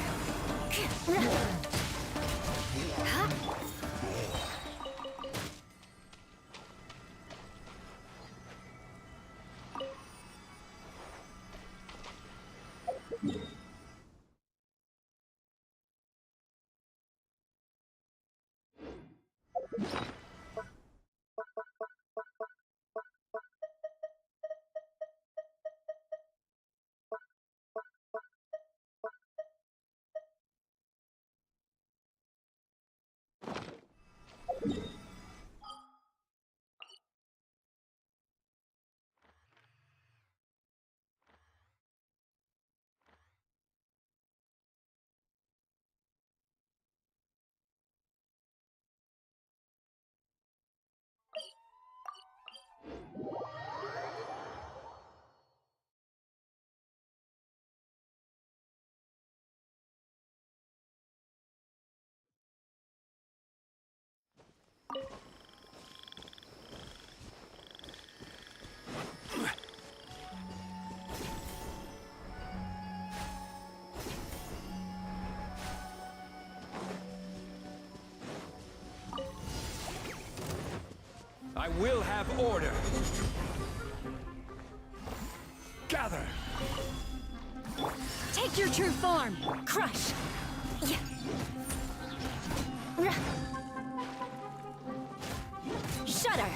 I will have order. Gather. Take your true form. Crush. Shudder.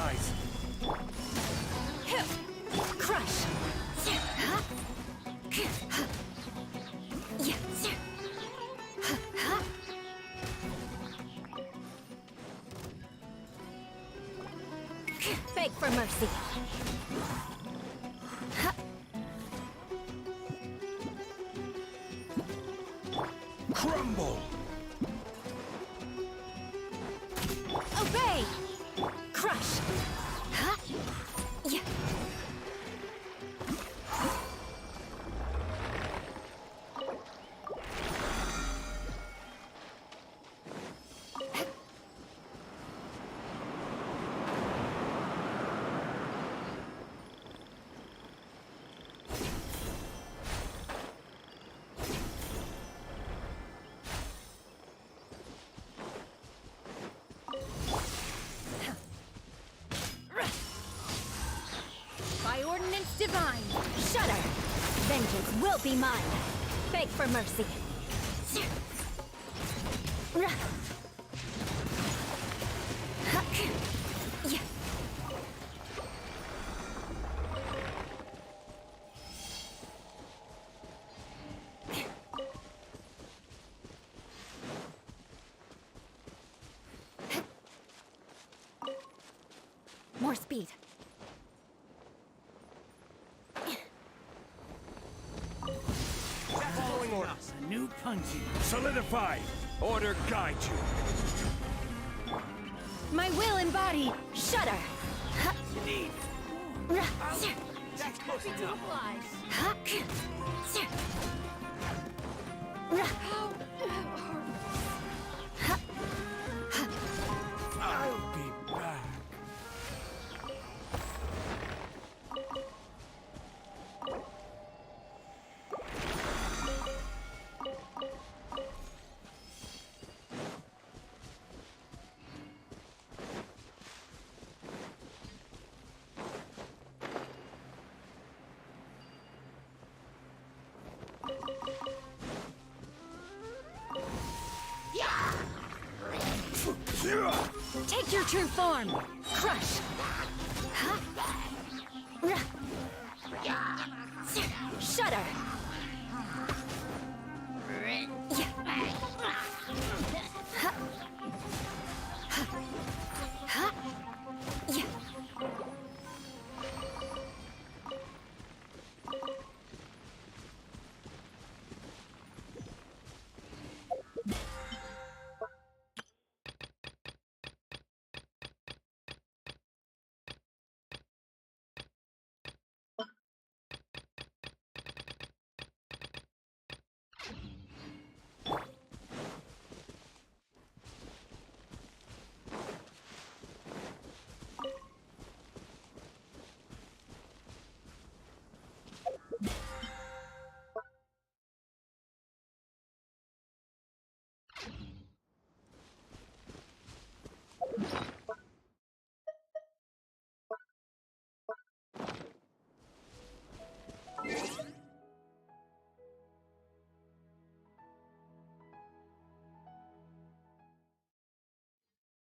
eyes. Crush. Beg for mercy. Crumble! Obey! Crush! Yeah. By ordinance divine, shudder! Vengeance will be mine! Beg for mercy! More speed. Following orders. A new punching. Solidify. Order guide you. My will and body, shudder! Need. That's close enough. I'll be back. Take your true form! Crush! Shudder!